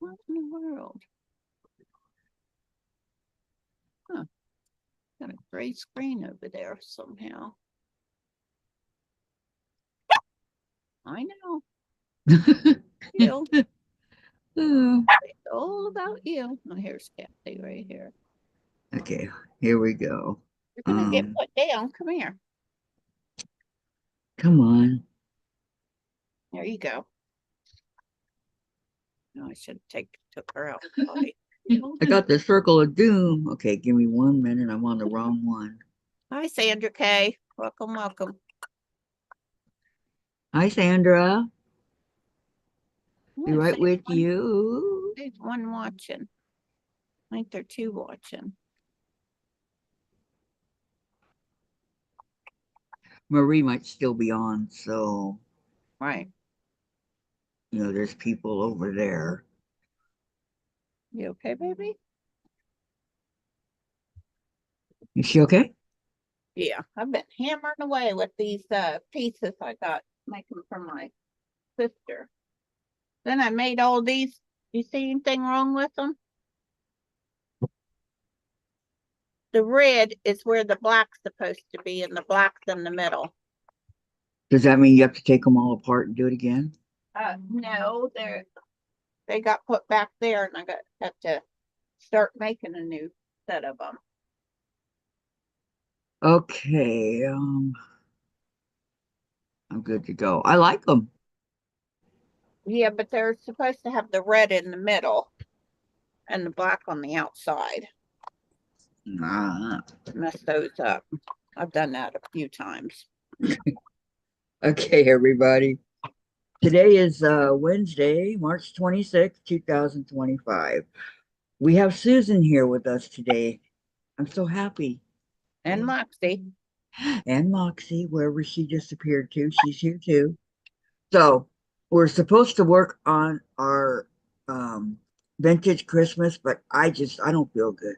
What in the world? Huh. Got a gray screen over there somehow. I know. You. It's all about you. Oh, here's Kathy right here. Okay, here we go. You're gonna get put down. Come here. Come on. There you go. No, I should took her out. I got the circle of doom. Okay, give me 1 minute. I'm on the wrong one. Hi, Sandra K. Welcome, welcome. Hi, Sandra. Be Oh, right with you. there's one watching. I think there are two watching. Marie might still be on, so Right. there's people over there. You okay, baby? Is she okay? Yeah, I've been hammering away with these pieces I got making for my sister. Then I made all these. You see anything wrong with them? The red is where the black's supposed to be, and the black's in the middle. Does that mean you have to take them all apart and do it again? No, they got put back there, and I had to start making a new set of them. Okay, I'm good to go. I like them. Yeah, but they're supposed to have the red in the middle and the black on the outside. Ah. Mess those up. I've done that a few times. Okay, everybody. Today is Wednesday, March 26th, 2025. We have Susan here with us today. I'm so happy. And Moxie. And Moxie, wherever she disappeared to, she's here too. So we're supposed to work on our vintage Christmas, but I don't feel good.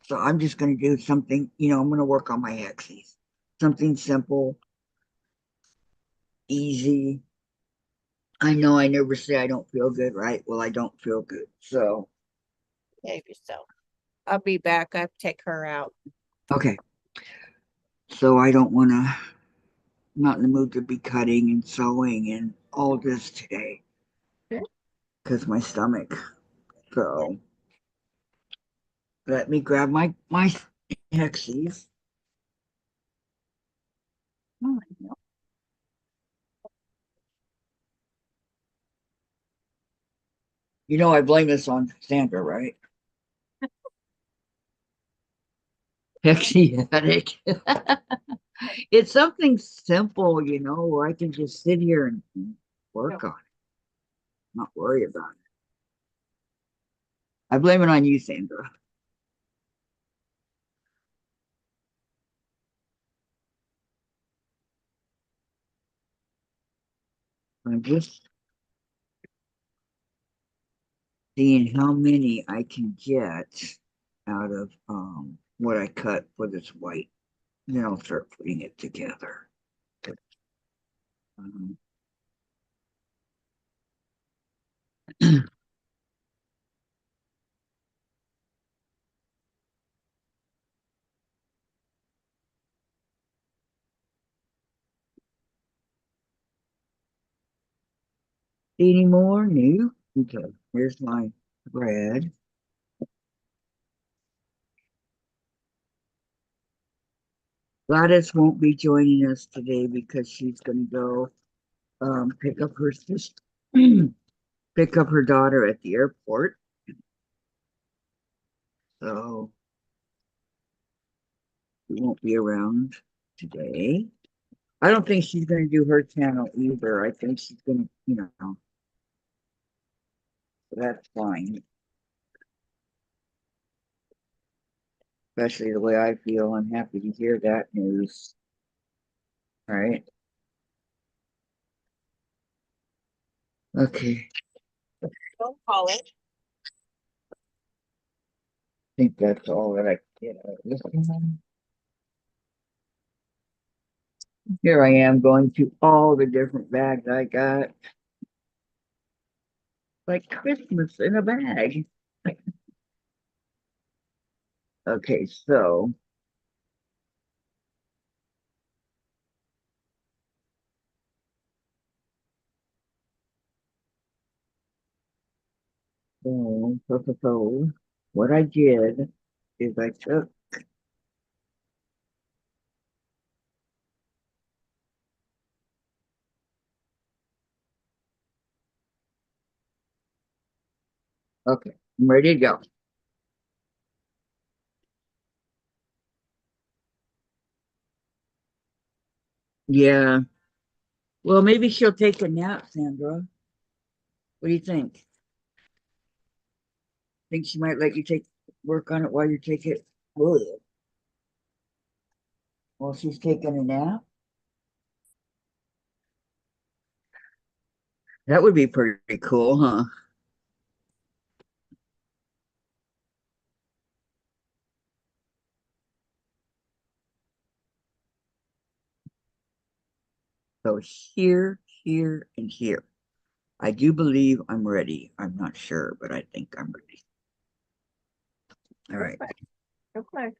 So I'm just gonna do something, I'm gonna work on my hexies. Something simple, easy. I know I never say I don't feel good, right? Well, I don't feel good. So Behave yourself. I'll be back. I have to take her out. okay. So I don't wanna not in the mood to be cutting and sewing and all this today Okay. because my stomach. So let me grab my hexies. Oh, no. I blame this on Sandra, right? Hexie headache. It's something simple, where I can just sit here and work on it, not worry about it. I blame it on you, Sandra. I'm just seeing how many I can get out of what I cut for this white. Then I'll start putting it together. Um, any more? New? Okay, here's my thread. Gladys won't be joining us today because she's going to go pick up her sister, pick up her daughter at the airport. So she won't be around today. I don't think she's going to do her channel either. I think she's going to, so that's fine. Especially the way I feel. I'm happy to hear that news. All right. Okay. Don't call it. I think that's all that I can get out of this one. Here I am going to all the different bags I got. like Christmas in a bag. Okay, so what I did is I took okay, I'm ready to go. Yeah. Well, maybe she'll take a nap, Sandra. What do you think? Think she might let you take work on it while you take it? Ugh. While she's taking a nap? That would be pretty cool, huh? So here, and here. I do believe I'm ready. I'm not sure, but I think I'm ready. All right. Okay. Okay.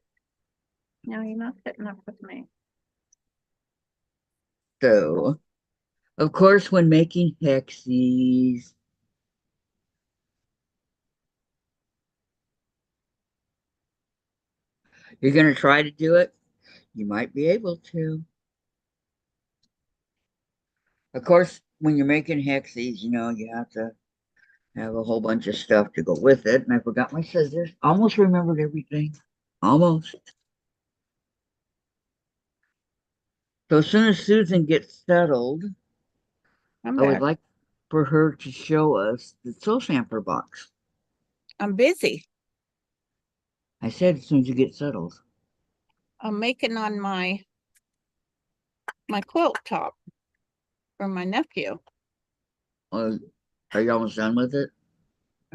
No, you're not sitting up with me. So, of course, when making hexies, you're going to try to do it. You might be able to. Of course, when you're making hexies, you have to have a whole bunch of stuff to go with it. And I forgot my scissors. Almost remembered everything. Almost. So as soon as Susan gets settled, I'm I would back. like for her to show us the soul sample box. I'm busy. I said as soon as you get settled. I'm making on my quilt top for my nephew. Uh, are you almost done with it?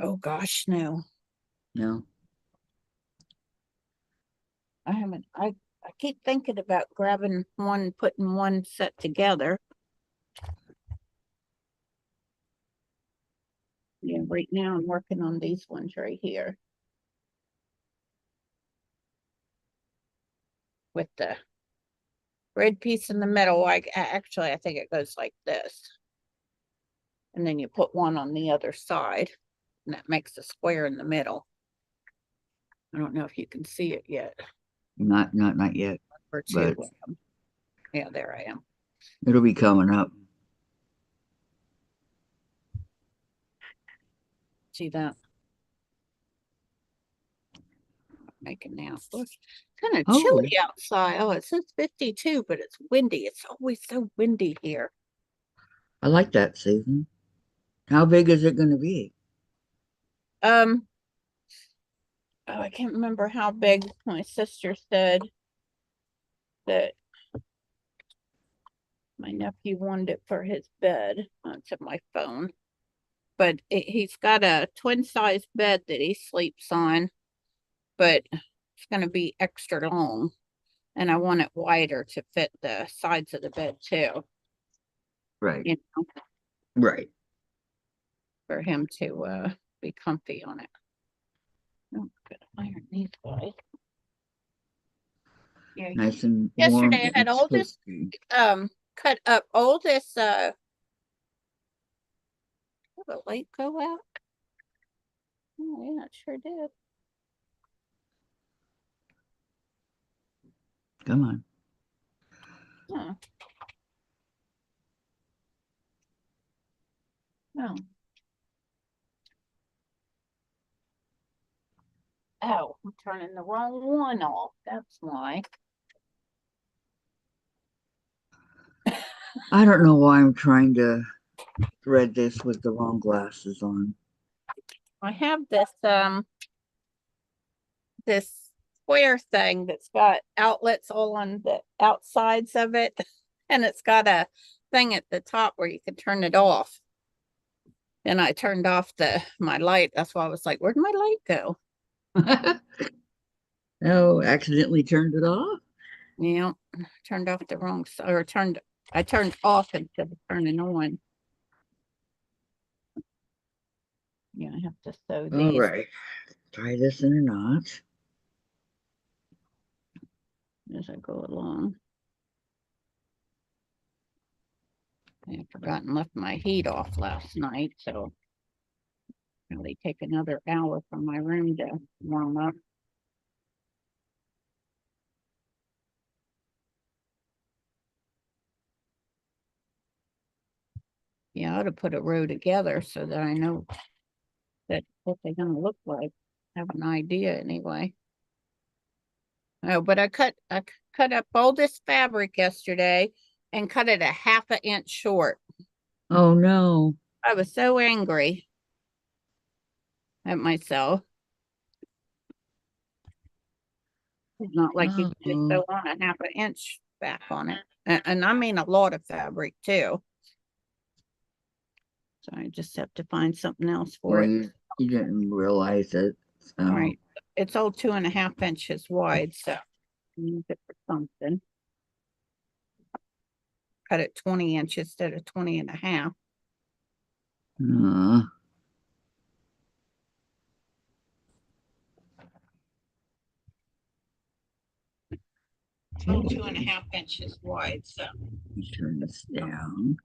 Oh gosh, no. No. I haven't. I keep thinking about grabbing one, putting one set together. Yeah, right now I'm working on these ones right here with the red piece in the middle. Actually, I think it goes like this, and then you put one on the other side, and that makes a square in the middle. I don't know if you can see it yet. Not yet, Or two. but Yeah, there I am. it'll be coming up. See that? Making now. It's kind of Oh, chilly outside. Oh, it says 52, but it's windy. It's always so windy here. I like that, Susan. How big is it going to be? Um, oh, I can't remember how big my sister said that my nephew wanted it for his bed. Oh, it's at my phone. But he's got a twin size bed that he sleeps on, but it's going to be extra long. And I want it wider to fit the sides of the bed too, Right, you know, right. for him to be comfy on it. Oh, good. Iron these guys. Yeah. Nice and warm Yesterday I had and all this toasty. cut up all this did the light go out? Oh yeah, it sure did. Come on. Huh. No. Oh, I'm turning the wrong one off. That's why. I don't know why I'm trying to thread this with the wrong glasses on. I have this square thing that's got outlets all on the outsides of it, and it's got a thing at the top where you can turn it off. And I turned off my light. That's why I was like, where'd my light go? No, accidentally turned it off. Yeah, turned off the wrong side, or I turned off instead of turning on. Yeah, I have to sew All these right. Tie this in a knot. as I go along. I forgot and left my heat off last night, so probably take another hour from my room to warm up. Yeah, I ought to put a row together so that I know that what they're gonna look like. Have an idea anyway. Oh, but I cut up all this fabric yesterday and cut it a half an inch short. Oh no. I was so angry at myself. It's not like you can just Oh, sew on a half an inch back on it. And I mean a lot of fabric too. So I just have to find something else for well, it. you didn't realize it. All So, right. It's all 2.5 inches wide, so I use it for something. Cut it 20 inches instead of 20 and a half. uh, It's all 2.5 inches wide, so let me turn this down.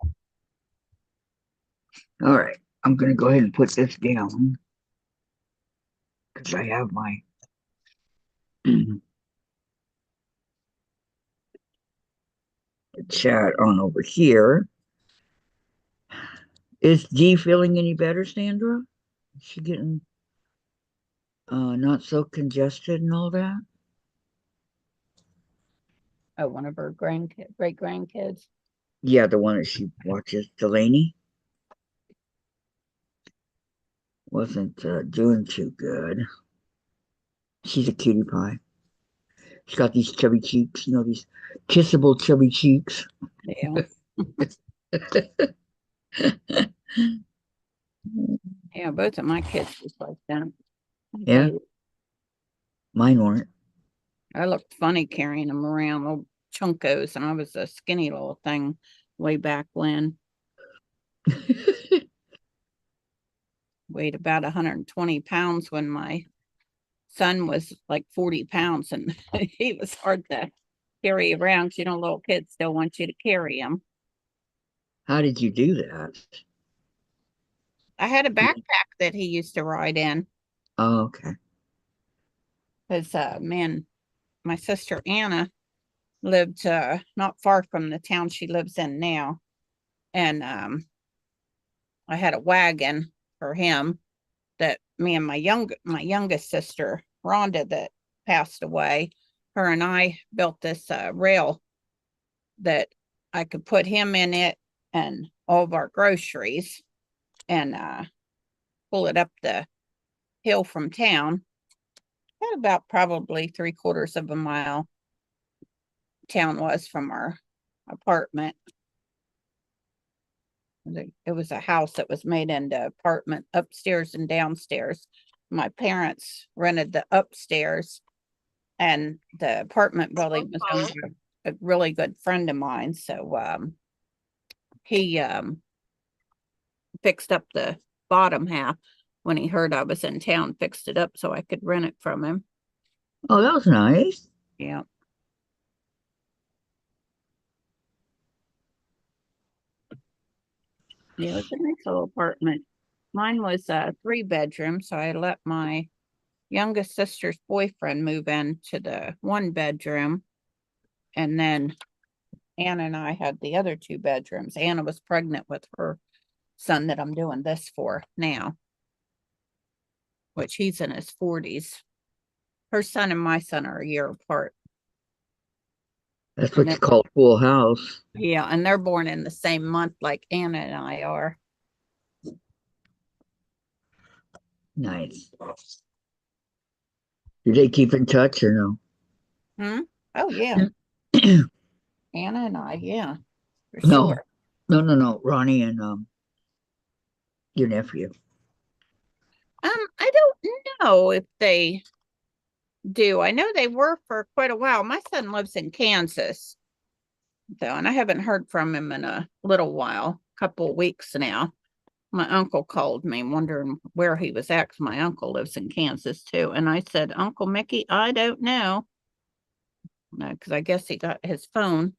All right. I'm gonna go ahead and put this down because I have my chat on over here. Is G feeling any better, Sandra? Is she getting not so congested and all that? oh, one of her great grandkids. Yeah, the one that she watches, Delaney, wasn't doing too good. She's a cutie pie. She's got these chubby cheeks, these kissable chubby cheeks. Yeah. Yeah, both of my kids was like that. Yeah, They, mine weren't. I looked funny carrying them around, little chunkos, and I was a skinny little thing way back when. Weighed about 120 pounds when my son was like 40 pounds, and he was hard to carry around. Little kids still want you to carry him. How did you do that? I had a backpack that he used to ride in. Oh, okay. Because, man, my sister Anna lived not far from the town she lives in now. And I had a wagon for him that me and my youngest sister Rhonda that passed away, her and I built this rail that I could put him in it and all of our groceries and pull it up the hill from town at about probably 3/4 of a mile. Town was from our apartment. It was a house that was made into apartment upstairs and downstairs. My parents rented the upstairs, and the apartment building was owned by a really good friend of mine. So he fixed up the bottom half when he heard I was in town, fixed it up so I could rent it from him. Oh, that was nice. Yeah. Yeah, it's a nice little apartment. Mine was a 3 bedroom, so I let my youngest sister's boyfriend move into the 1 bedroom, and then Anna and I had the other 2 bedrooms. Anna was pregnant with her son that I'm doing this for now, which he's in his 40s. Her son and my son are a year apart. That's And what then, you call a full house. yeah, and they're born in the same month like Anna and I are. Nice. Do they keep in touch or no? Hmm? Oh, yeah. Anna and I, yeah, for No, sure. no. Ronnie and your nephew. I don't know if they do. I know they were for quite a while. My son lives in Kansas, though, and I haven't heard from him in a little while, couple of weeks now. my uncle called me wondering where he was at, 'cause my uncle lives in Kansas too. And I said, Uncle Mickey, I don't know. Because I guess he got his phone,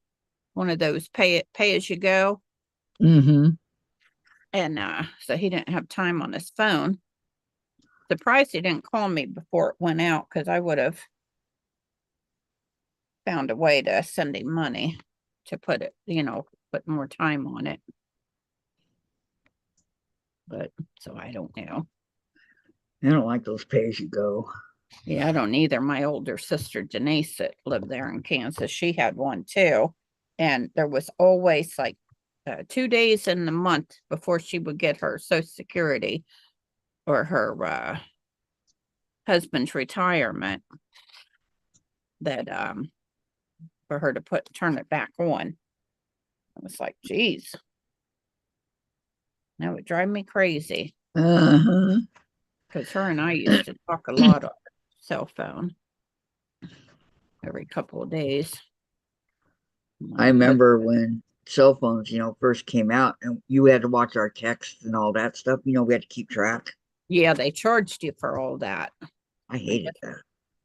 one of those pay as you go. Mm-hmm. And so he didn't have time on his phone. Surprised he didn't call me before it went out, because I would have found a way to send him money to put it, put more time on it. But so I don't know. I don't like those pay as you go. Yeah, I don't either. My older sister Denise that lived there in Kansas, she had one too. And there was always like 2 days in the month before she would get her Social Security or her husband's retirement, that for her to turn it back on. I was like, geez, that would drive me crazy, Uh-huh. because her and I used to talk a lot on cell phone every couple of days. I remember when cell phones, first came out and you had to watch our texts and all that stuff. We had to keep track. Yeah, they charged you for all that. I hated that.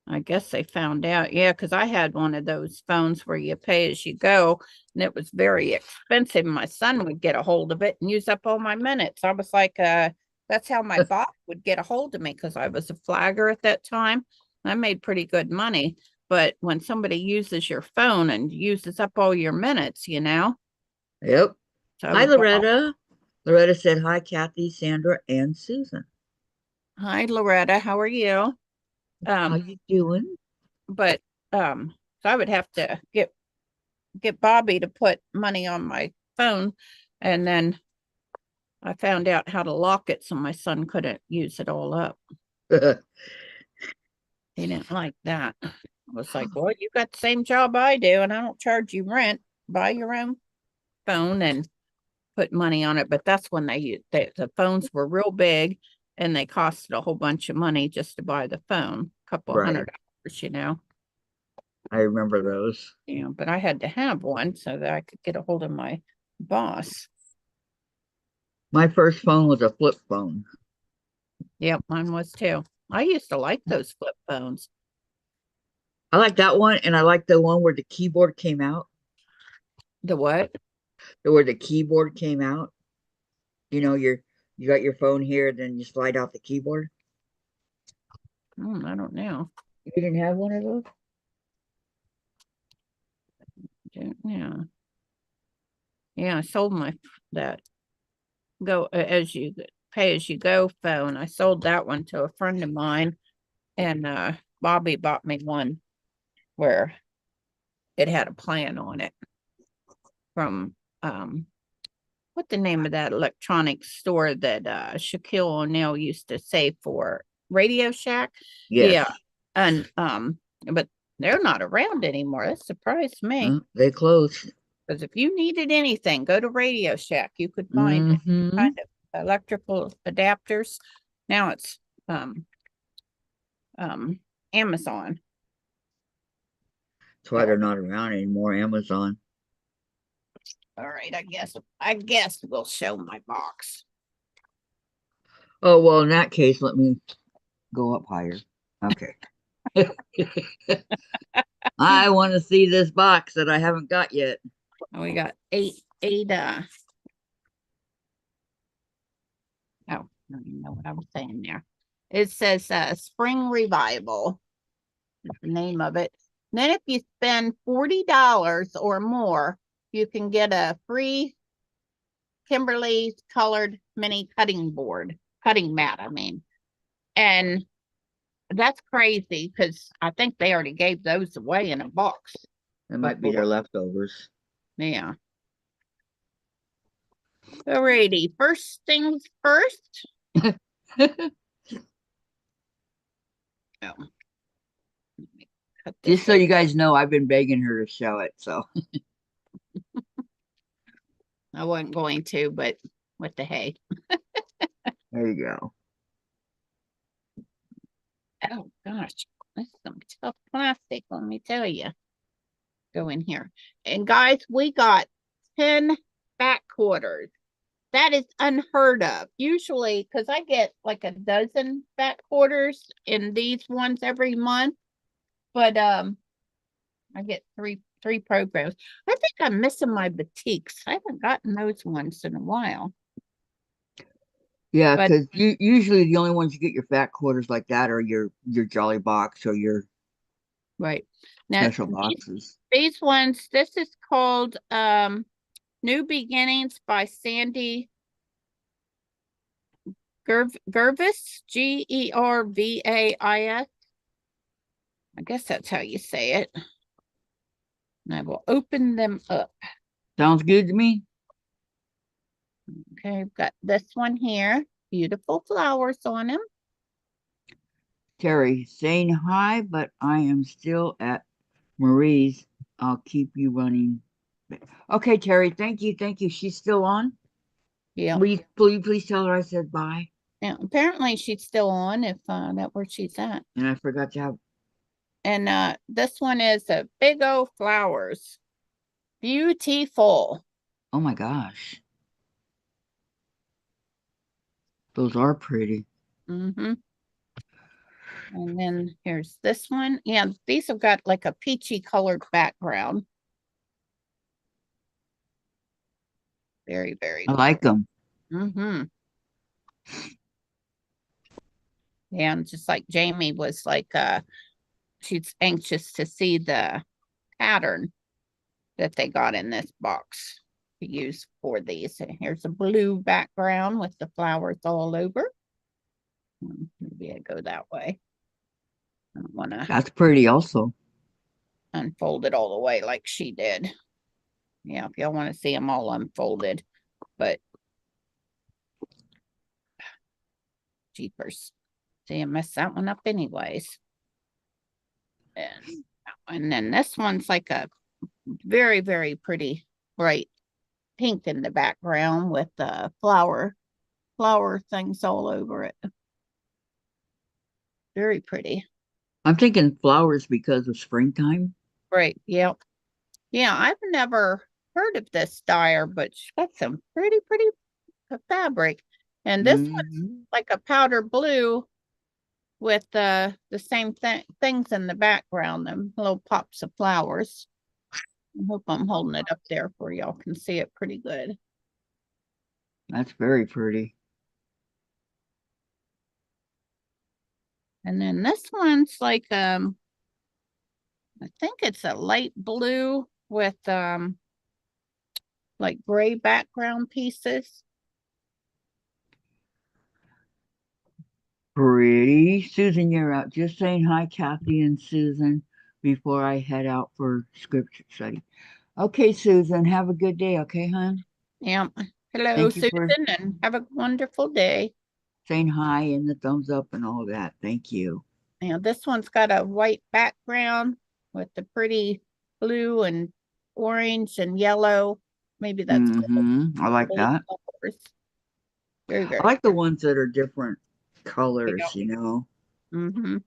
I guess they found out. Yeah, because I had one of those phones where you pay as you go, and it was very expensive. My son would get a hold of it and use up all my minutes. I was like, that's how my boss would get a hold of me, because I was a flagger at that time. I made pretty good money. But when somebody uses your phone and uses up all your minutes, Yep. so I Hi, would go, Loretta. Loretta said hi, Kathy, Sandra, and Susan. hi, Loretta, how are you? How Um, you doing? but so I would have to get Bobby to put money on my phone, and then I found out how to lock it so my son couldn't use it all up. He didn't like that. I was like, well, you got the same job I do, and I don't charge you rent. Buy your own phone and put money on it. But that's when the phones were real big, and they costed a whole bunch of money just to buy the phone, a couple Right. $100. I remember those. Yeah, but I had to have one so that I could get a hold of my boss. My first phone was a flip phone. Yep, mine was too. I used to like those flip phones. I like that one, and I like the one where the keyboard came out. The what? Where the keyboard came out. You got your phone here, then you slide out the keyboard. I don't know. You didn't have one of those? Yeah. Yeah, I sold my that go as you pay as you go phone. I sold that one to a friend of mine, and Bobby bought me one where it had a plan on it from what the name of that electronic store that Shaquille O'Neal used to say for Radio Shack. Yes. Yeah. And but they're not around anymore. That surprised me. They closed. Because if you needed anything, go to Radio Shack. You could find any Mm-hmm. kind of electrical adapters. Now it's um Amazon. That's why they're not around anymore. Amazon. All right, I guess we'll show my box. Oh, well, in that case, let me go up higher. Okay. I want to see this box that I haven't got yet. We got eight oh, I don't even know what I was saying there. It says Spring Revival is the name of it. Then if you spend $40 or more, you can get a free Kimberly's colored mini cutting mat, I mean. And that's crazy, because I think they already gave those away in a box. It might be their leftovers. Yeah. Alrighty, first things first. Oh. Just so you guys know, I've been begging her to show it, so. I wasn't going to, but what the hey. There you go. Oh gosh, that's some tough plastic, let me tell you. Go in here. And guys, we got 10 back quarters. that is unheard of. Usually, because I get like a dozen back quarters in these ones every month, but I get three programs. I think I'm missing my boutiques. I haven't gotten those ones in a while. Yeah, But because usually the only ones you get your fat quarters like that are your Jolly Box or your right now, special boxes. these ones, this is called New Beginnings by Sandy Gervis, Gervais. I guess that's how you say it. And I will open them up. Sounds good to me. Okay, I've got this one here. Beautiful flowers on them. Terry, saying hi, but I am still at Marie's. I'll keep you running. Okay, Terry, thank you. Thank you. She's still on. Yeah. Will you please tell her I said bye? Now, apparently she's still on if that's where she's at. And I forgot to have, And this one is a big old flowers. Beautiful. oh my gosh, those are pretty. Mm-hmm. And then here's this one. Yeah, these have got like a peachy colored background. Very, very. I like them. Mm-hmm. Yeah, and just like Jamie was like, she's anxious to see the pattern that they got in this box to use for these. And here's a blue background with the flowers all over. Maybe I go that way. I don't want to That's pretty also. unfold it all the way like she did. Yeah, if y'all want to see them all unfolded, but jeepers. See, I messed that one up anyways. And then this one's like a very, very pretty bright pink in the background with the flower things all over it. Very pretty. I'm thinking flowers because of springtime. Right. Yep. Yeah, I've never heard of this dyer, but she's got some pretty, pretty fabric. And this one's Hmm. like a powder blue with the same things in the background, them little pops of flowers. I hope I'm holding it up there for y'all can see it pretty good. That's very pretty. And then this one's like I think it's a light blue with like gray background pieces. Pretty. Susan, you're out. Just saying hi, Kathy and Susan, before I head out for scripture study. Okay, Susan, have a good day, okay, hon? Yeah. Hello, Thank you for Susan, and have a wonderful day. saying hi and the thumbs up and all that. Thank you. Now this one's got a white background with the pretty blue and orange and yellow. Maybe that's I like gold that. colors. Very, I very like the ones that are different colors, pretty. you know. Mm-hmm.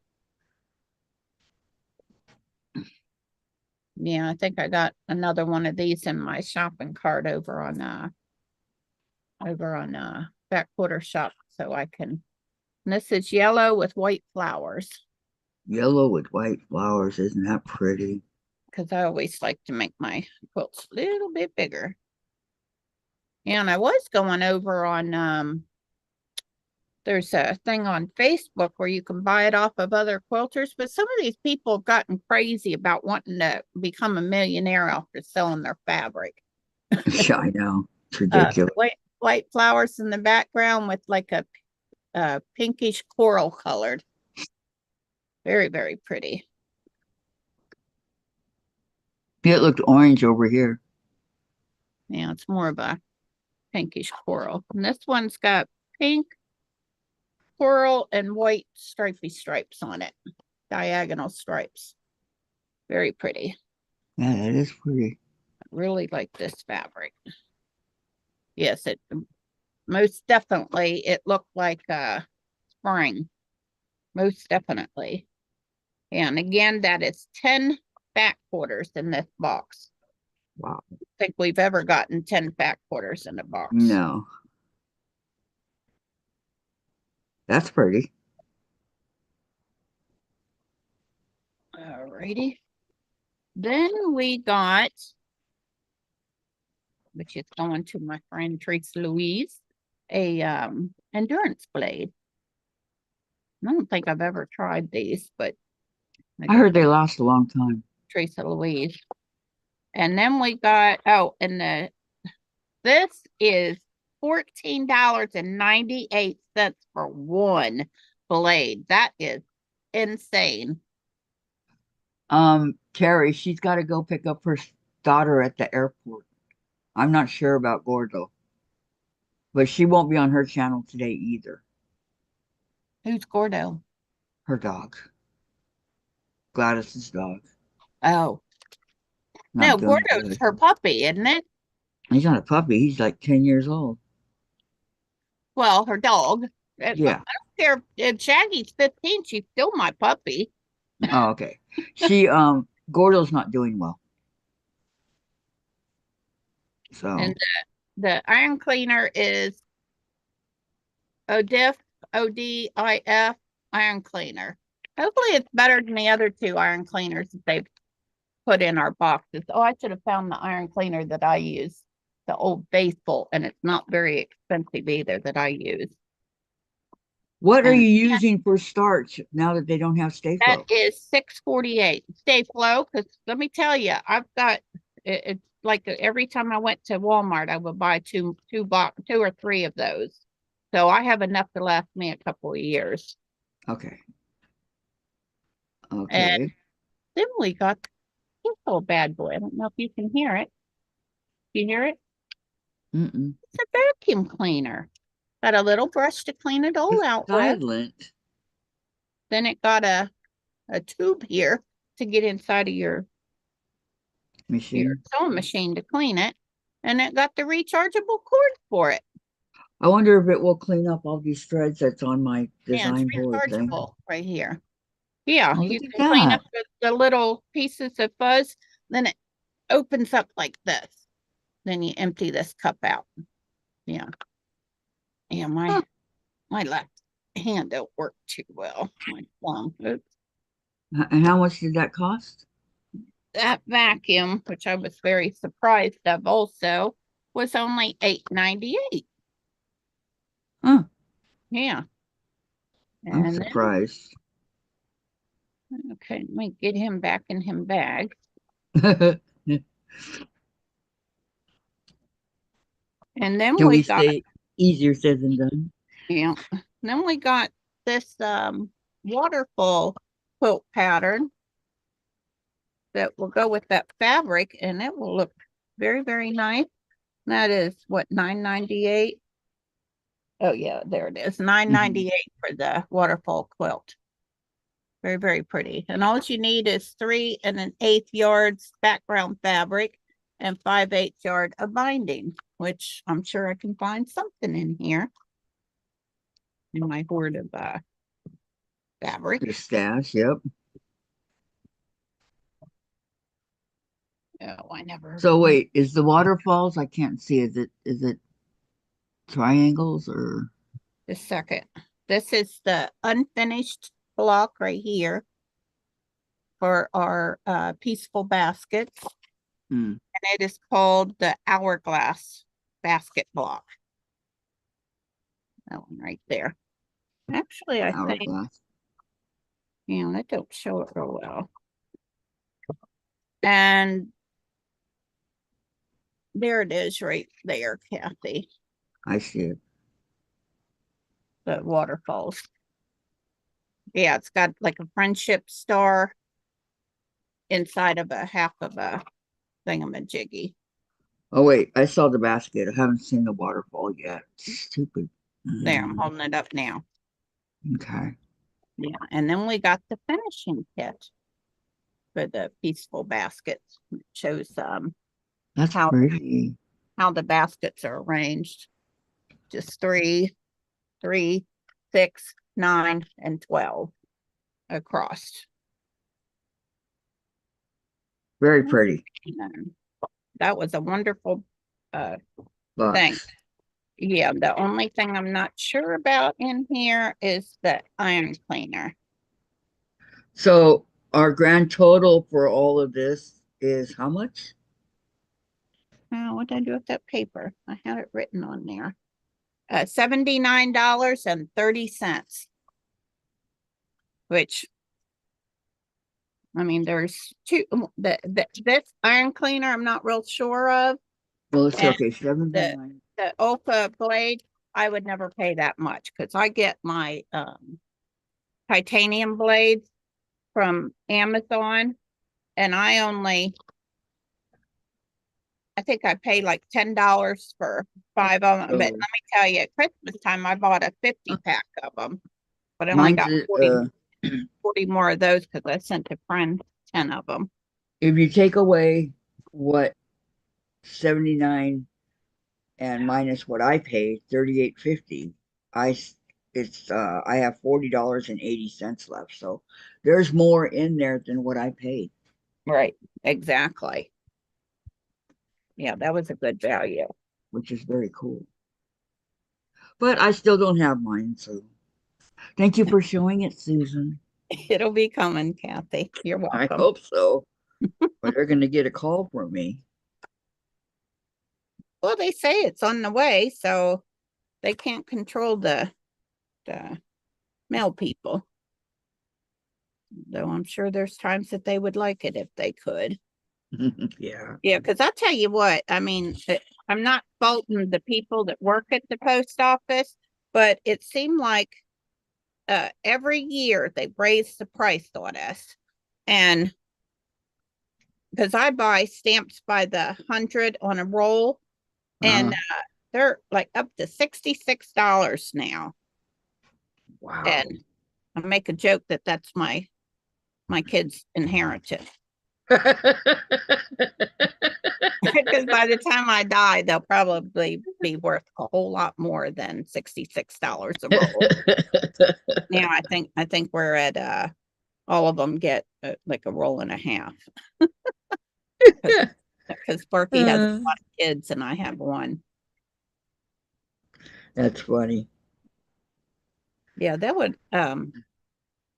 Yeah, I think I got another one of these in my shopping cart over on back quarter shop so I can. And this is yellow with white flowers Yellow with white flowers. Isn't that pretty? because I always like to make my quilts a little bit bigger. And I was going over on there's a thing on Facebook where you can buy it off of other quilters, but some of these people have gotten crazy about wanting to become a millionaire after selling their fabric. Yeah, I know. It's ridiculous. White flowers in the background with like a pinkish coral colored. Very, very pretty. It looked orange over here. Yeah, it's more of a pinkish coral. And this one's got pink, coral, and white stripy stripes on it. Diagonal stripes. Very pretty. Yeah, that is pretty. I really like this fabric. Yes, it most definitely it looked like spring. Most definitely. And again, that is 10 back quarters in this box. Wow. I think we've ever gotten 10 back quarters in a box. No. That's pretty. Alrighty. Then we got, which is going to my friend Teresa Louise, a endurance blade. I don't think I've ever tried these, but I I got heard they last a long time. Teresa Louise. And then we got, oh, and this is $14.98 for one blade. That is insane. Terry, she's got to go pick up her daughter at the airport. I'm not sure about Gordo, but she won't be on her channel today either. Who's Gordo? Her dog, Gladys's dog, Oh, not no, doing Gordo's good. her puppy, isn't it? He's not a puppy. He's like 10 years old. Well, her dog. I Yeah. don't care if Shaggy's 15, she's still my puppy. Oh, okay. She Gordo's not doing well. And So the iron cleaner is ODIF, ODIF iron cleaner. Hopefully it's better than the other two iron cleaners that they've put in our boxes. Oh, I should have found the iron cleaner that I use, the Old Faithful, and it's not very expensive either that I use. what are And you using for starch now that they don't have Stay that Flow? is $6.48. Stay Flow, because let me tell you, I've got it's like every time I went to Walmart, I would buy two or three of those. So I have enough to last me a couple of years. Okay. And Okay. then we got this little bad boy. I don't know if you can hear it. You hear it? Mm-mm. It's a vacuum cleaner. Got a little brush to clean it all It's out with. silent Then it got a tube here to get inside of your machine. sewing machine to clean it. And it got the rechargeable cord for it. I wonder if it will clean up all these threads that's on my Yeah, it's design board thing. rechargeable right here. Yeah, Oh, you look at can clean up that. the little pieces of fuzz. Then it opens up like this. Then you empty this cup out. Yeah. Yeah, Huh. my left hand don't work too well. My thumb. Oops. And how much did that cost? That vacuum, which I was very surprised of also, was only $8.98. Huh. Yeah. I'm And surprised. then, okay, let me get him back in him bag. Can And then we we got, say easier said than done? yeah, then we got this waterfall quilt pattern that will go with that fabric, and it will look very, very nice. That is what, $9.98. Oh yeah, there it is. Mhm. $9.98 for the waterfall quilt. Very, very pretty. And all you need is 3 1/8 yards background fabric and 5/8 yard of binding, which I'm sure I can find something in here in my hoard of fabric. Your stash, yep. Oh, I never. So wait, is the waterfalls? I can't see. Is it triangles or A second. This is the unfinished block right here for our peaceful baskets. hmm, And it is called the hourglass basket block. That one right there. Actually, I think, hourglass? you know, that don't show it real well. And there it is right there, Kathy, I see it. the waterfalls. Yeah, it's got like a friendship star inside of a half of a thingamajiggy. Oh wait, I saw the basket. I haven't seen the waterfall yet. Stupid. There, I'm holding it up now. Okay. Yeah, and then we got the finishing kit for the peaceful baskets. It shows That's how pretty. the baskets are arranged. Just 3, 3, 6, 9, and 12 across. Very pretty. That was a wonderful thing. Box. Yeah, the only thing I'm not sure about in here is the iron cleaner. So our grand total for all of this is how much? What did I do with that paper? I had it written on there. $79.30, which I mean, there's two. This iron cleaner, I'm not real sure of, Well, it's and okay, the 79. the Oka blade, I would never pay that much because I get my titanium blades from Amazon, and I think I pay like $10 for 5 of them. But let So me tell you, at Christmas time, I bought a 50 pack of them, but I only mine's got 40 more of those because I sent a friend 10 of them. if you take away what 79 and minus what I paid, 38.50, I I have $40.80 left. So there's more in there than what I paid, Right, exactly. Yeah, that was a good value. which is very cool. But I still don't have mine, so thank you for showing it, Susan. It'll be coming, Kathy. You're I welcome. hope so. But they're going to get a call from me. Well, they say it's on the way, so they can't control the mail people. Though I'm sure there's times that they would like it if they could. Yeah. Yeah, because I'll tell you what, I mean, I'm not faulting the people that work at the post office, but it seemed like every year they raise the price on us. And because I buy stamps by the 100 on a roll, and Uh, they're like up to $66 now. wow. And I make a joke that that's my kids' inheritance. Because by the time I die, they'll probably be worth a whole lot more than $66 a roll. Now I think we're at all of them get like a roll and a half because Sparky has a Uh, lot of kids and I have one. that's funny. Yeah, that would um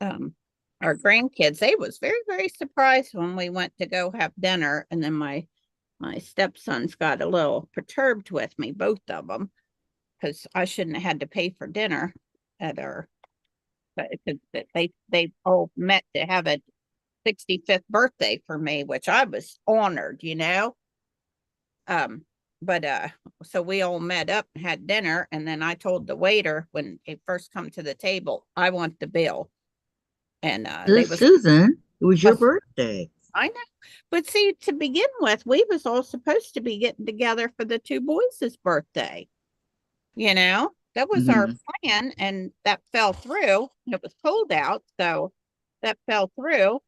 our grandkids, they was very, very surprised when we went to go have dinner, and then my stepsons got a little perturbed with me, both of them, because I shouldn't have had to pay for dinner at our but they all met to have a 65th birthday for me, which I was honored. Um, but so we all met up and had dinner, and then I told the waiter when they first come to the table, I want the bill. And they was Susan, it was your plus birthday. I know. But see, to begin with, we was all supposed to be getting together for the two boys' birthday. That was our Hmm. plan, and that fell through. It was cold out, so that fell through.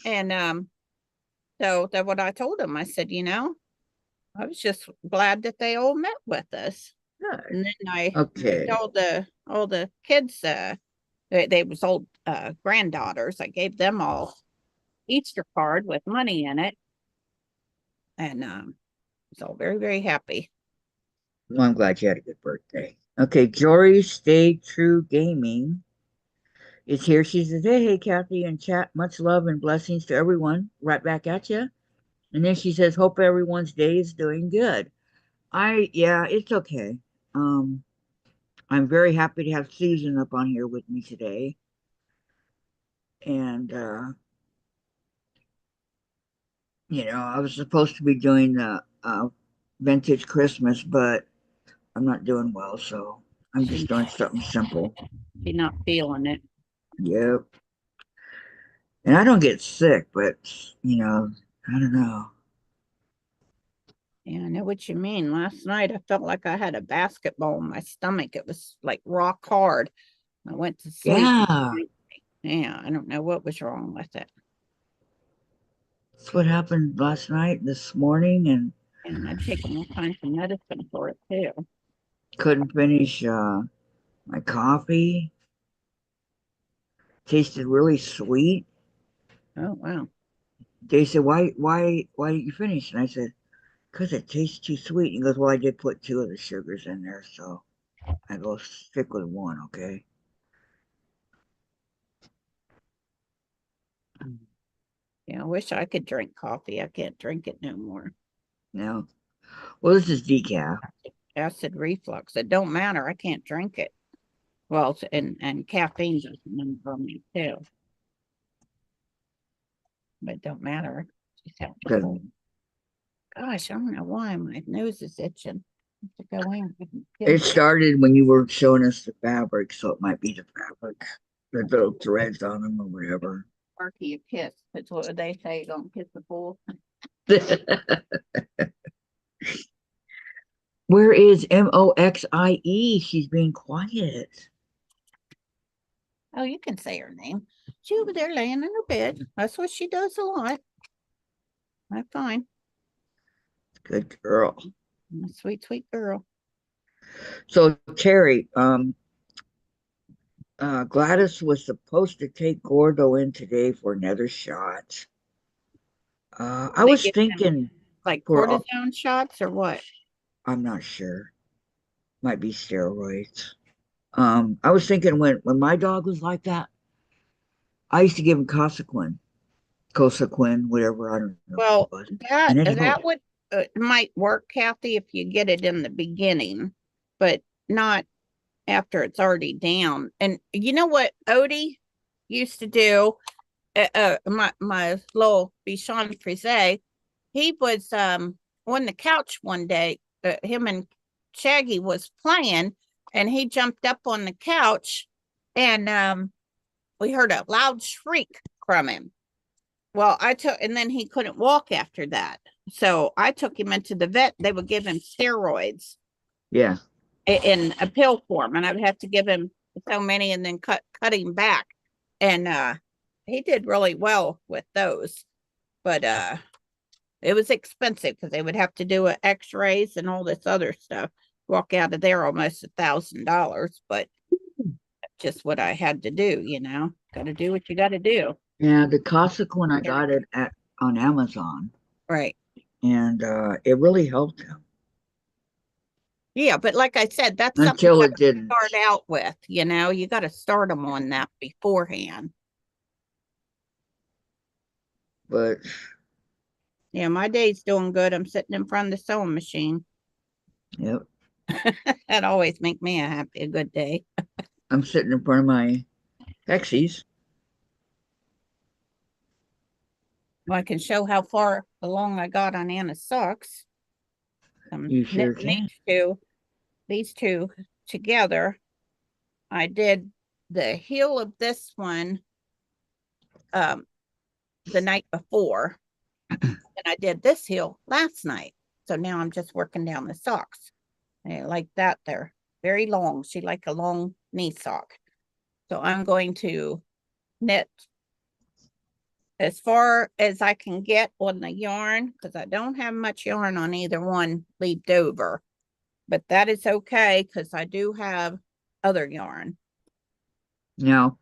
And so that what I told them, I said, I was just glad that they all met with us. Good. And then I Okay. told all the kids, they was old granddaughters. I gave them all Easter card with money in it, and was all very, very happy. Well, I'm glad you had a good birthday. Okay, Jory Stay True Gaming is here. She says, hey, Kathy and chat, much love and blessings to everyone. Right back at you. And then she says, hope everyone's day is doing good. Yeah, it's okay. Um, I'm very happy to have Susan up on here with me today. And, I was supposed to be doing the vintage Christmas, but I'm not doing well. So I'm She just doing something simple. she not feeling it. Yep. And I don't get sick, but, I don't know. Yeah, I know what you mean. Last night I felt like I had a basketball in my stomach. It was like rock hard. I went to sleep. Yeah, Yeah, I don't know what was wrong with it. that's what happened last night, this morning, and And I've taken all kinds of medicine for it too. couldn't finish my coffee. Tasted really sweet. Oh wow. They said, why didn't you finish? And I said, because it tastes too sweet. He goes, well, I did put 2 of the sugars in there, so I go stick with 1, okay? Yeah, I wish I could drink coffee. I can't drink it no more. Now, well, this is decaf. Acid reflux. It don't matter. I can't drink it. Well, and caffeine's a number for me too. But it don't matter. Just have to go. Gosh, I don't know why my nose is itching. I have to go in. It started when you were showing us the fabric, so it might be the fabric, the little threads on them or whatever. Sparky a kiss. That's what they say. Don't kiss the bull. Where is Moxie? She's being quiet. Oh, you can say her name. She over there laying in her bed. That's what she does a lot. That's fine. Good girl. A sweet, sweet girl. So Terry, Gladys was supposed to take Gordo in today for another shot. I They was give him thinking like for cortisone shots or what? I'm not sure. Might be steroids. I was thinking when my dog was like that, I used to give him Cosequin, whatever, I don't know what it Well, was. that And it that helped. would might work, Kathy, if you get it in the beginning, but not after it's already down. And you know what Odie used to do? My little Bichon Frise, he was on the couch one day. Him and Shaggy was playing, and he jumped up on the couch, and we heard a loud shriek from him. Well, and then he couldn't walk after that. So I took him into the vet. They would give him steroids Yeah. in a pill form, and I would have to give him so many and then cut him back. And he did really well with those. But it was expensive because they would have to do x-rays and all this other stuff. Walk out of there almost $1,000, but just what I had to do, got to do what you got to do. Yeah, the Cosequin I got it at on Amazon, Right. and it really helped him Yeah, but like I said, that's something you until got it to didn't. start out with, you got to start them on that beforehand. But Yeah, my day's doing good. I'm sitting in front of the sewing machine. yep, That always make me a good day. I'm sitting in front of my Hexies. Well, I can show how far along I got on Anna's socks. I'm You sure knitting can. these two together. I did the heel of this one um, the night before, and I did this heel last night. So now I'm just working down the socks. And like that, they're very long. She like a long knee sock. So I'm going to knit as far as I can get on the yarn because I don't have much yarn on either one leaped over. But that is okay because I do have other yarn. Now,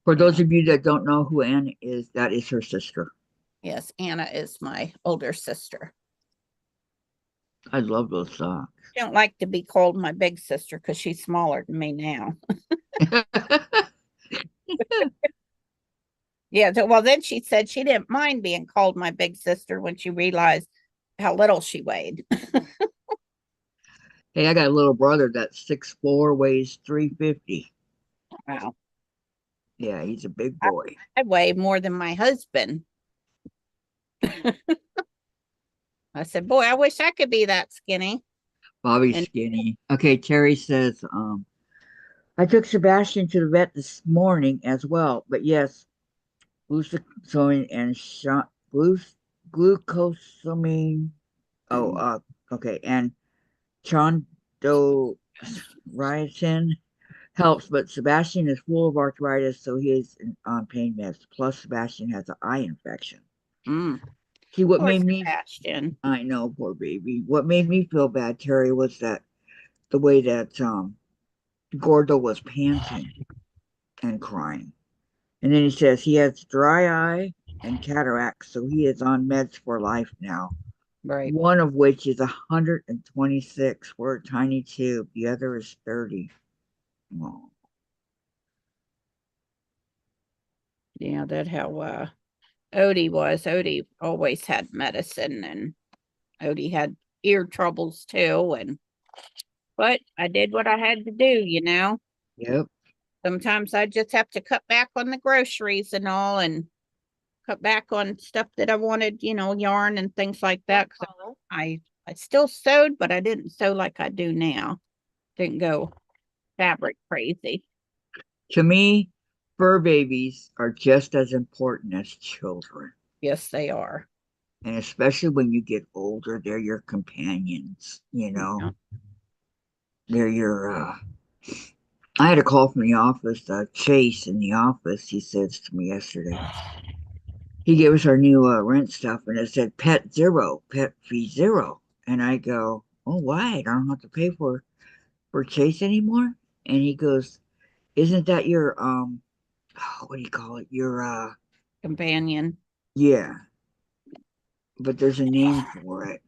for those Yeah. of you that don't know who Anna is, that is her sister. Yes, Anna is my older sister. I love those socks. I don't like to be called my big sister because she's smaller than me now. Yeah, well, then she said she didn't mind being called my big sister when she realized how little she weighed. Hey, I got a little brother that's 6'4", weighs 350. Wow. Yeah, he's a big I, boy. I weigh more than my husband. I said, boy, I wish I could be that skinny. Bobby's And skinny. Okay, Terry says, I took Sebastian to the vet this morning as well, but yes, glucosamine and glucosamine. Oh, okay, and chondroitin helps, but Sebastian is full of arthritis, so he is on pain meds. Plus, Sebastian has an eye infection. mm, See, what poor made me, Sebastian. I know, poor baby. What made me feel bad, Terry, was that the way that Gordo was panting and crying. And then he says he has dry eye and cataracts, so he is on meds for life now. Right. one of which is 126 for a tiny tube. The other is 30. Well, Yeah, that how Odie was. Odie always had medicine, and Odie had ear troubles too, and but I did what I had to do. yep. Sometimes I just have to cut back on the groceries and all and cut back on stuff that I wanted, yarn and things like that. 'Cause I still sewed, but I didn't sew like I do now. Didn't go fabric crazy. To me, fur babies are just as important as children. Yes, they are. And especially when you get older, they're your companions, you know. Yeah. They're your I had a call from the office, Chase in the office, he says to me yesterday. He gave us our new rent stuff and it said pet zero, pet fee zero. And I go, oh, why? I don't have to pay for Chase anymore. And he goes, isn't that your what do you call it? Your Companion. yeah, but there's a name for it.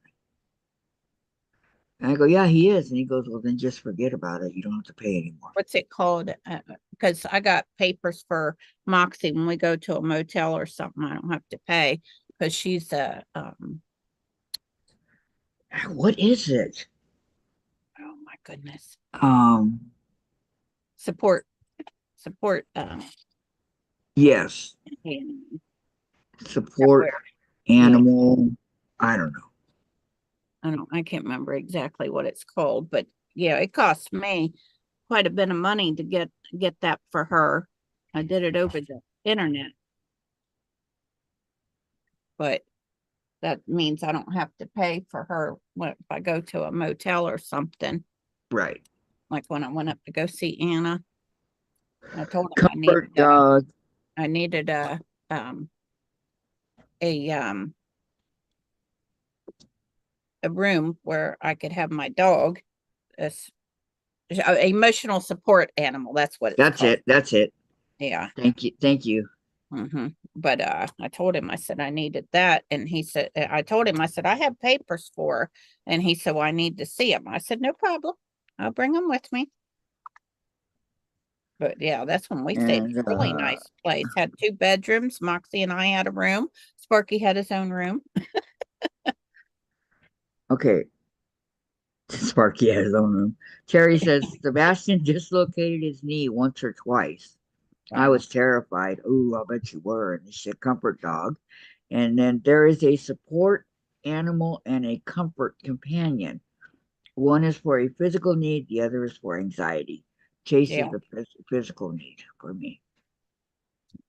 And I go, yeah, he is. And he goes, well, then just forget about it. You don't have to pay anymore. What's it called? Because I got papers for Moxie when we go to a motel or something. I don't have to pay because she's a What is it? oh my goodness, Um, support yes, and that support where yeah, animal. I don't know. I can't remember exactly what it's called, but yeah, it cost me quite a bit of money to get that for her. I did it over the internet, but that means I don't have to pay for her if I go to a motel or something. Right. Like when I went up to go see Anna, I told him Comfort dog. I needed um a um a room where I could have my dog, a emotional support animal. That's what it's That's called. it. That's it. Yeah. Thank you. Thank you. But I told him I said I needed that, and he said I told him I said I have papers for her, and he said, well, I need to see him. I said no problem, I'll bring him with me. But yeah, that's when we stayed. And Really nice place. Had 2 bedrooms. Moxie and I had a room. Sparky had his own room. okay, Sparky has his own room. Terry says Sebastian dislocated his knee once or twice. I Wow. was terrified. Ooh, I bet you were. And she said comfort dog. And then there is a support animal and a comfort companion. One is for a physical need, the other is for anxiety. Chase is Yeah. the physical need for me.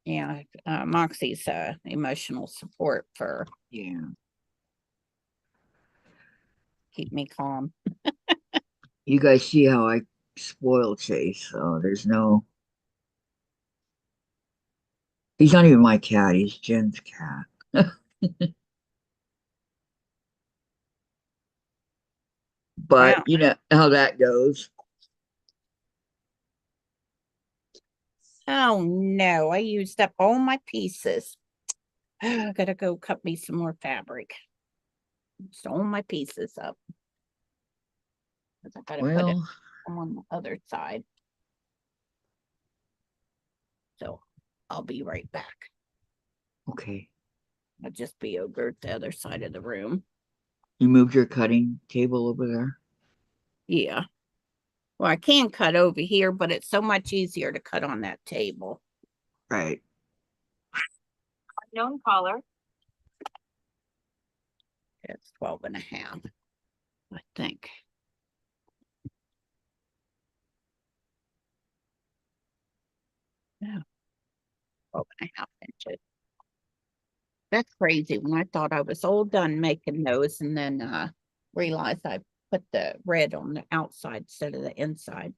Yeah. Moxie's emotional support for Yeah. keep me calm. You guys see how I spoil Chase, so there's no. He's not even my cat, he's Jen's cat. But Wow. you know how that goes. Oh no, I used up all my pieces. I gotta go cut me some more fabric. Used all my pieces up. 'Cause I gotta put it Well, on the other side. So I'll be right back. okay. I'll just be over at the other side of the room. You moved your cutting table over there? Yeah. Well, I can cut over here, but it's so much easier to cut on that table. Right. Known caller. It's 12 and a half, I think. Yeah, 12 and a half inches. That's crazy when I thought I was all done making those and then realized I put the red on the outside instead of the inside.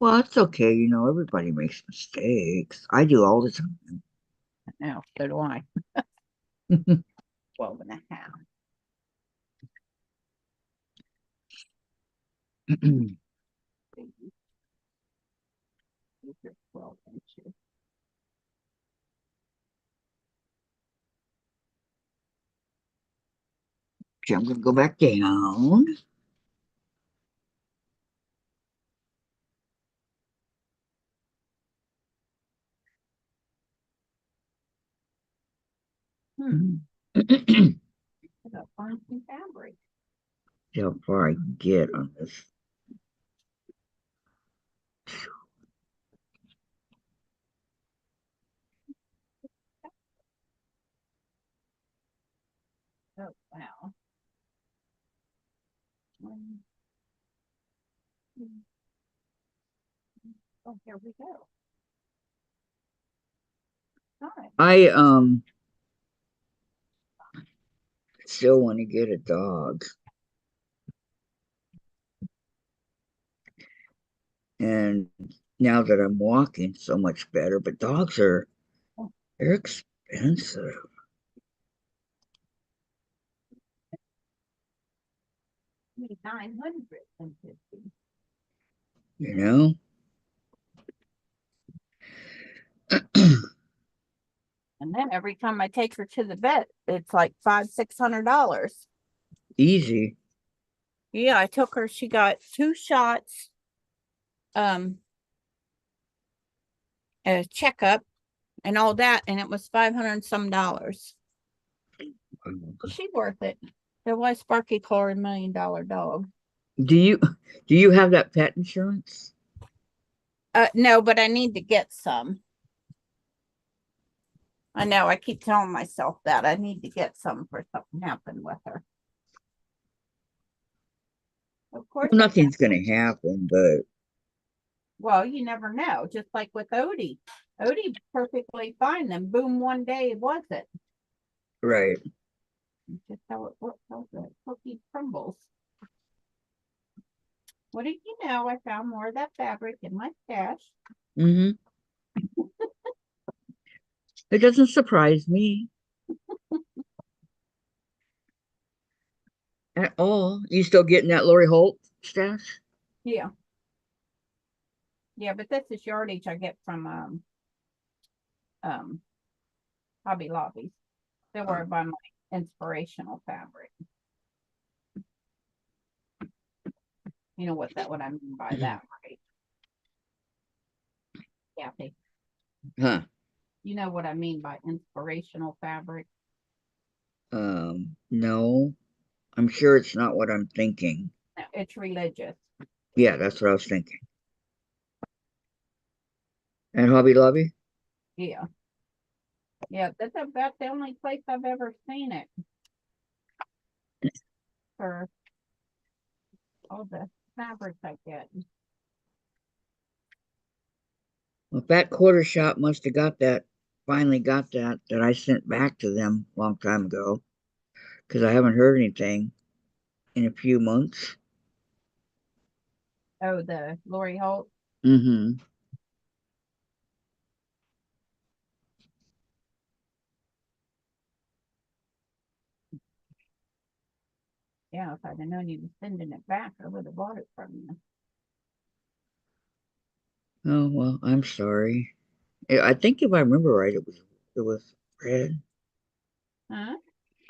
Well, it's okay. You know, everybody makes mistakes. I do all the time. Now, so do I. 12 and a half. 12 inches. Okay, I'm gonna go back down. Hmm. See I gotta find some fabric. how far I can get on this. Oh, wow. One, two, oh, here we go. Hi. I still want to get a dog. And now that I'm walking so much better, but dogs are Oh, they're expensive, maybe 950. you know? And then every time I take her to the vet, it's like $500-600. Easy. Yeah, I took her. She got 2 shots, um, a checkup, and all that, and it was 500 and some dollars. She worth it. There was Sparky Car $1 million dog. Do you do you have that pet insurance? No, but I need to get some. I know. I keep telling myself that I need to get some for something happened with her. Of course, Well, I got. nothing's gonna happen, but Well, you never know. Just like with Odie, Odie perfectly fine. Then boom, one day it wasn't. right. Just how it works. How the cookie crumbles. What did you know? I found more of that fabric in my stash. Mm-hmm. It doesn't surprise me at all. You still getting that Lori Holt stash? Yeah, yeah, but this is yardage I get from um Hobby Lobbies. They were by my inspirational fabric. You know what I mean by that, right? Kathy, Huh. you know what I mean by inspirational fabric. No. I'm sure it's not what I'm thinking. No, it's religious. Yeah, that's what I was thinking. And Hobby Lobby? Yeah, yeah, that's about the only place I've ever seen it for all the fabrics I get. Well, that quarter shop must have got that, finally got that I sent back to them a long time ago because I haven't heard anything in a few months. Oh, the Lori Holt. Mm-hmm. Yeah, if I'd have known you were sending it back, I would have bought it from you. Oh well, I'm sorry. I think if I remember right, it was red. Huh?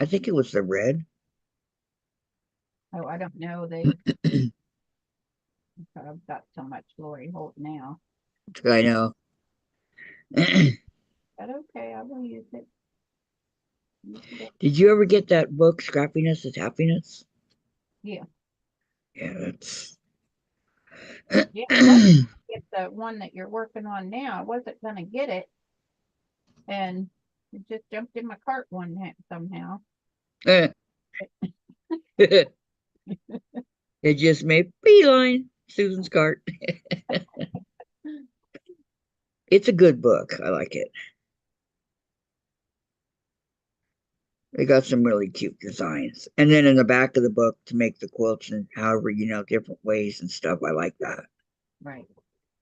I think it was the red. Oh, I don't know. They've I've got so much Lori Holt now. I know. Did But okay, I will use it. Use it. you ever get that book, Scrappiness is Happiness? Yeah, Yeah, that's. yeah. I was get the one that you're working on now. I wasn't gonna get it, and it just jumped in my cart somehow. It just made beeline Susan's cart. It's a good book. I like it. They got some really cute designs. And then in the back of the book to make the quilts and however, different ways and stuff. I like that. Right.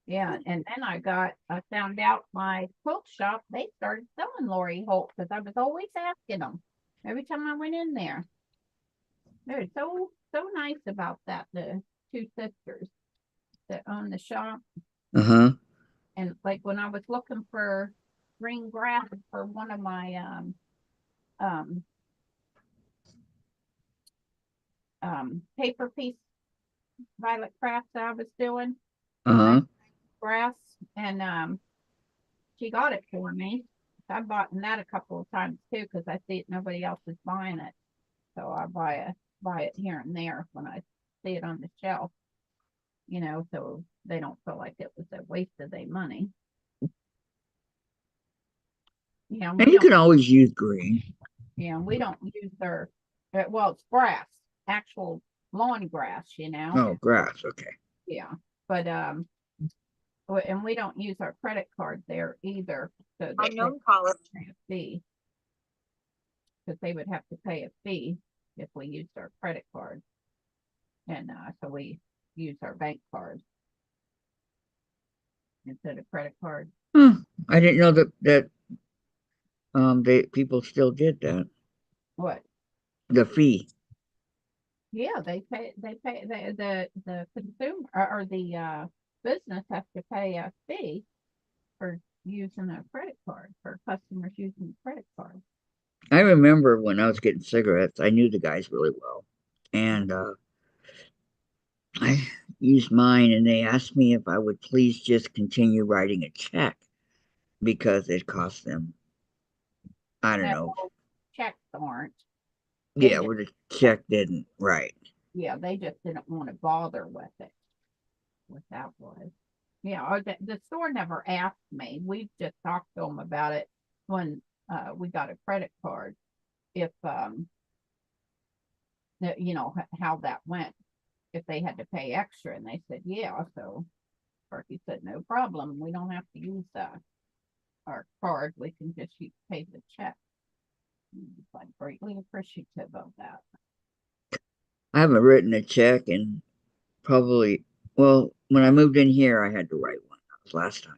Yeah, and then I found out my quilt shop, they started selling Lori Holt because I was always asking them every time I went in there. They're so nice about that, the two sisters that own the shop. Uh-huh. And like when I was looking for green grass for one of my um paper piece violet crafts that I was doing, Uh-huh. grass, and she got it for me. I bought that a couple of times too because I see it nobody else is buying it, so I buy it here and there when I see it on the shelf, so they don't feel like it was a waste of their money. Yeah, And you can always use green. we don't use their well, it's grass, actual lawn grass. Oh, grass. Okay. Yeah, but and we don't use our credit card there either, so that they pay a fee because they would have to pay a fee if we used our credit card, and so we use our bank card instead of credit card. Huh. I didn't know that they people still did that. What? The fee. Yeah, they pay the consumer or the business has to pay a fee for using a credit card for customers using the credit card. I remember when I was getting cigarettes, I knew the guys really well. And I used mine and they asked me if I would please just continue writing a check because it cost them, I don't No, know. checks aren't. They Yeah, just where the check didn't, right. Yeah, they just didn't want to bother with it. What that was. Yeah, or the store never asked me. We just talked to them about it when we got a credit card. If how that went. If they had to pay extra, and they said yeah. So Sparky said no problem. We don't have to use our card. We can just pay the check. I'm greatly appreciative of that. I haven't written a check and probably, well, when I moved in here, I had to write one. That was last time.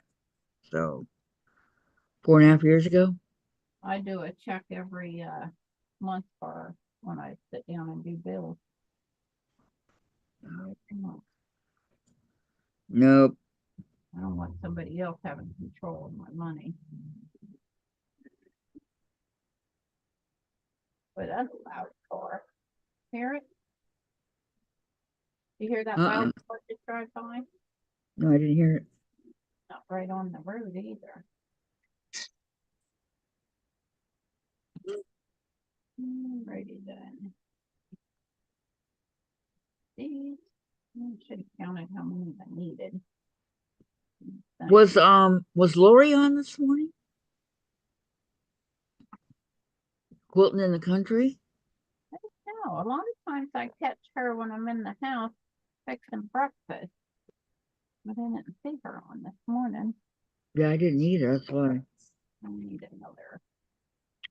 So 4.5 years ago. I do a check every month for when I sit down and do bills. Nope. I don't want somebody else having control of my money. But that's a loud car. Hear it? You hear that loud Uh-uh. car just drive by? No, I didn't hear it. Not right on the road either. Righty then. See, I should have counted how many I needed. Was Lori on this morning? Quilting in the country? No, a lot of times I catch her when I'm in the house fixing breakfast, but I didn't see her on this morning. Yeah, I didn't either. That's why I need another.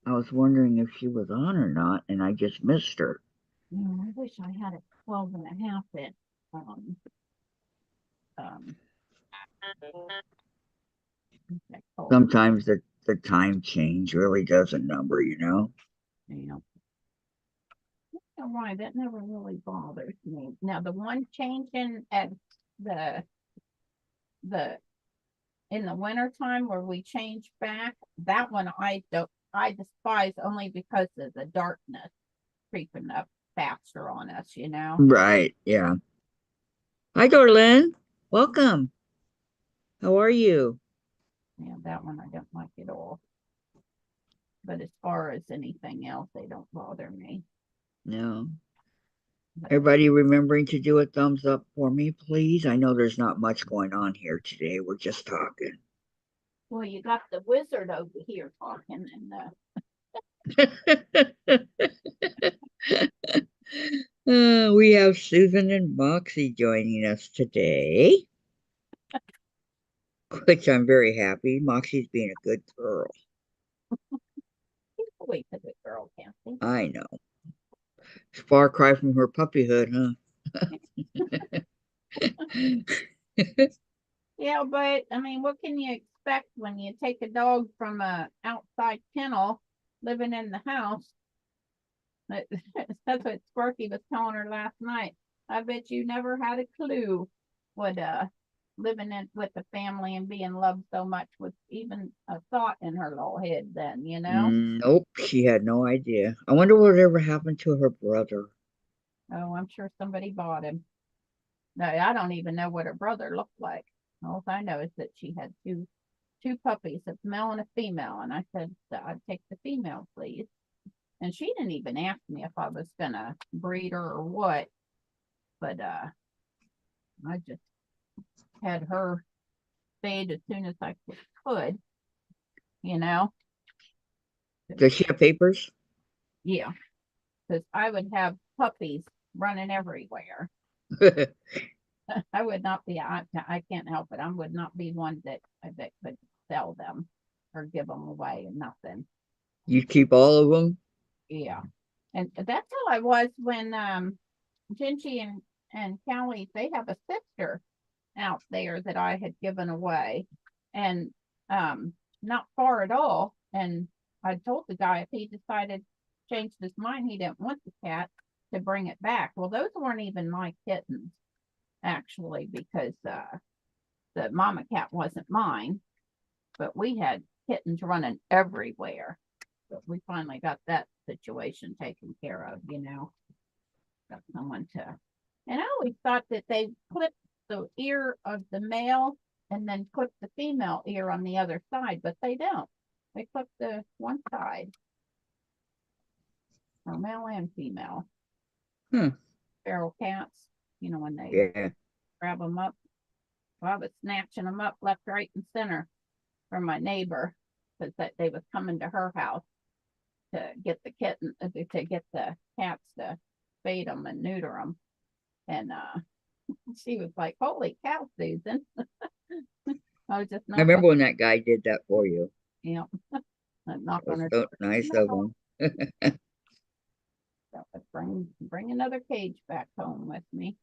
I was wondering if she was on or not, and I just missed her. I wish I had a 12 and a half at um, Sometimes the time change really does a number. you know, why that never really bothers me. Now the one changing at the the in the wintertime where we change back, that one I despise only because of the darkness creeping up faster on us. Right, yeah. Hi, Dorlin. Welcome. How are you? Yeah, that one I don't like at all. But as far as anything else, they don't bother me. No. But Everybody remembering to do a thumbs up for me, please. I know there's not much going on here today. We're just talking. well, you got the wizard over here talking, and We have Susan and Moxie joining us today, which I'm very happy. Moxie's being a good girl. he's always a good girl, Kathy. I know. Far cry from her puppyhood, huh? Yeah, but I mean, what can you expect when you take a dog from a outside kennel living in the house? That's what Sparky was telling her last night. I bet you never had a clue what living in with the family and being loved so much was even a thought in her little head then. Nope, she had no idea. I wonder what ever happened to her brother. Oh, I'm sure somebody bought him. No, I don't even know what her brother looked like. All I know is that she had two puppies, a male and a female, and I said I'd take the female, please. And she didn't even ask me if I was gonna breed her or what, but I just had her spayed as soon as I could, you know. Does she have papers? Yeah, because I would have puppies running everywhere. I would not be. I can't help it. I would not be one that could sell them or give them away and nothing. You keep all of them? Yeah, and that's how I was when Gingy and Callie, they have a sister out there that I had given away, and not far at all. And I told the guy if he decided changed his mind, he didn't want the cat, to bring it back. Well, those weren't even my kittens actually, because the mama cat wasn't mine, but we had kittens running everywhere. But we finally got that situation taken care of, got someone to. And I always thought that they clipped the ear of the male and then clip the female ear on the other side, but they don't. They clip the one side, or male and female. Hmm. Feral cats, when they Yeah. grab them up. Well, I was snatching them up left, right, and center from my neighbor because they was coming to her house to get the kitten, to get the cats to spay them and neuter them. And she was like, "Holy cow, Susan!" I was just I not going. remember when that guy did that for you. You I'm That not was going to so nice of him. bring another cage back home with me.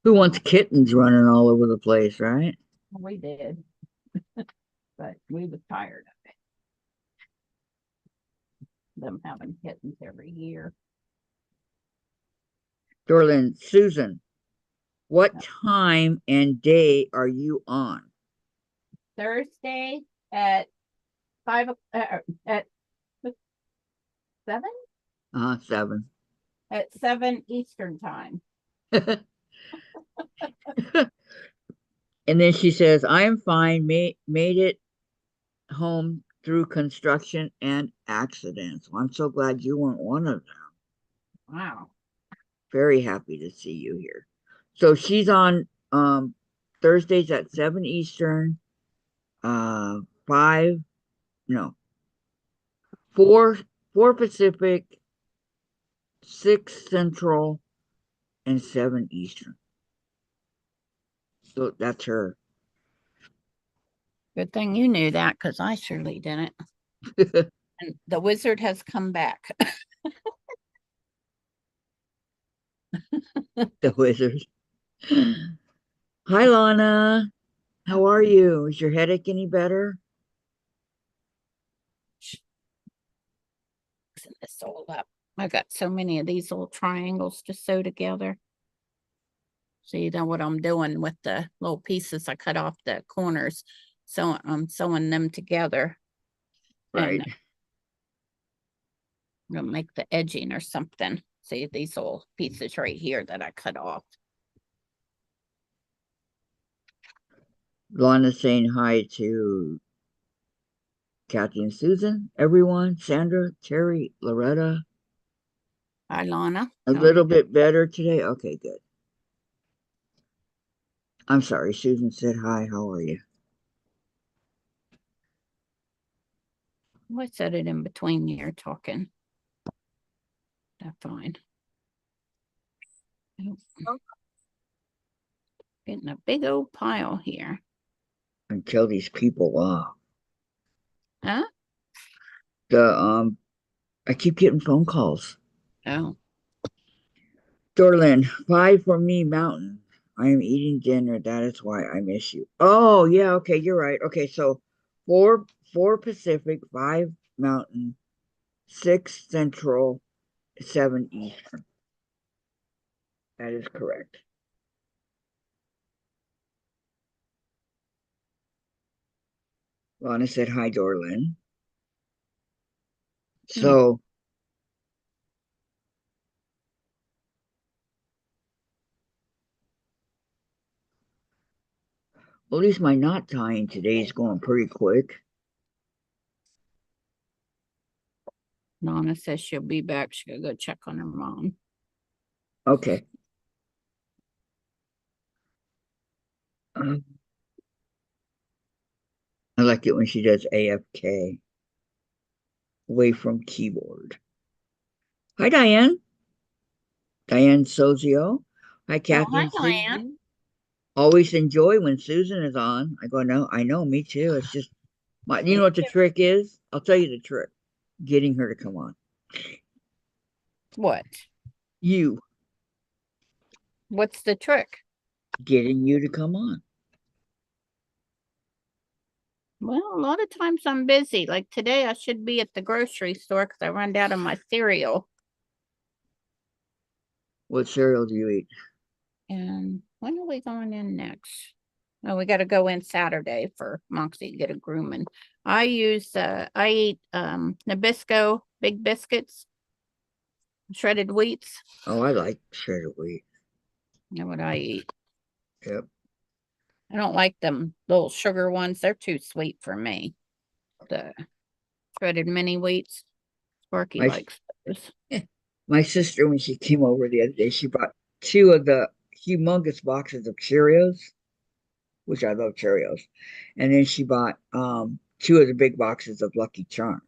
Who wants kittens running all over the place, right? We did, but we was tired of them having kittens every year. Dorlin, Susan, what time and day are you on? Thursday at 7 7. at 7 Eastern time. And then she says, I am fine, made it home through construction and accidents. Well, I'm so glad you weren't one of them. Wow. Very happy to see you here. So she's on Thursdays at 7 Eastern, 5, no, 4 Pacific, 6 Central, and 7 Eastern. So that's her. Good thing you knew that because I surely didn't. And the wizard has come back. The wizard. Hi, Lana. How are you? Is your headache any better? Mixing this all up. I got so many of these little triangles to sew together. So you know what I'm doing with the little pieces I cut off the corners. So I'm sewing them together. Right. And I'm gonna make the edging or something. See these little pieces right here that I cut off. Lana's saying hi to Kathy and Susan, everyone, Sandra, Terry, Loretta. Hi, Lana. A How are you? little bit better today. Okay, good. I'm sorry. Susan said hi. How are you? I set it in between here talking. That's fine. Getting a big old pile here. And kill these people off. Huh? I keep getting phone calls. Oh, Dorlin, 5 for me, Mountain. I am eating dinner. That is why I miss you. Oh, yeah. Okay, you're right. Okay, so 4 Pacific, 5 Mountain, 6 Central, 7 Eastern. That is correct. Lana said hi, Dorlin. hmm. So At least my knot tying today is going pretty quick. Nana says she'll be back. She'll go check on her mom. Okay. I like it when she does AFK, away from keyboard. Hi, Diane. Diane Sozio. Hi, Oh, Kathy hi, and Diane. Susan. Always enjoy when Susan is on. I go, no, I know, me too. It's just, you Me know what the too. trick is? I'll tell you the trick. Getting her to come on. What? You, What's the trick? getting you to come on. Well, a lot of times I'm busy. Like today, I should be at the grocery store because I run out of my cereal. What cereal do you eat? And when are we going in next? Oh, we got to go in Saturday for Moxie to get a grooming. I eat Nabisco big biscuits, shredded wheats. Oh, I like shredded wheat. You know what I eat? Yep. I don't like them little sugar ones. They're too sweet for me. The shredded mini wheats. Sparky My likes those. my sister, when she came over the other day, she bought two of the humongous boxes of Cheerios, which I love Cheerios, and then she bought two of the big boxes of Lucky Charms.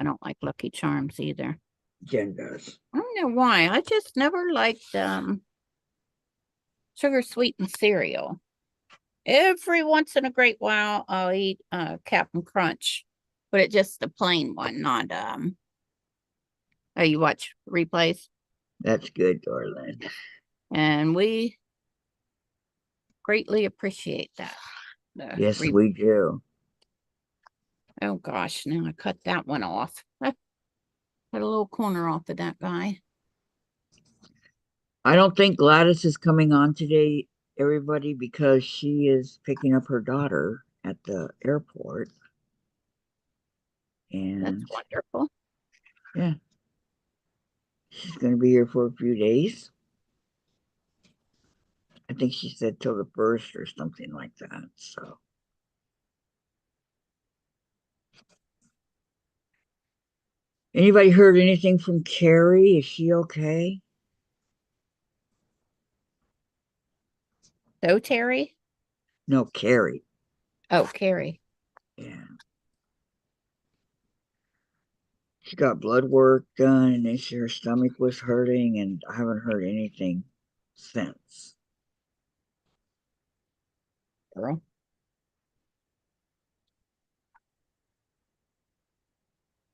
I don't like Lucky Charms either. Jen does. I don't know why. I just never liked sugar sweetened cereal. Every once in a great while, I'll eat Captain Crunch, but it's just the plain one, not oh, you watch replays, That's good, darling. and we greatly appreciate that. Yes, we do. Oh gosh, now I cut that one off. I cut a little corner off of that guy. I don't think Gladys is coming on today, everybody, because she is picking up her daughter at the airport. That's And wonderful. yeah, she's going to be here for a few days. I think she said till the first or something like that. So, anybody heard anything from Carrie? Is she okay? So Terry? No, Carrie. Oh, Carrie. Yeah. She got blood work done and then her stomach was hurting, and I haven't heard anything since. Girl.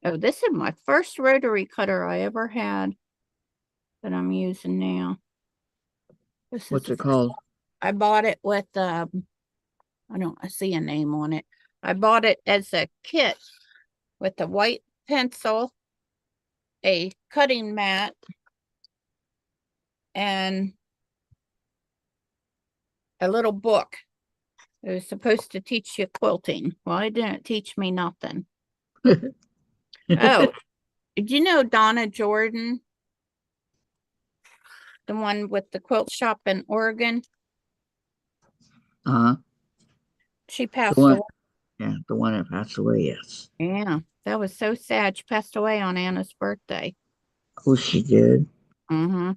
Oh, this is my first rotary cutter I ever had that I'm using now. This is What's the it first called? one. I bought it with I see a name on it. I bought it as a kit with a white pencil, a cutting mat, and a little book. It was supposed to teach you quilting. Well, it didn't teach me nothing. Oh, did you know Donna Jordan, the one with the quilt shop in Oregon? Uh-huh. She The passed one, away. yeah, the one that passed away, yes. Yeah, that was so sad. She passed away on Anna's birthday. Oh, she did. Mm-hmm.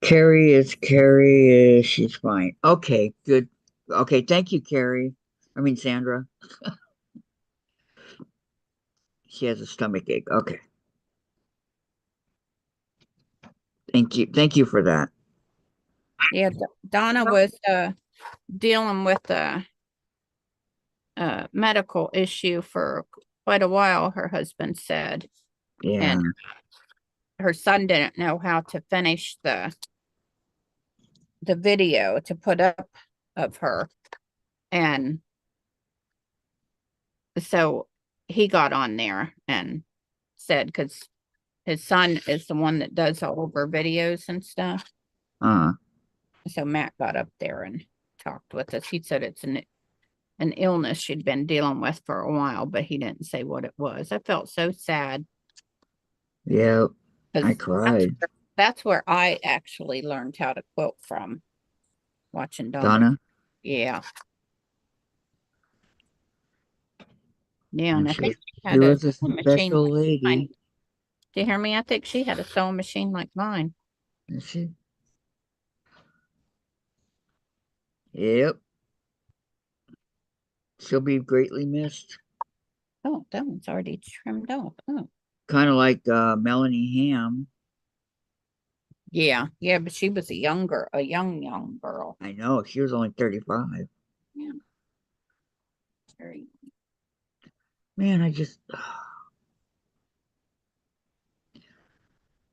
Carrie is Carrie. She's fine. Okay, good. Okay, thank you, Carrie. I mean, Sandra. She has a stomach ache. Okay. Thank you. Thank you for that. Yeah, Donna was dealing with a medical issue for quite a while, her husband said. Yeah. And her son didn't know how to finish the video to put up of her. And so he got on there and said, because his son is the one that does all of her videos and stuff. Uh, So Matt got up there and talked with us. He said it's an illness she'd been dealing with for a while, but he didn't say what it was. I felt so sad yeah, I because cried. that's where I actually learned how to quilt from, watching Donna. Donna? Yeah. Yeah, and And I she was, think she she had a was a sewing machine special like mine. lady. Do you hear me? I think she had a sewing machine like mine. And she, yep, she'll be greatly missed. Oh, that one's already trimmed off. Oh. Kind of like Melanie Ham. Yeah, yeah, but she was a young girl. I know, she was only 35. Yeah, very Man,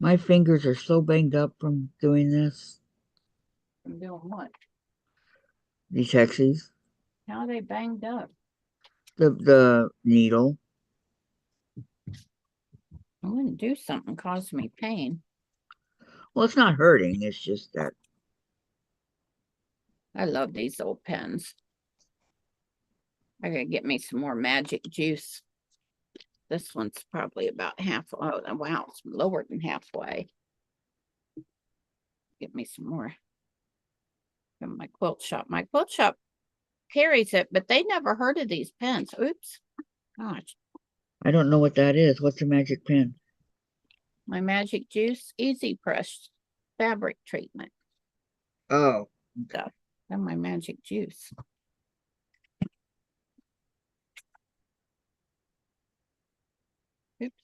my fingers are so banged up from doing this. from doing what? These hexes, How are they banged up? the needle. I wouldn't do something cause me pain. Well, it's not hurting. It's just that I love these old pens. I gotta get me some more magic juice. This one's probably about half. Oh, wow, it's lower than halfway. Get me some more from my quilt shop. My quilt shop carries it, but they never heard of these pens. Oops. Gosh. I don't know what that is. What's a magic pen? My magic juice, easy press fabric treatment Oh, stuff. And my magic juice. Oops.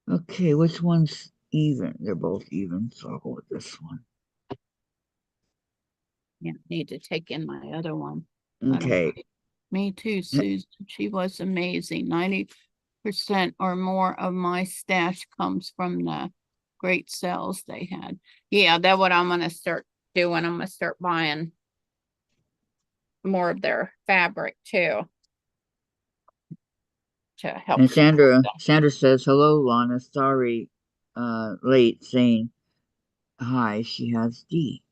okay. Which one's even? They're both even, so I'll go with this one. Yeah, need to take in my other one. I don't Okay. Me too, Susan. She was amazing. 90% or more of my stash comes from the great sales they had. Yeah, that's what I'm gonna start doing. I'm gonna start buying more of their fabric too to help And support Sandra, them. Sandra says, "Hello, Lana. Sorry, late saying hi. She has D,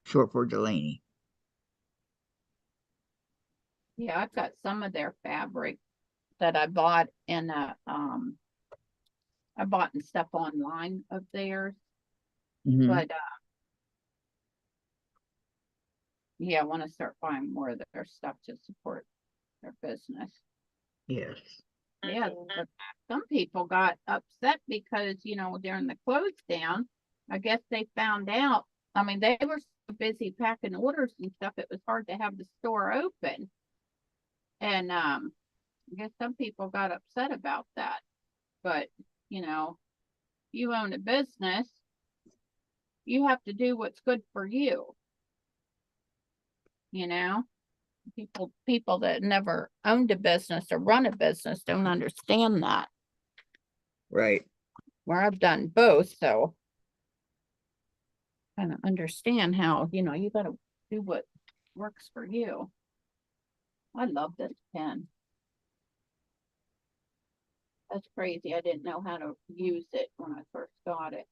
short for Delaney." Yeah, I've got some of their fabric that I bought in I bought and stuff online of theirs, Hmm. but yeah, I want to start buying more of their stuff to support their business. Yes. Yeah, but some people got upset because, during the close down, I guess they found out. I mean, they were so busy packing orders and stuff, it was hard to have the store open. And I guess some people got upset about that. But, you know, you own a business, you have to do what's good for you, you know? People that never owned a business or run a business don't understand that. Right. Where I've done both, so kind of understand how, you got to do what works for you. I love this pen. That's crazy. I didn't know how to use it when I first got it.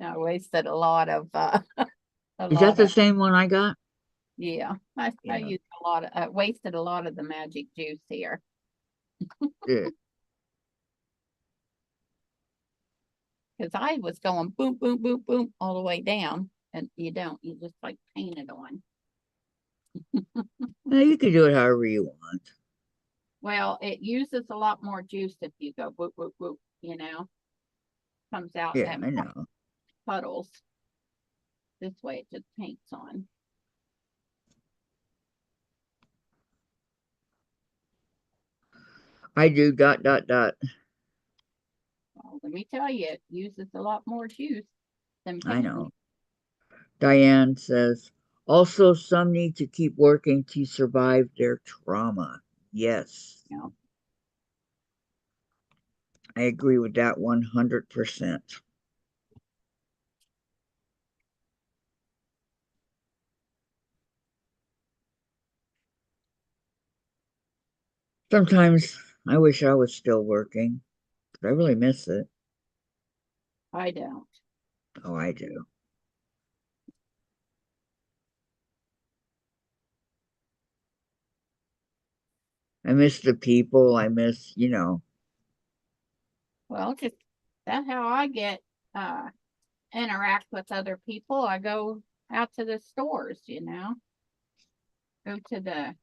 I wasted a lot of a Is that lot the of same one I got? yeah. I Yeah. used a lot of wasted a lot of the magic juice here Good. because I was going boom, boom, boom, boom all the way down, and you just like paint it on. You can do it however you want. Well, it uses a lot more juice if you go whoop, whoop, whoop, comes out Yeah, and I know. puddles. This way it just paints on. I do dot dot dot. Well, let me tell you, it uses a lot more juice than I paint. know. Diane says, also some need to keep working to survive their trauma. Yes, You know, I agree with that 100%. Sometimes I wish I was still working, but I really miss it. I don't. Oh, I do. I miss the people. I miss. Well, just That's how I get uh interact with other people. I go out to the stores, go to the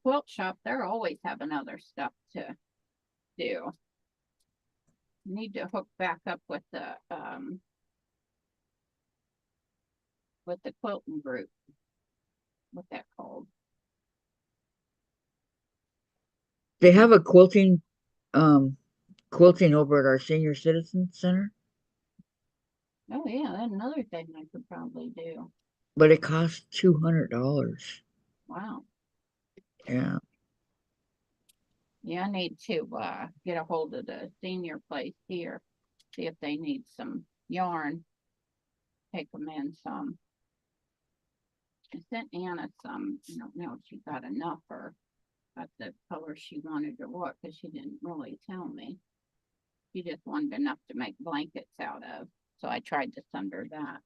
quilt shop. They're always having other stuff to do. Need to hook back up with the quilting group. What's that called? They have a quilting over at our senior citizen center, Oh yeah, that's another thing I could probably do. but it costs $200. Wow. Yeah. Yeah, I need to get a hold of the senior place here, see if they need some yarn. Take them in some. I sent Anna some. I don't know if she got enough or got the color she wanted or what, because she didn't really tell me. She just wanted enough to make blankets out of. So I tried to send her that.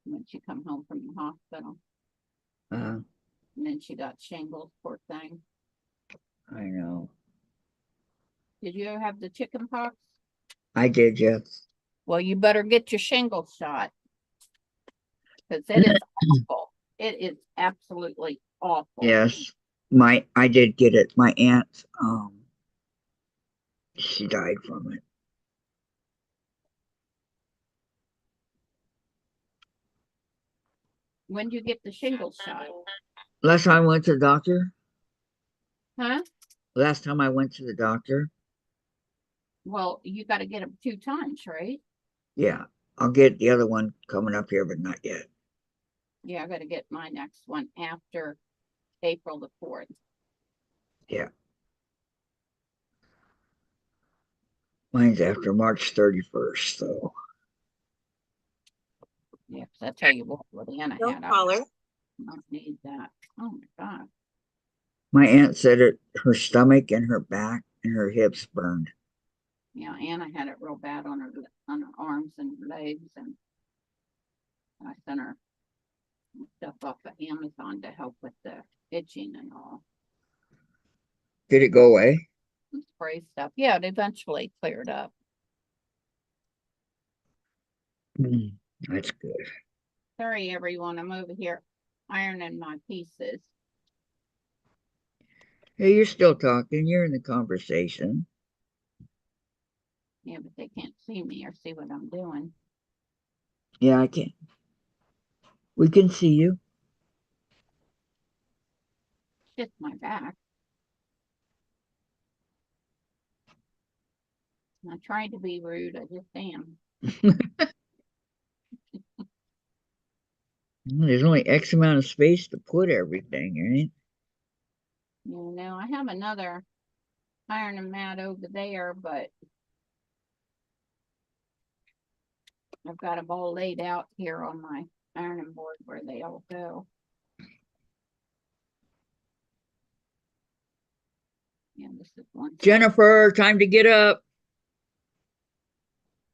When she come home from the hospital. Uh, And then she got shingles, poor thing. I know. Did you ever have the chicken pox? I did, yes. Well, you better get your shingles shot because it is awful. It is absolutely awful. Yes. I did get it. My aunt, she died from it. When do you get the shingles shot? Last time I went to the doctor, Huh? last time I went to the doctor, Well, you got to get them 2 times, right? yeah, I'll get the other one coming up here, but not yet. Yeah, I got to get my next one after April the 4th. Yeah. Mine's after March 31st, so. Yeah, because I tell you what Anna No had, I caller. don't need that. Oh my God. My aunt said it, her stomach and her back and her hips burned. Yeah, Anna had it real bad on her arms and legs, and I sent her stuff off of Amazon to help with the itching and all. Did it go away? Spray stuff. Yeah, it eventually cleared up. That's good. Sorry, everyone. I'm over here ironing my pieces. Hey, you're still talking. You're in the conversation. Yeah, but they can't see me or see what I'm doing. Yeah, I can. We can see you. Just my back. I'm not trying to be rude. I just am. There's only X amount of space to put everything, right? I have another ironing mat over there, but I've got them all laid out here on my ironing board where they all go. Yeah, this is one. Jennifer, time to get up.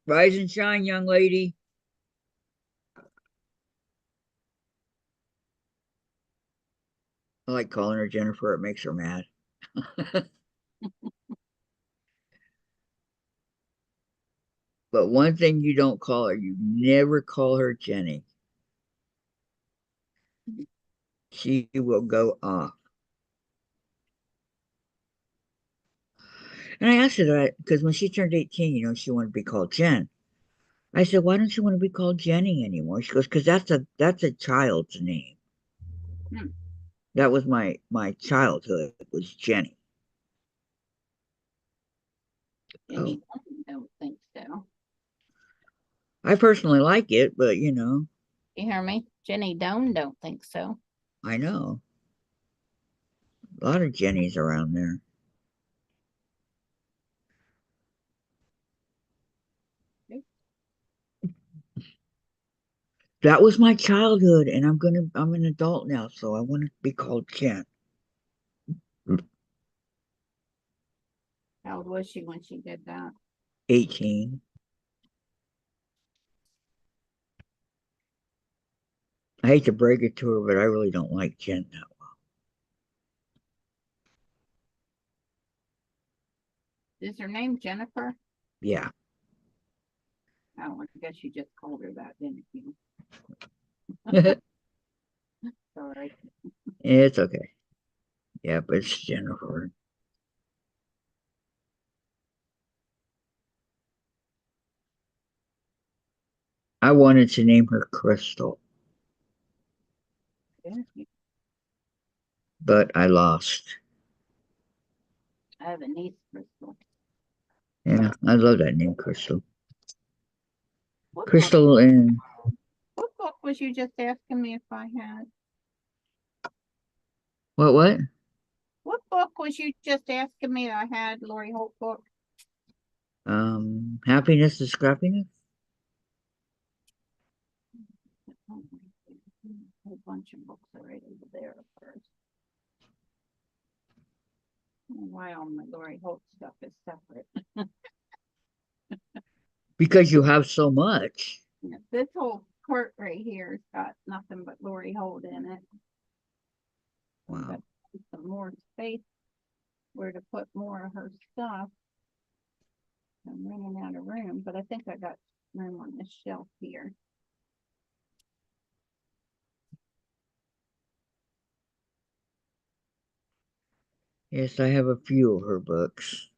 Rise and shine, young lady. I like calling her Jennifer. It makes her mad. But one thing you don't call her, you never call her Jenny. She will go off. And I asked her that because when she turned 18, she wanted to be called Jen. I said, why don't you want to be called Jenny anymore? She goes, because that's a child's name. Hmm. That was my childhood. It was Jenny. Oh, Jenny don't think so. I personally like it, but You hear me? Jenny don't think so. I know a lot of Jennies around there. That was my childhood, and I'm an adult now, so I want to be called Jen. How old was she when she did that? 18. I hate to break it to her, but I really don't like Jen now. Is her name Jennifer? Yeah. Oh, I guess you just called her that, didn't you? Sorry. It's okay. Yeah, but it's Jennifer. I wanted to name her Crystal, Yeah, but I lost. I have a niece, Crystal. Yeah, I love that name, Crystal. What book? Crystal and What book was you just asking me if I had? what? What book was you just asking me I had? Lori Holt book. Happiness is Scrappiness? Oh, a whole bunch of books are right over there first. Why all my Lori Holt stuff is separate? Because you have so much. This whole court right here's got nothing but Lori Holt in it. Wow. Got some more space where to put more of her stuff. I'm running out of room, but I think I got room on this shelf here. Yes, I have a few of her books.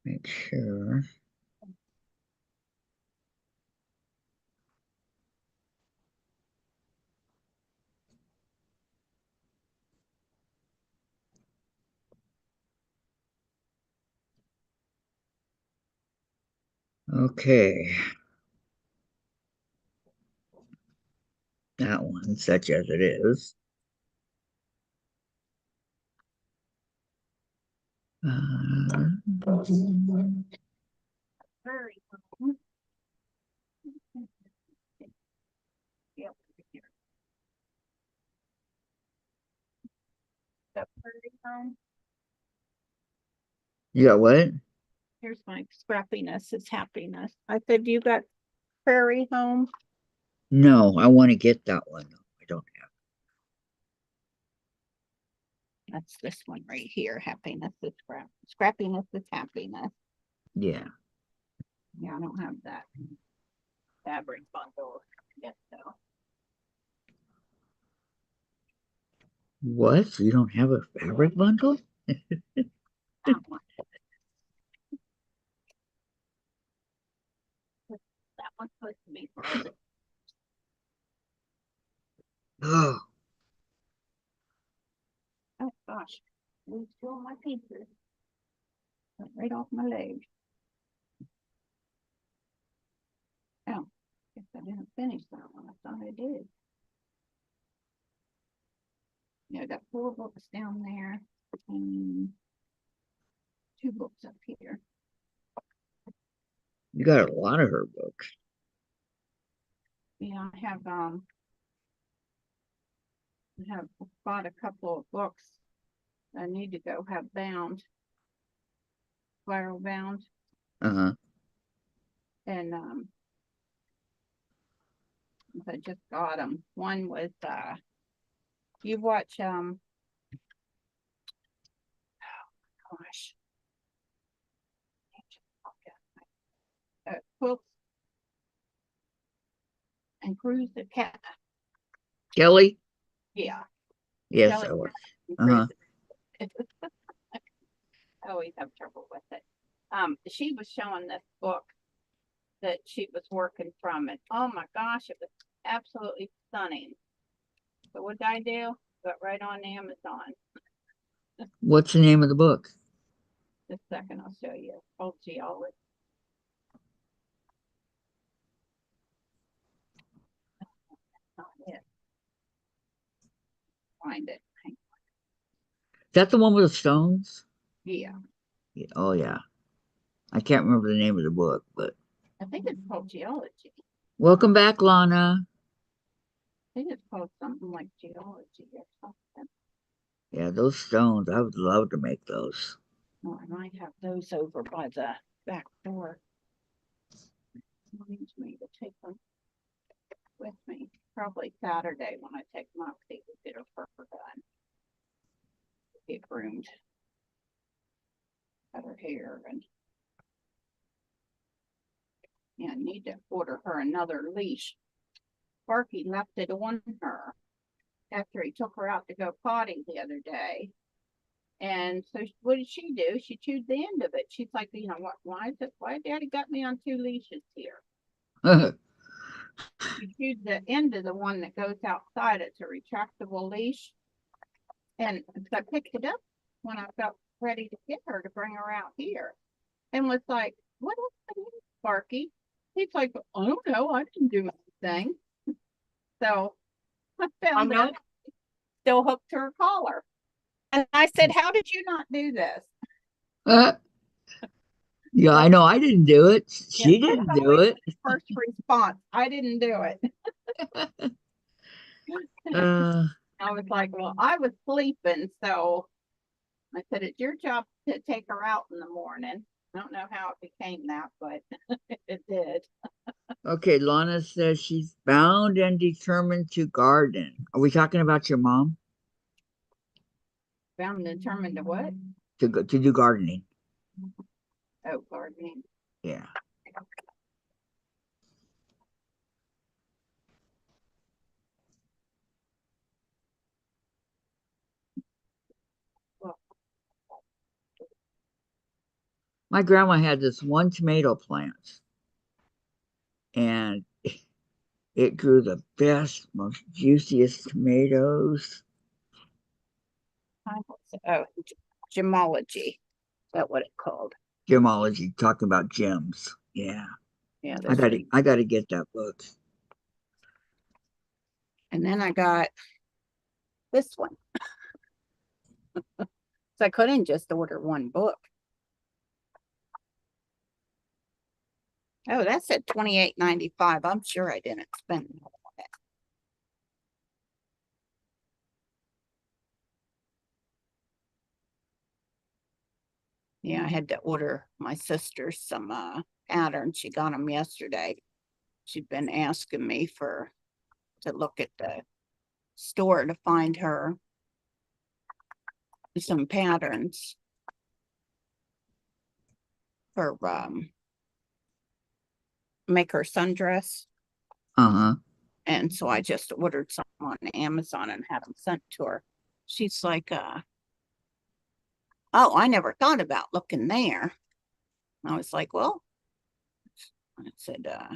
Make sure. Okay. That one, such as it is. Very yep, here. That prairie home. You got what? Here's my scrappiness is happiness. I said you got prairie home. No, I want to get that one. No, I don't have. That's this one right here. Happiness is scrappiness is happiness. Yeah. Yeah, I don't have that fabric bundle yet though. What? You don't have a fabric bundle? That one. That one's supposed to be for all the Oh, oh gosh. Lose two of my pieces. Went right off my leg. Oh, guess I didn't finish that one. I thought I did. Yeah, I got 4 books down there and 2 books up here. you got a lot of her books. Yeah, I have bought a couple of books I need to go have bound, spiral bound, Uh-huh. and I just got them. One was you watch gosh, Quiltz and Cruise the Cat. Kelly? Yeah, Yes, Kelly I was. and Uh-huh. Cruise. I always have trouble with it. She was showing this book that she was working from, and oh my gosh, it was absolutely stunning. So what did I do? Got right on Amazon. What's the name of the book? Just a second, I'll show you. Oh, geology. Not it. Find it. Is that the one with the stones? Yeah, Yeah, oh, yeah. I can't remember the name of the book, but I think it's called geology. welcome back, Lana. I think it's called something like geology or something. Yeah, those stones, I would love to make those. Oh, I might have those over by the back door. Reminds me to take them with me. Probably Saturday when I take Moxie to get her fur done. Get groomed. Cut her hair and yeah, I need to order her another leash. Sparky left it on her after he took her out to go potty the other day. And so what did she do? She chewed the end of it. She's like, you know, why is it, why Daddy got me on two leashes here? She chewed the end of the one that goes outside. It's a retractable leash. And so I picked it up when I felt ready to get her to bring her out here. And was like, what is Sparky? He's like, I don't know. I didn't do anything. So I found out still hooked to her collar. And I said, how did you not do this? Yeah, I know I didn't do it. She didn't do it. First response, I didn't do it. Uh, I was like, well, I was sleeping. So I said, it's your job to take her out in the morning. I don't know how it became that, but it did. okay, Lana says she's bound and determined to garden. Are we talking about your mom? Found determined to what? To do gardening. Oh, gardening. Yeah. Well, My grandma had this one tomato plant, and it grew the best, most juiciest tomatoes. oh, gemology. Is that what it's called? Gemology, talking about gems. Yeah. Yeah, I this gotta week. I gotta get that book. And then I got this one. So I couldn't just order one book. Oh, that said $28.95. I'm sure I didn't spend more on it. Yeah, I had to order my sister some patterns. She got them yesterday. She'd been asking me to look at the store to find her some patterns for make her sundress. Uh-huh. And so I just ordered some on Amazon and had them sent to her. She's like, oh, I never thought about looking there. I was like, well, I said, oh,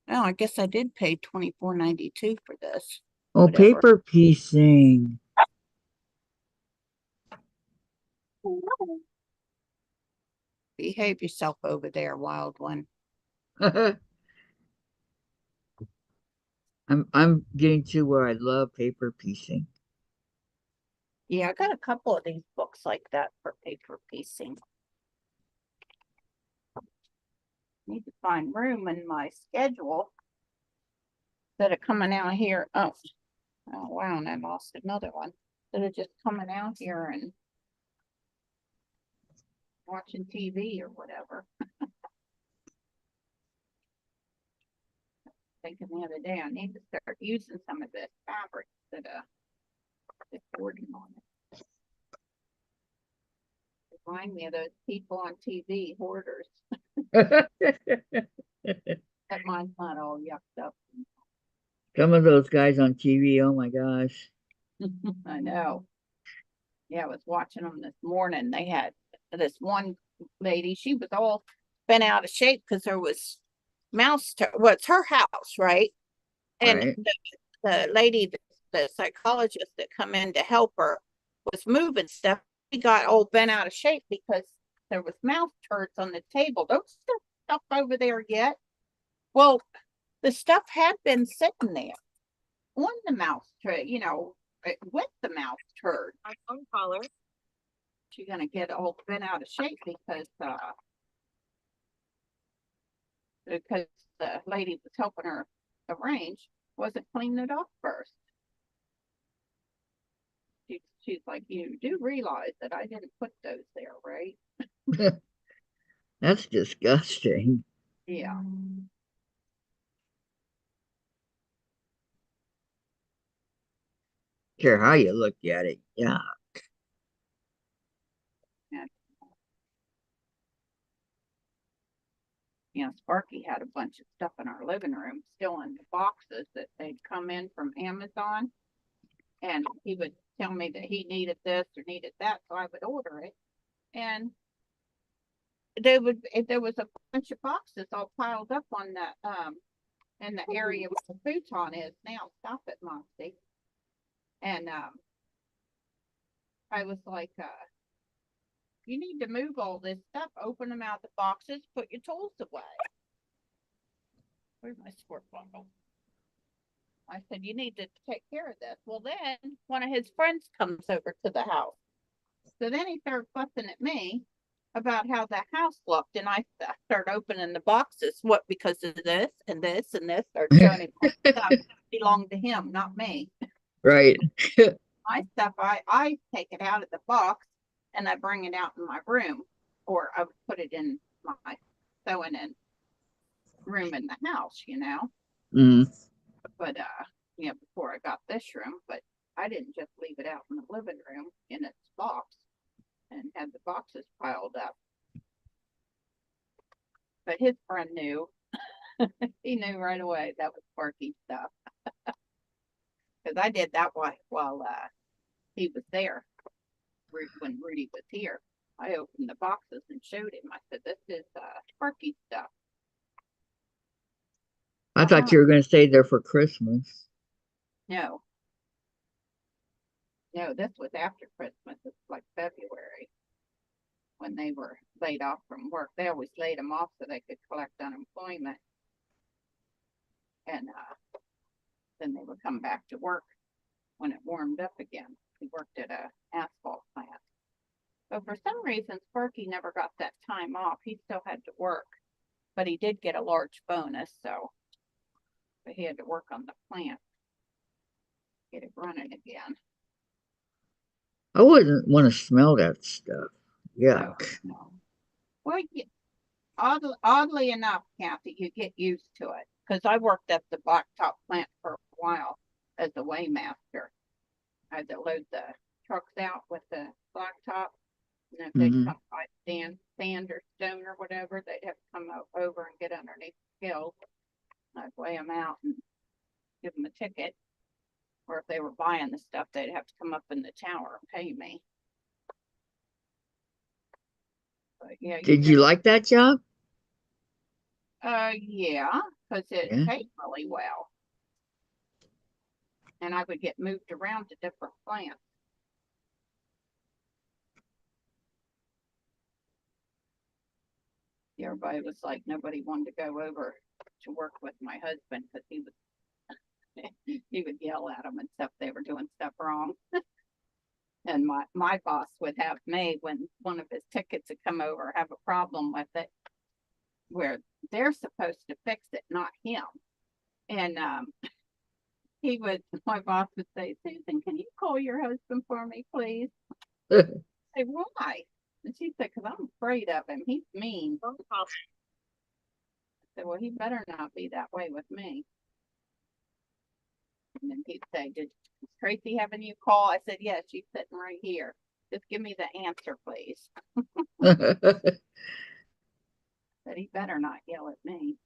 I guess I did pay $24.92 for this. Oh, Whatever. paper piecing. Behave yourself over there, wild one. I'm getting to where I love paper piecing. Yeah, I got a couple of these books like that for paper piecing. Need to find room in my schedule that are coming out here. Oh, wow, and I lost another one. That are just coming out here and watching TV or whatever. Thinking the other day I need to start using some of this fabric that is hoarding on it. Remind me of those people on TV, hoarders. That mine's not all yucked up. Some of those guys on TV, oh my gosh. I know. Yeah, I was watching them this morning. They had this one lady, she was all bent out of shape because there was well, it's her house, right? And Right. the lady, the psychologist that come in to help her was moving stuff. She got all bent out of shape because there was mouse turds on the table. Don't stuff over there yet. Well, the stuff had been sitting there on the mouse turd, with the mouse turd. My phone caller. She's gonna get all bent out of shape because the lady was helping her arrange wasn't cleaning it up first. She's she's like, you do realize that I didn't put those there, right? That's disgusting. Yeah. Care how you look at it. Yeah. And, Sparky had a bunch of stuff in our living room still in the boxes that they'd come in from Amazon. And he would tell me that he needed this or needed that, so I would order it. And if there was a bunch of boxes all piled up on the in the area where the futon is now. Stop it, Moxie. And I was like, you need to move all this stuff, open them out of the boxes, put your tools away. Where's my squirt bottle? I said, you need to take care of this. Well, then one of his friends comes over to the house. So then he started fussing at me about how the house looked. And I started opening the boxes. What, because of this and this and this, started showing him stuff belonged to him, not me. Right. My stuff, I take it out of the box and I bring it out in my room, or I would put it in my sewing in room in the house, Mm. But before I got this room, but I didn't just leave it out in the living room in its box and had the boxes piled up. But his friend knew. He knew right away that was Sparky stuff. Because I did that while he was there when Rudy was here. I opened the boxes and showed him. I said, "This is Sparky stuff." I thought you were going to stay there for Christmas. No, no, this was after Christmas. It's like February when they were laid off from work. They always laid them off so they could collect unemployment, and then they would come back to work when it warmed up again. He worked at a asphalt plant. But for some reason, Sparky never got that time off. He still had to work, but he did get a large bonus, but he had to work on the plant, get it running again. I wouldn't want to smell that stuff. No, Yuck. no. Well, oddly enough, Kathy, you get used to it because I worked at the blacktop plant for a while as a weighmaster. I had to load the trucks out with the blacktop, and if they'd Hmm. come by sand or stone or whatever, they'd have to come over and get underneath the scales. I'd weigh them out and give them a ticket. Or if they were buying the stuff, they'd have to come up in the tower and pay me. But yeah, you Did get you like that job? yeah, because it Yeah. paid really well. And I would get moved around to different plants. Everybody was like, nobody wanted to go over to work with my husband because he would yell at them and stuff. They were doing stuff wrong. And my boss would have me, when one of his tickets had come over, have a problem with it where they're supposed to fix it, not him. And my boss would say, Susan, can you call your husband for me, please? I say, why? And she said, because I'm afraid of him. He's mean. I said, well, he better not be that way with me. And then he'd say, did Tracy having you call? I said, yes, she's sitting right here. Just give me the answer, please. But he better not yell at me.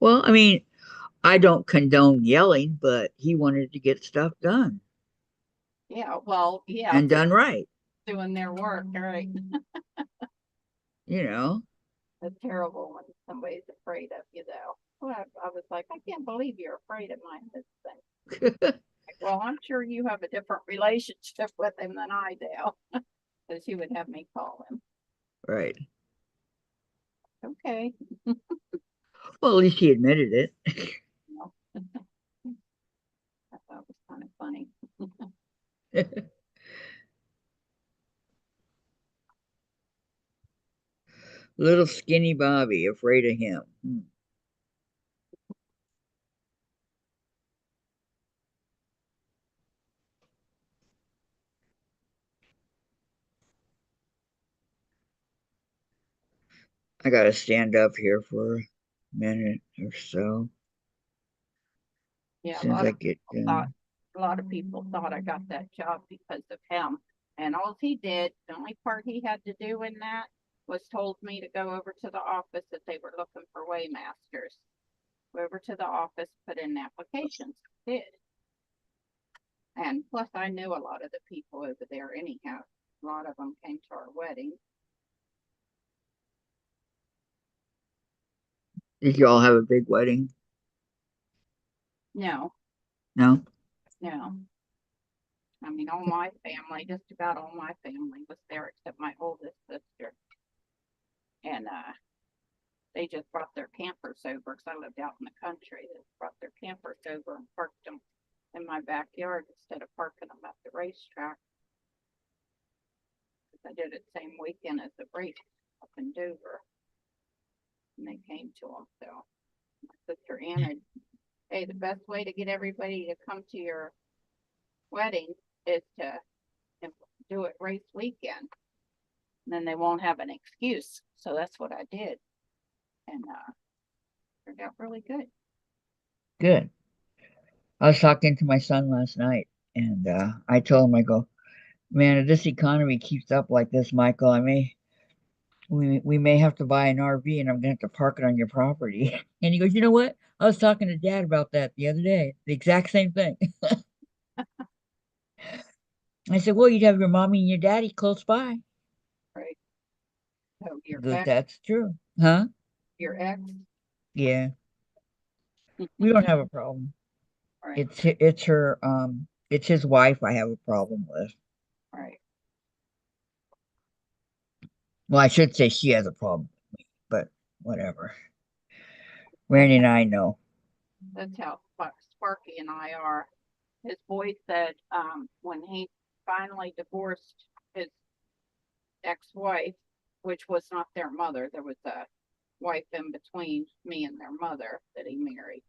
Well, I mean, I don't condone yelling, but he wanted to get stuff done Yeah, well, yeah, and done right. doing their work, right? You know. It's terrible when somebody's afraid of you, though. Well, I was like, I can't believe you're afraid of my husband. Like, well, I'm sure you have a different relationship with him than I do, because he would have me call him. Right. Okay. Well, at least he admitted it. No, I thought it was kind of funny. Little skinny Bobby, afraid of him. Hmm. I gotta stand up here for a minute or so as Yeah, soon as I get done. a lot of people thought I got that job because of him. And all he did, the only part he had to do in that was told me to go over to the office that they were looking for waymasters. Go over to the office, put in applications. Did. And plus I knew a lot of the people over there anyhow. A lot of them came to our wedding. Did you all have a big wedding? No, No? no. I mean, all my family, just about all my family was there except my oldest sister. And they just brought their campers over because I lived out in the country. They brought their campers over and parked them in my backyard instead of parking them at the racetrack. I did it the same weekend as the race up in Dover. And they came to them. So my sister Anna, hey, the best way to get everybody to come to your wedding is to do it race weekend. And then they won't have an excuse. So that's what I did. And turned out really good. Good. I was talking to my son last night and I told him, I go, man, if this economy keeps up like this, Michael, we may have to buy an RV and I'm gonna have to park it on your property. And he goes, you know what? I was talking to Dad about that the other day. The exact same thing. I said, well, you'd have your mommy and your daddy close by. Right. So He goes, that's true. Huh? your ex, Yeah. We don't have a problem. right, It's his wife I have a problem with. right. Well, I should say she has a problem with me, but whatever. That's Randy and I know. that's how Sparky and I are. His boy said when he finally divorced his ex-wife, which was not their mother, there was a wife in between me and their mother that he married.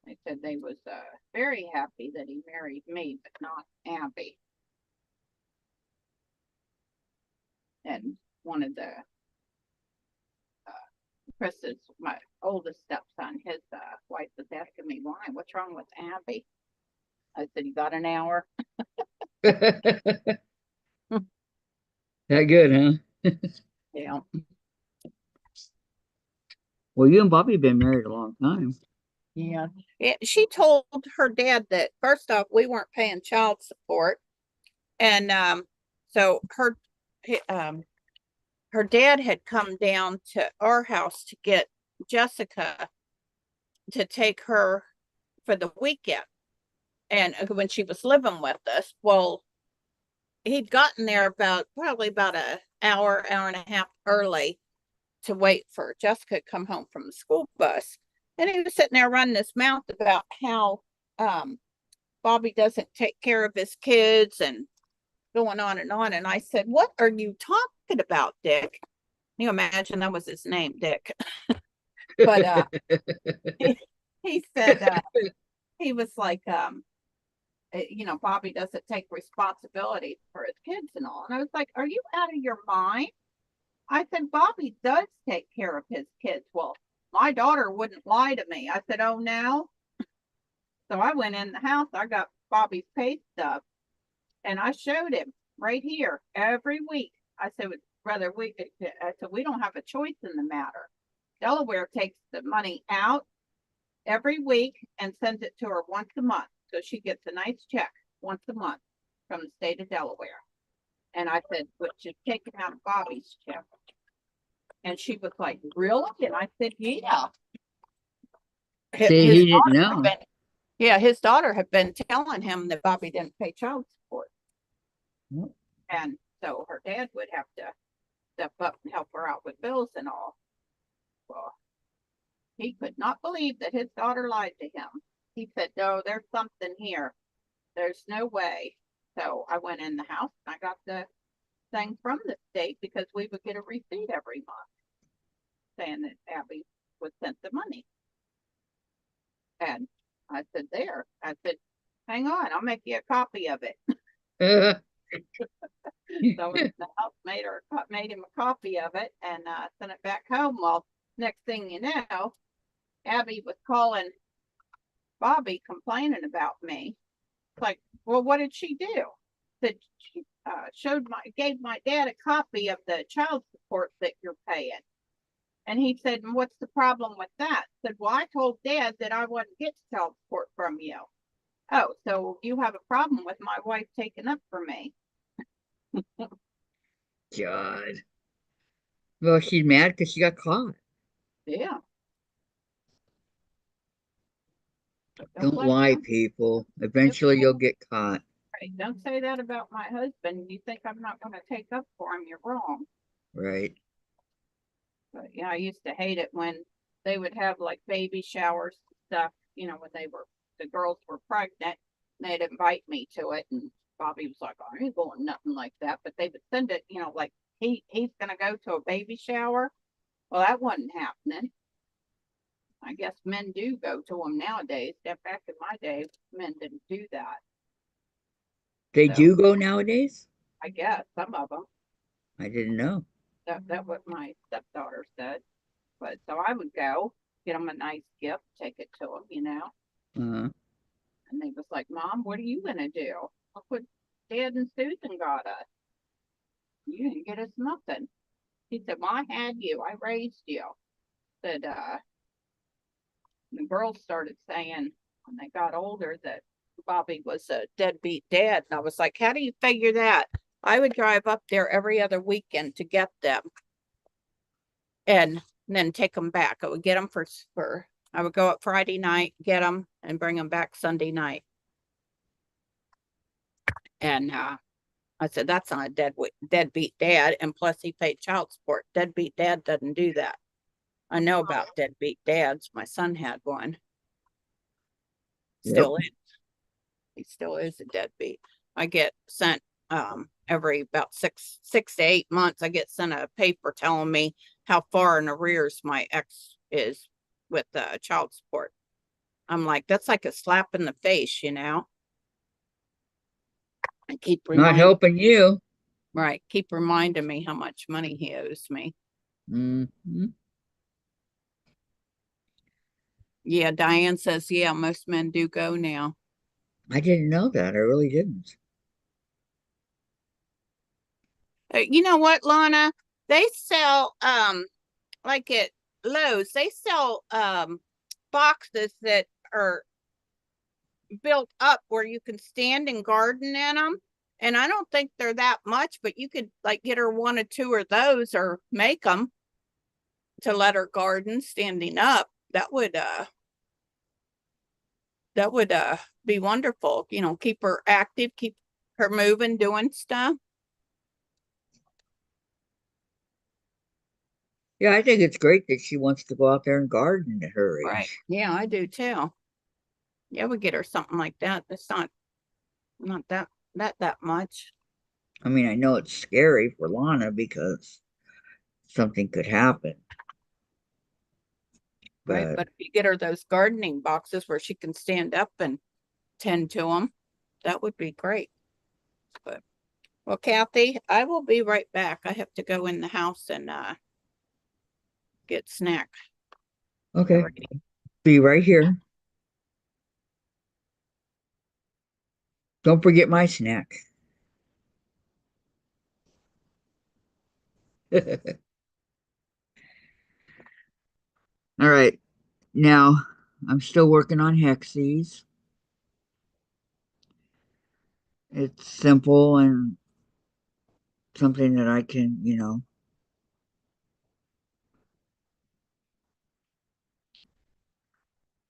They said they was very happy that he married me, but not Abby. And one of the Chris's, my oldest stepson, his wife was asking me why. What's wrong with Abby? I said, you got an hour? That good, huh? Yeah. Well, you and Bobby have been married a long time. Yeah. She told her dad that first off, we weren't paying child support. And so um, her dad had come down to our house to get Jessica to take her for the weekend. And when she was living with us, well, he'd gotten there probably about an hour and a half early to wait for Jessica to come home from the school bus. And he was sitting there running his mouth about how um, Bobby doesn't take care of his kids and going on and on. And I said, what are you talking about, Dick? Can you imagine that was his name, Dick? But he, he said he was like, Bobby doesn't take responsibility for his kids and all. And I was like, are you out of your mind? I said, Bobby does take care of his kids. Well, my daughter wouldn't lie to me. I said, oh, no. So I went in the house. I got Bobby's pay stub and I showed him right here every week. I said, we don't have a choice in the matter. Delaware takes the money out every week and sends it to her once a month. So she gets a nice check once a month from the state of Delaware. And I said, but you're taking out Bobby's check. And she was like, really? And I said, yeah. See, His he didn't daughter know. his daughter had been telling him that Bobby didn't pay child support. Yep. And so her dad would have to step up and help her out with bills and all. Well, he could not believe that his daughter lied to him. He said, no, there's something here. There's no way. So I went in the house and I got the thing from the state because we would get a receipt every month saying that Abby was sent the money. And I said, there. I said, hang on, I'll make you a copy of it. So the house made him a copy of it and sent it back home. Well, next thing you know, Abby was calling Bobby complaining about me. It's like, well, what did she do? That she gave my dad a copy of the child support that you're paying. And he said, what's the problem with that? I said, well, I told Dad that I wouldn't get child support from you. Oh, so you have a problem with my wife taking up for me? God. Well, she's mad because she got caught. Yeah. Don't Don't lie, don't, people. Eventually you'll get caught. don't say that about my husband. You think I'm not going to take up for him? You're wrong. Right. But yeah, I used to hate it when they would have like baby showers and stuff, when the girls were pregnant, and they'd invite me to it. And Bobby was like, I ain't going nothing like that. But they would send it, like he's going to go to a baby shower. Well, that wasn't happening. I guess men do go to them nowadays. Back in my day, men didn't do that. They So do go nowadays? I guess some of them. I didn't know. That what my stepdaughter said. But so I would go get them a nice gift, take it to them. Uh, And they was like, Mom, what are you gonna do? Look what Dad and Susan got us. You didn't get us nothing. He said, well, I had you. I raised you. Said the girls started saying when they got older that Bobby was a deadbeat dad. And I was like, how do you figure that? I would drive up there every other weekend to get them and then take them back. I would get them for I would go up Friday night, get them, and bring them back Sunday night. And I said, that's not a deadbeat dad. And plus, he paid child support. Deadbeat dad doesn't do that. I know about deadbeat dads. My son had one. yep. Still is. He still is a deadbeat. I get sent every about six to 8 months. I get sent a paper telling me how far in arrears my ex is with child support. I'm like, that's like a slap in the face. I keep Not reminding helping you. Right, keep reminding me how much money he owes me. Hmm. Yeah, Diane says, yeah, most men do go now. I didn't know that. I really didn't. You know what, Lana? They sell like at Lowe's, they sell boxes that are built up where you can stand and garden in them. And I don't think they're that much, but you could like get her one or two of those or make them to let her garden standing up. That would be wonderful. Keep her active, keep her moving, doing stuff. Yeah, I think it's great that she wants to go out there and garden at her Right. age. Yeah, I do too. Yeah, we get her something like that. It's not that much. I mean, I know it's scary for Lana because something could happen, Right. but But if you get her those gardening boxes where she can stand up and tend to them, that would be great. But well, Kathy, I will be right back. I have to go in the house and get snack okay, ready. be right here. Don't forget my snack. All right, now I'm still working on hexes. It's simple and something that I can.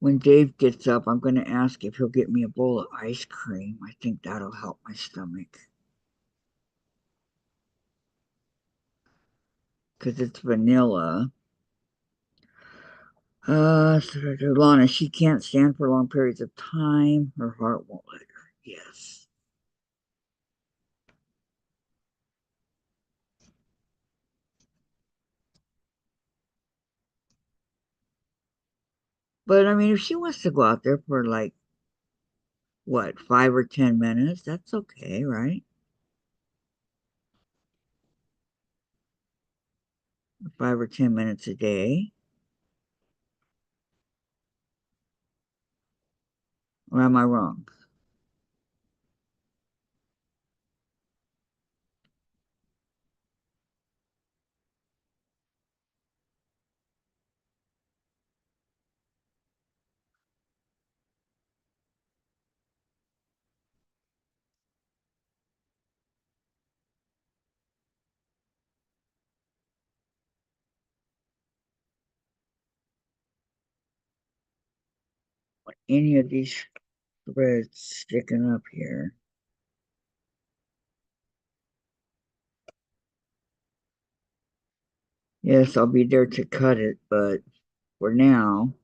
When Dave gets up, I'm going to ask if he'll get me a bowl of ice cream. I think that'll help my stomach because it's vanilla. Lana, she can't stand for long periods of time. Her heart won't let her. Yes. But I mean, if she wants to go out there for like, what, 5 or 10 minutes, that's okay, right? 5 or 10 minutes a day. Or am I wrong? Any of these threads sticking up here? Yes, I'll be there to cut it, but for now,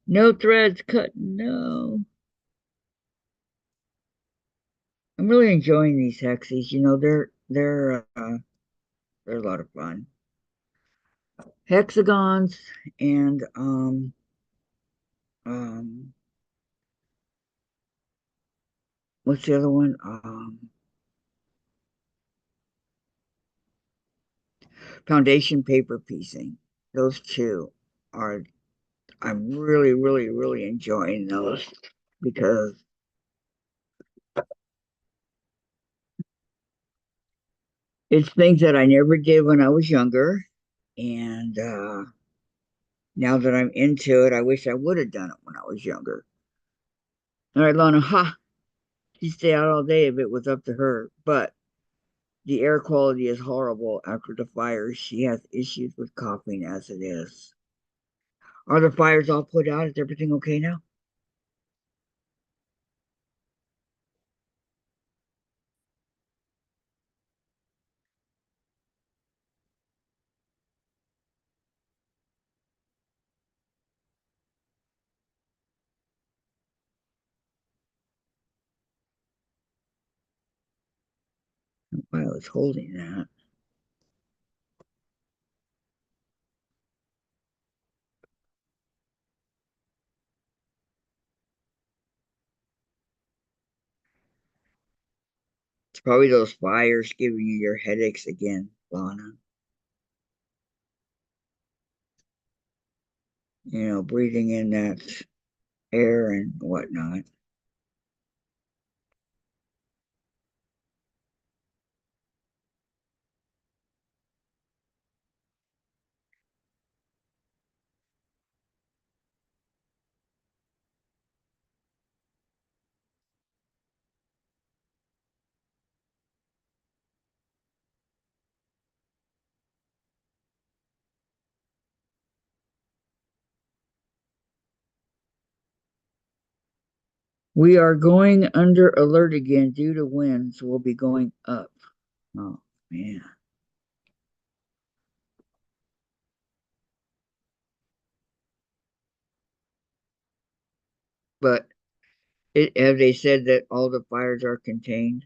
no threads cut. No. I'm really enjoying these hexes. They're a lot of fun. Hexagons and um what's the other one? Foundation paper piecing. Those two are I'm really, really, really enjoying those because it's things that I never did when I was younger. And now that I'm into it, I wish I would have done it when I was younger. All right, Lana, ha, she'd stay out all day if it was up to her. But the air quality is horrible after the fires. She has issues with coughing as it is. Are the fires all put out? Is everything okay now? While it's holding that. It's probably those fires giving you your headaches again, Lana. Breathing in that air and whatnot. We are going under alert again due to winds. We'll be going up. Oh, man. But have they said that all the fires are contained?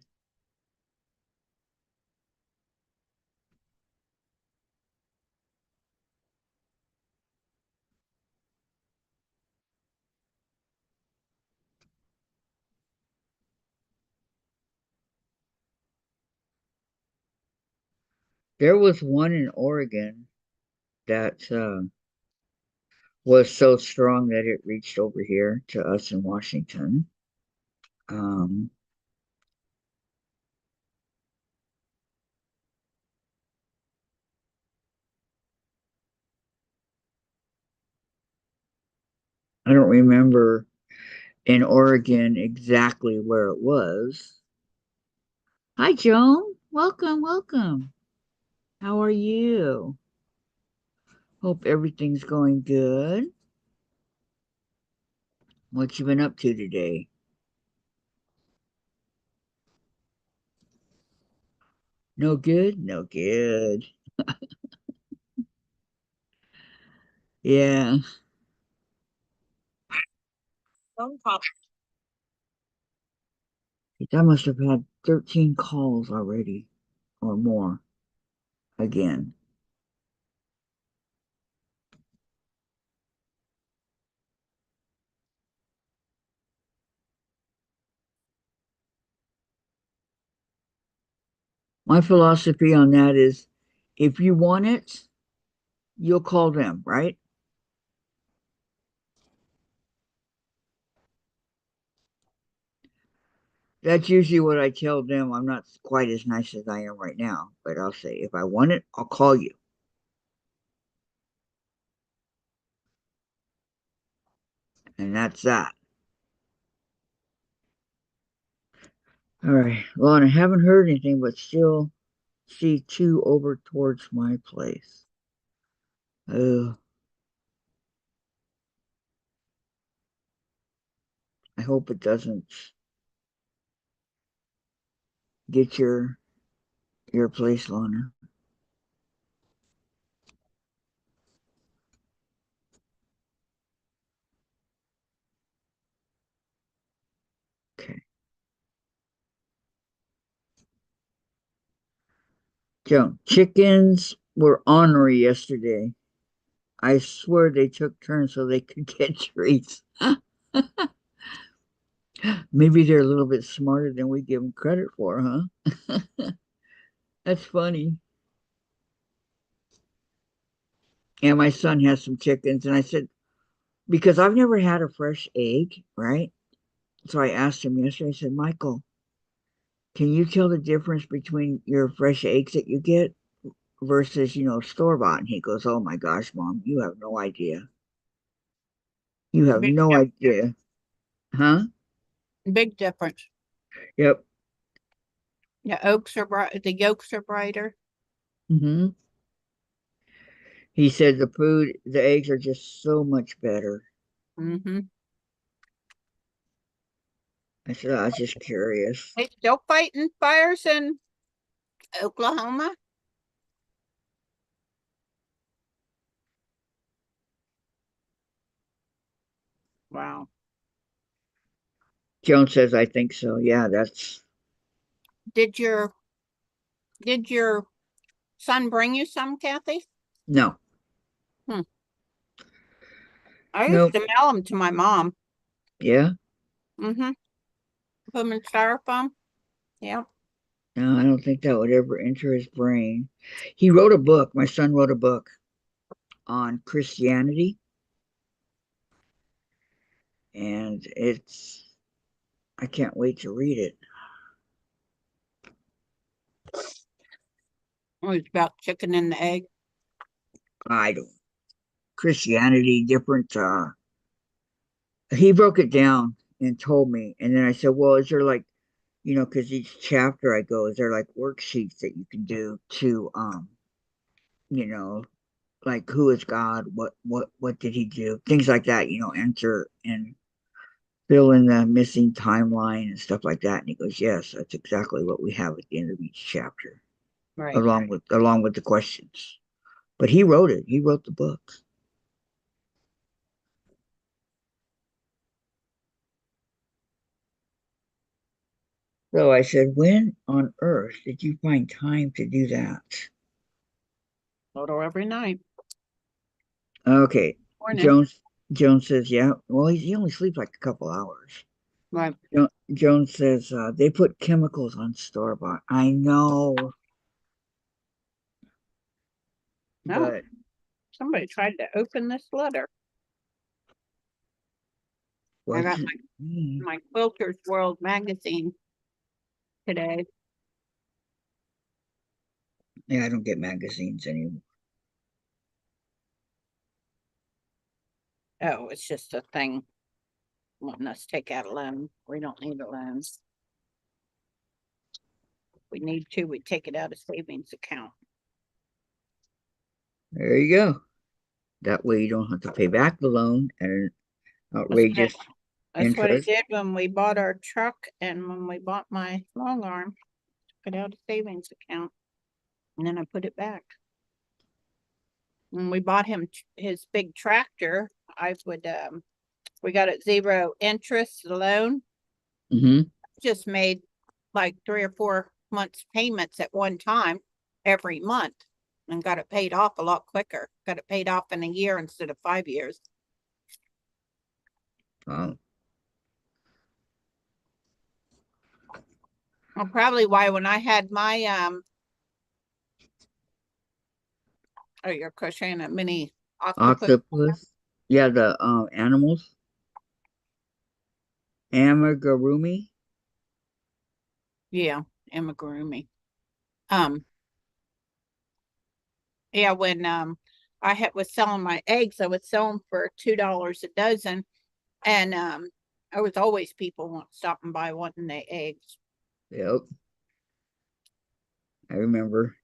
There was one in Oregon that was so strong that it reached over here to us in Washington. Um, I don't remember in Oregon exactly where it was. Hi, Joan. Welcome, welcome. How are you? Hope everything's going good. What you been up to today? No good? No good. Yeah. I must have had 13 calls already or more again. My philosophy on that is if you want it, you'll call them, right? That's usually what I tell them. I'm not quite as nice as I am right now, but I'll say, if I want it, I'll call you. And that's that. All right. Well, and I haven't heard anything, but still see two over towards my place. Oh, I hope it doesn't get your place, Lana. Okay. Joan, chickens were ornery yesterday. I swear they took turns so they could get treats. Maybe they're a little bit smarter than we give them credit for, huh? That's funny. And my son has some chickens, and I said, because I've never had a fresh egg, right? So I asked him yesterday, I said, Michael, can you tell the difference between your fresh eggs that you get versus, store bought? And he goes, oh my gosh, Mom, you have no idea. You have Big, no idea. Huh? big difference. Yep. The oaks are bright. The yolks are brighter. Hmm. He said the eggs are just so much better. Mm-hmm. I said, I was just curious. They still fighting fires in Oklahoma. Wow. Joan says, I think so. Yeah, that's Did your did your son bring you some, Kathy? no, Hmm. I used nope. to mail them to my mom. Yeah. Mm-hmm. Put them in styrofoam. Yeah. No, I don't think that would ever enter his brain. He wrote a book. My son wrote a book on Christianity, and I can't wait to read it. It was about chicken and the egg. I don't Christianity different. He broke it down and told me, and then I said, well, is there like, because each chapter I go, is there like worksheets that you can do to, you know, like who is God, what did he do, things like that, enter and fill in the missing timeline and stuff like that. And he goes, yes, that's exactly what we have at the end of each chapter, Right. along with the questions. But he wrote it. He wrote the book. So I said, when on earth did you find time to do that? Photo every night. Okay. Morning. Jones says, yeah. Well, he only sleeps like a couple hours. Right. Jones says, they put chemicals on store bought. I know, No, but somebody tried to open this letter. I got wasn't me. my Quilters World magazine today. Yeah, I don't get magazines anymore. Oh, it's just a thing wanting us to take out a loan. We don't need a loan. If we need to, we take it out of savings account. There you go. That way you don't have to pay back the loan at an That's what it, outrageous that's what it interest. did when we bought our truck and when we bought my long arm. Took it out of savings account and then I put it back. When we bought him his big tractor, I would we got it 0 interest loan. Hmm. Just made like 3 or 4 months payments at one time every month and got it paid off a lot quicker. Got it paid off in a year instead of 5 years. Wow. Well, probably why when I had my Oh, you're crocheting a mini octopus. octopus. Yeah, the animals. Amigurumi. Yeah, amigurumi. Um, yeah, when was selling my eggs, I would sell them for $2 a dozen, and there was always people stopping by wanting the eggs. Yep, I remember.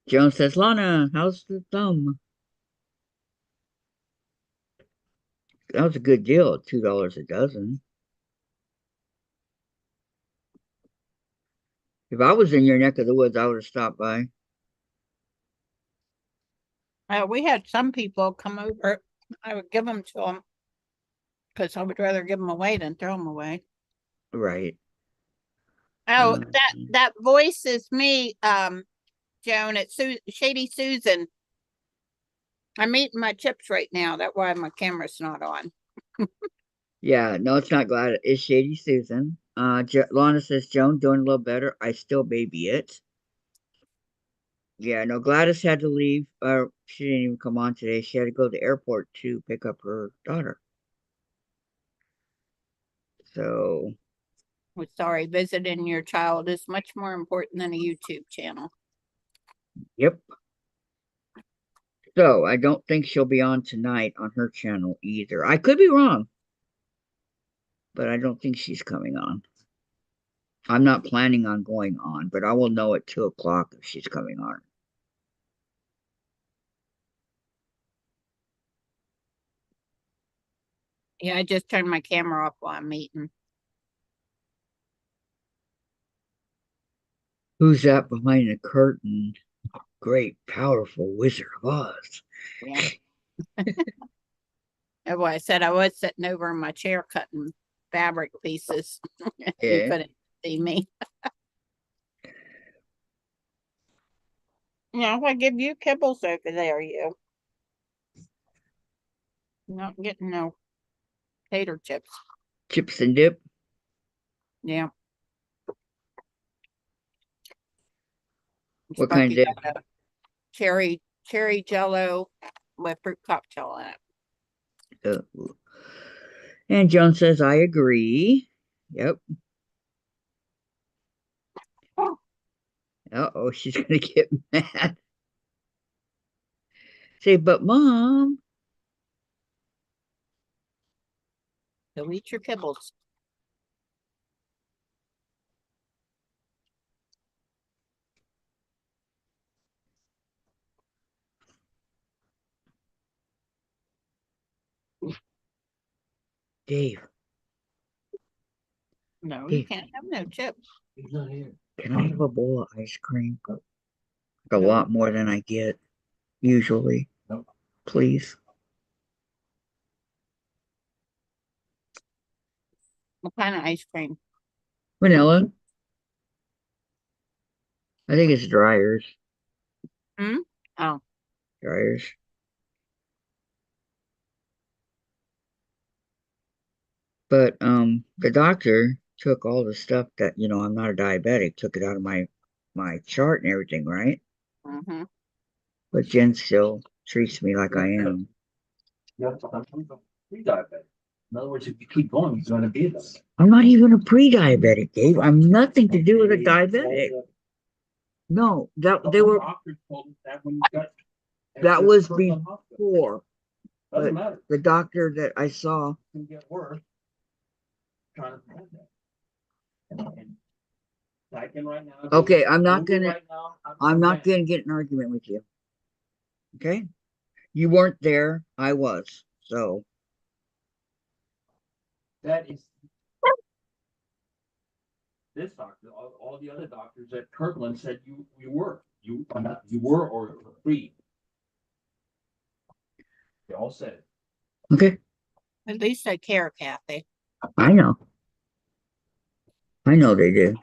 Joan says, Lana, how's the thumb? That was a good deal, $2 a dozen. If I was in your neck of the woods, I would have stopped by. We had some people come over. I would give them to them because I would rather give them away than throw them away. Right. Oh, Uh, that voice is me, Joan. It's Shady Susan. I'm eating my chips right now. That's why my camera's not on. yeah, no, it's not Gladys. It's Shady Susan. Lana says, Joan doing a little better. I still baby it. Yeah, no, Gladys had to leave. She didn't even come on today. She had to go to the airport to pick up her daughter. So, We're sorry, visiting your child is much more important than a YouTube channel. yep. So, I don't think she'll be on tonight on her channel either. I could be wrong, but I don't think she's coming on. I'm not planning on going on, but I will know at 2 o'clock if she's coming on. Yeah, I just turned my camera off while I'm eating. Who's that behind the curtain? Great, powerful Wizard of Oz. Yeah. That's why I said I was sitting over in my chair cutting fabric pieces. You Yeah. couldn't see me. Yeah, if I give you kibbles over there, you're not getting no tater chips. Chips and dip. Yeah. What kind Sparky of dip? got a cherry jello with fruit cocktail in it. Uh, and Joan says, I agree. Yep. Uh-oh, she's going to get mad. Say, but Mom. So eat your kibbles. Dave, No, you Dave, can't have no chips. he's not here. Can I have a bowl of ice cream? A No. lot more than I get usually. Nope. Please. What kind of ice cream? Vanilla. I think it's dryers. Hmm? Oh, Dryers. But the doctor took all the stuff that, I'm not a diabetic, took it out of my chart and everything, right? mm-hmm. But Jen still treats me like I am. You have to pre-diabetic. In other words, if you keep going, you're going to be this. I'm not even a pre-diabetic, Dave. I'm nothing to do with a diabetic. No, that they were Doctor told us that when you got that was before. Doesn't But matter. the doctor that I saw, It can get worse. Trying to prevent that. And Tyking right now. okay, I'm not Google gonna right now, I'm not gonna get in an argument with you. Okay? You weren't there, I was. So That is this doctor. All the other doctors at Kirkland said you were. You were or free. They all said it. okay, At least I care, Kathy. I know. I know they did.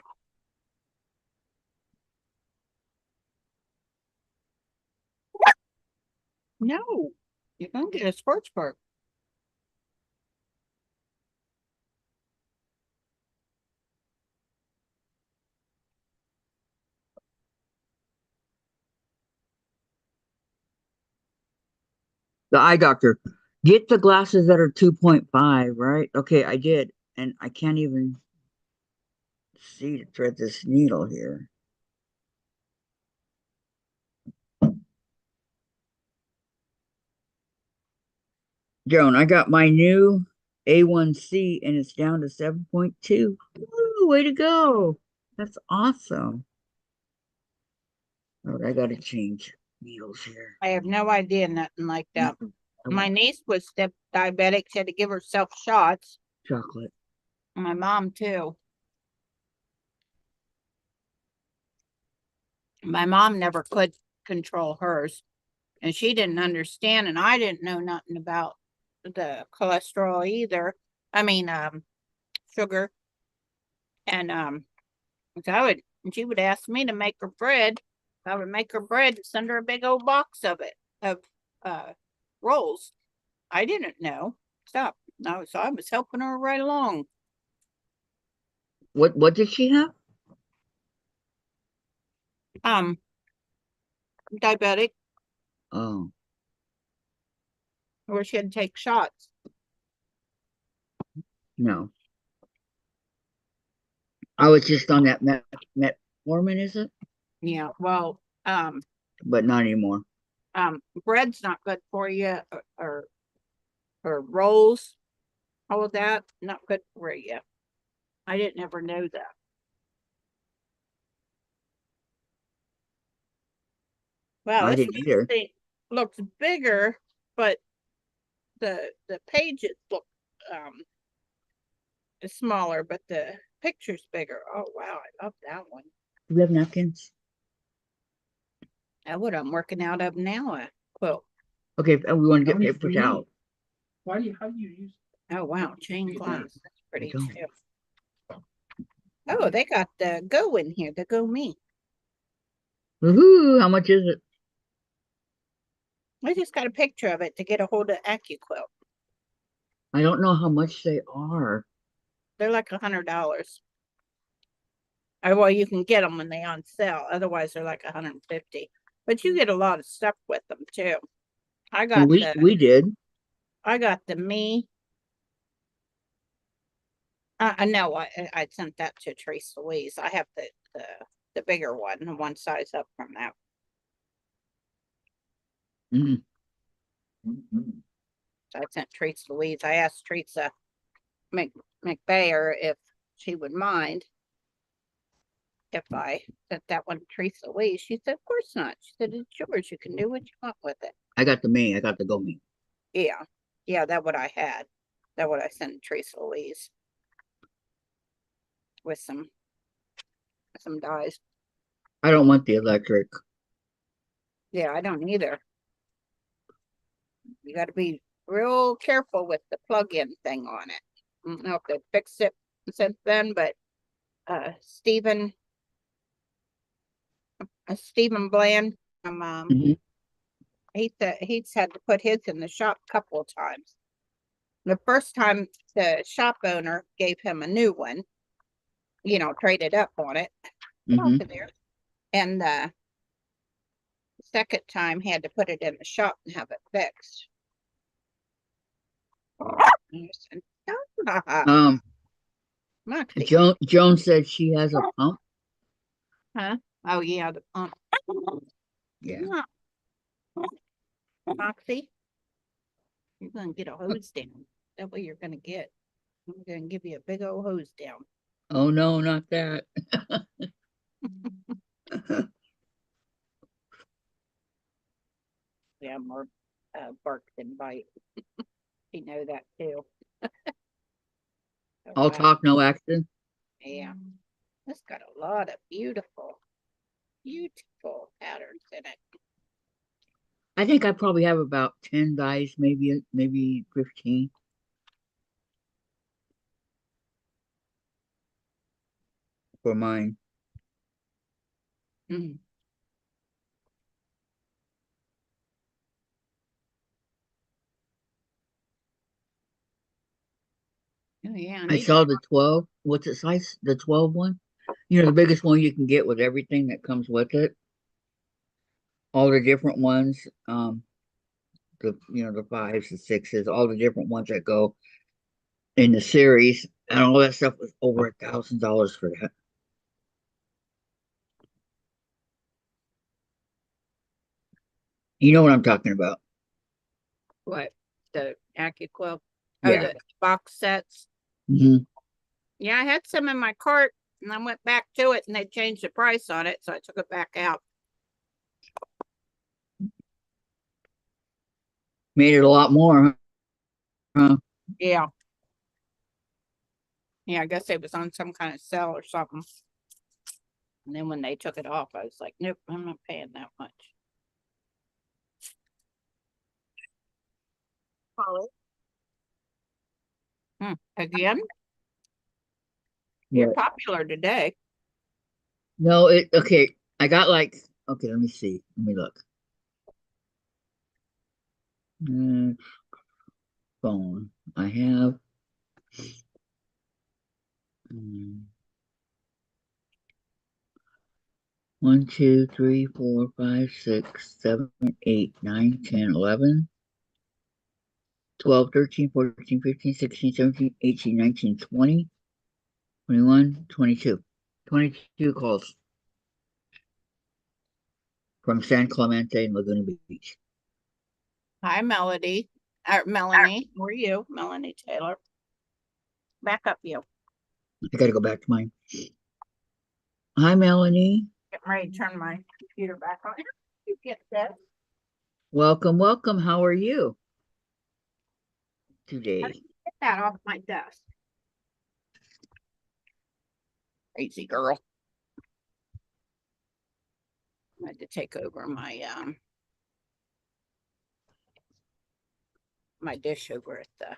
No, you're going to get a sports perk. The eye doctor. Get the glasses that are 2.5, right? Okay, I did. And I can't even see to thread this needle here. Joan, I got my new A1C and it's down to 7.2. Woo, way to go. That's awesome. All right, I gotta change needles here. I have no idea, nothing like that. I My want niece was step diabetic. She had to give herself shots. chocolate. My mom too. My mom never could control hers, and she didn't understand, and I didn't know nothing about the cholesterol either. I mean, sugar. And so and she would ask me to make her bread. I would make her bread and send her a big old box of it, of rolls. I didn't know. Stop. No, so I was helping her right along. What did she have? Um, Diabetic, Oh, where she had to take shots. no. I was just on that metformin, is it? Yeah, well, But not anymore. bread's not good for you, or rolls, all of that, not good for you. I didn't ever know that. Wow, I this didn't either. thing looks bigger, but the pages look smaller, but the picture's bigger. Oh wow, I love that one. Do we have napkins? That's what I'm working out of now. A quilt. Okay, we want to How get many paper do you need? towel. How do you use? Oh wow, chain glass. That's pretty don't. too. Oh, they got the Go in here, the Go Me. Woohoo! How much is it? I just got a picture of it to get a hold of AccuQuilt. I don't know how much they are. They're like $100. Well, you can get them when they on sale. Otherwise, they're like 150. But you get a lot of stuff with them too. I Well, got we did. the Me. No, I sent that to Trace Louise. I have the bigger one size up from that. Mm. So I sent Trace Louise. I asked Teresa McBayer if she would mind if I sent that one to Teresa Louise. She said, of course not. She said, it's yours. You can do what you want with it. I got the me. I got the go me. Yeah. Yeah, that's what I had. That's what I sent to Teresa Louise. With some dyes. I don't want the electric. Yeah, I don't either. You got to be real careful with the plug-in thing on it. I don't know if they fixed it since then, but Stephen Bland, Mhm. he's had to put his in the shop a couple of times. The first time the shop owner gave him a new one, traded up on it. Get off Mhm. of there. And the second time he had to put it in the shop and have it fixed. Um, Moxie. Joan said she has a pump. Huh? Oh yeah, the pump. Yeah. Moxie, you're gonna get a hose down. That way you're gonna get. I'm gonna give you a big old hose down. Oh no, not that. Yeah, more bark than bite. You know that too. Oh, All wow. talk, no action. Yeah, it's got a lot of beautiful patterns in it. I think I probably have about 10 dies, maybe 15 for mine. Mm. Oh yeah, I need saw the 12. What's it size? The 12 one? You know, the biggest one you can get with everything that comes with it. All the different ones. the fives, the sixes, all the different ones that go in the series, and all that stuff was over $1,000 for that. You know what I'm talking about? What? The AccuQuilt? Oh, Yeah. the box sets. Hmm. Yeah, I had some in my cart and I went back to it and they changed the price on it, so I took it back out. Made it a lot more, huh? Yeah. Yeah, I guess it was on some kind of sale or something. And then when they took it off, I was like, nope, I'm not paying that much. Again, you're Yeah. popular today. No, okay. I got like, okay, let me see. Let me look. Phone. I have. mm, 1, 2, 3, 4, 5, 6, 7, 8, 9, 10, 11, 12, 13, 14, 15, 16, 17, 18, 19, 20, 21, 22. 22 calls from San Clemente and Laguna Beach. Hi, Melody. Melanie, who are you? Melanie Taylor. Back up you. I gotta go back to mine. Hi, Melanie. Getting ready to turn my computer back on. You get that. Welcome, welcome. How are you How today? did you get that off my desk? Crazy girl. I had to take over my dish over at the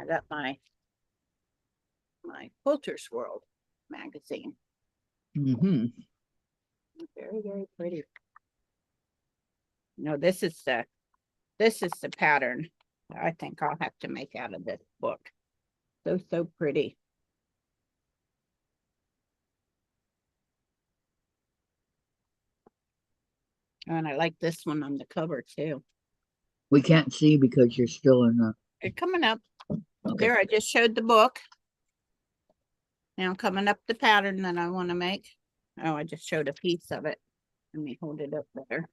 got my Quilters World magazine. Mm-hmm. Very, very pretty. No, this is the pattern I think I'll have to make out of this book. So pretty. And I like this one on the cover too. We can't see because you're still in the. It's coming up. Okay. There, I just showed the book. Now coming up the pattern that I want to make. Oh, I just showed a piece of it. Let me hold it up better.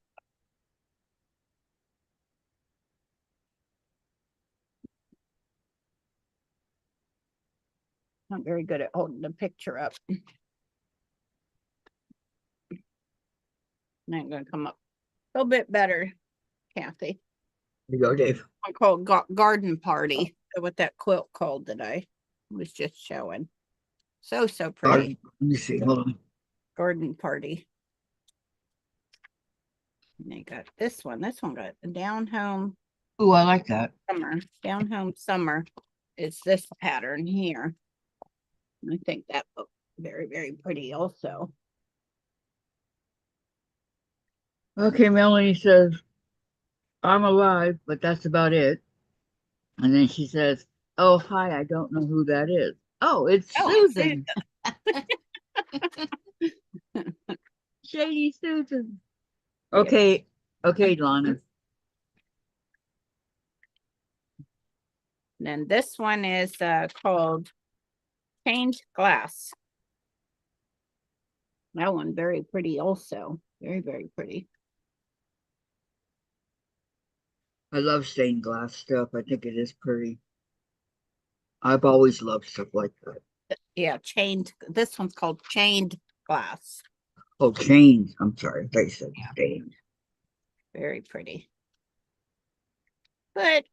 Not very good at holding the picture up. Now I'm gonna come up a little bit better, Kathy. Here you go, Dave. I called garden party. What that quilt called that I was just showing. So pretty. Let me see. Hold on. Garden party. And they got this one. This one got down home Oh, I like that. summer. Down home summer is this pattern here. And I think that looked very, very pretty also. Okay, Melanie says, I'm alive, but that's about it. And then she says, oh, hi, I don't know who that is. Oh, it's Susan. Shady Susan. Okay, okay, Lana. And then this one is called Stained Glass. That one very pretty also. Very, very pretty. I love stained glass stuff. I think it is pretty. I've always loved stuff like that. Yeah, chained. This one's called Chained Glass. Oh, chains. I'm sorry. They said stained. Very pretty. But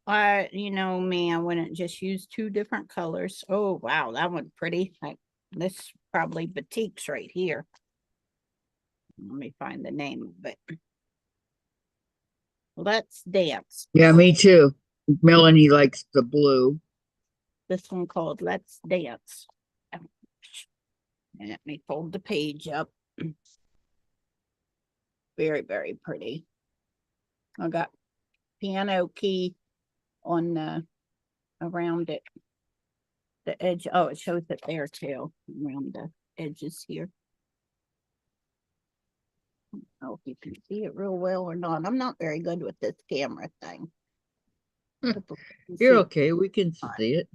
you know me, I wouldn't just use two different colors. Oh wow, that one's pretty. Like this probably batiks right here. Let me find the name of it. Let's Dance. Yeah, me too. Melanie likes the blue. This one called Let's Dance. And let me fold the page up. Very, very pretty. I got piano key on the around it. The edge. Oh, it shows it there too, around the edges here. know if you can see it real well or not. I'm not very good with this camera thing. People can You're see- okay. We can see it.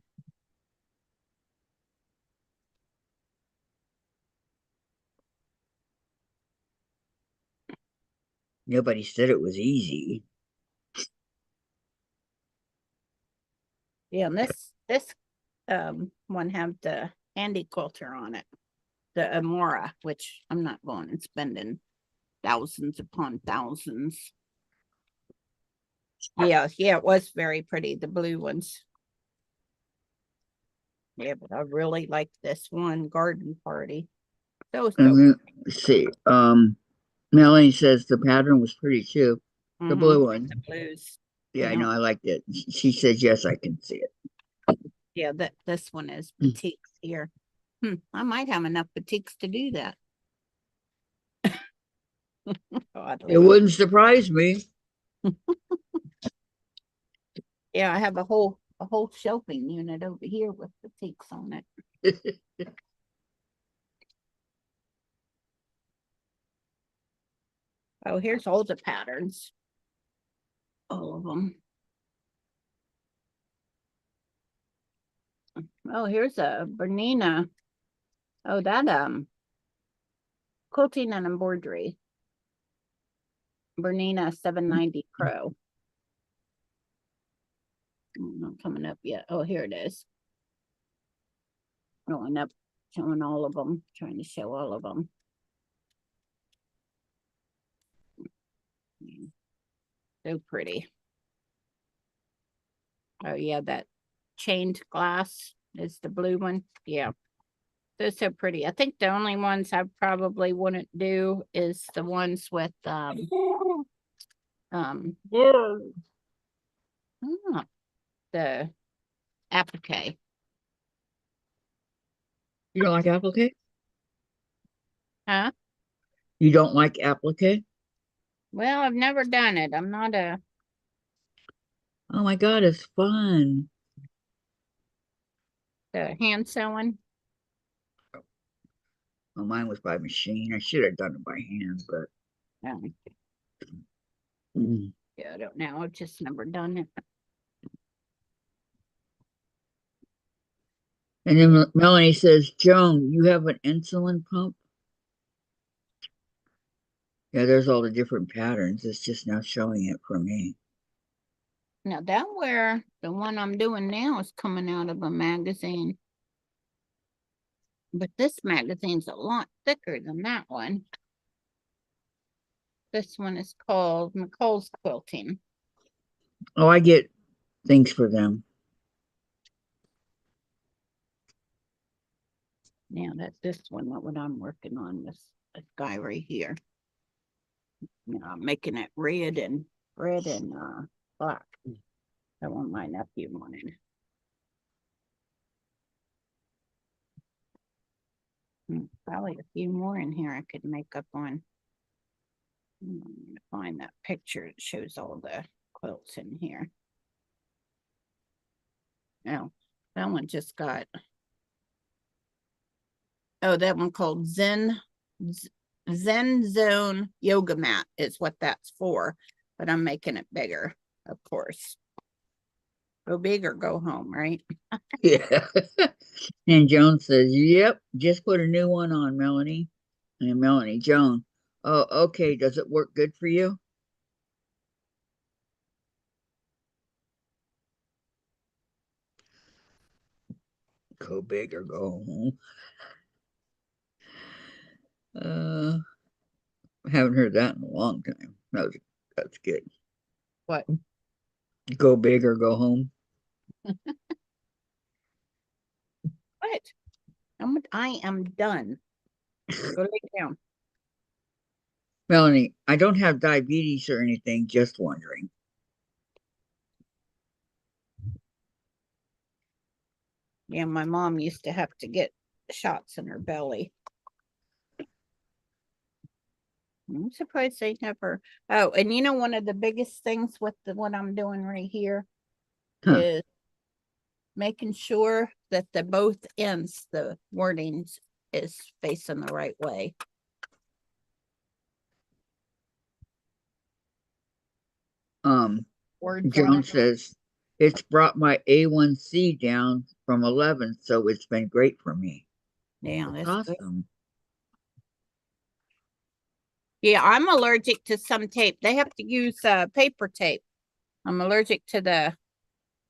Nobody said it was easy. Yeah, and this one have the handy quilter on it, the Amora, which I'm not going and spending thousands upon thousands. Yeah, it was very pretty, the blue ones. Yeah, but I really like this one, Garden Party. So Let's see. Melanie says the pattern was pretty too. The blue one. the blues. Yeah, I Yeah. know. I liked it. She says yes, I can see it. Yeah, this one is Mm. batiks here. I might have enough batiks to do that. It wouldn't surprise me. Yeah, I have a whole shelving unit over here with batiks on it. Oh, here's all the patterns. All of them. Oh, here's a Bernina. Oh, that quilting and embroidery. Bernina 790 Pro. Not coming up yet. Oh, here it is. Going up, showing all of them, trying to show all of them. So pretty. Oh yeah, that chained glass is the blue one. Yeah, they're so pretty. I think the only ones I probably wouldn't do is the ones with the applique. You don't like applique? Huh? You don't like applique? Well, I've never done it. I'm not a Oh my God, it's fun. the hand sewing. Well, mine was by machine. I should have done it by hand, but Yeah, I don't know. I've just never done it. And then Melanie says, Joan, you have an insulin pump? Yeah, there's all the different patterns. It's just now showing it for me. Now that where the one I'm doing now is coming out of a magazine. But this magazine's a lot thicker than that one. This one is called McCall's Quilting. Oh, I get things for them. Now that this one, what I'm working on, this guy right here. I'm making it red and black. That one my nephew wanted. Probably a few more in here I could make up on. I'm gonna find that picture that shows all the quilts in here. Oh, that one just got. Oh, that one called Zen Zone Yoga Mat is what that's for. But I'm making it bigger, of course. Go big or go home, right? Yeah. And Joan says, yep, just put a new one on, Melanie. And Melanie, Joan, oh, okay. Does it work good for you? Go big or go home. I haven't heard that in a long time. That's good. What? Go big or go home. What? I am done. Go lay down. Melanie, I don't have diabetes or anything, just wondering. Yeah, my mom used to have to get shots in her belly. I'm surprised they never. Oh, and you know, one of the biggest things with what I'm doing right here is making sure that the both ends, the wordings is facing the right way. Words on Joan it. says, it's brought my A1C down from 11, so it's been great for me. Yeah, That's that's good. awesome. Yeah, I'm allergic to some tape. They have to use paper tape. I'm allergic to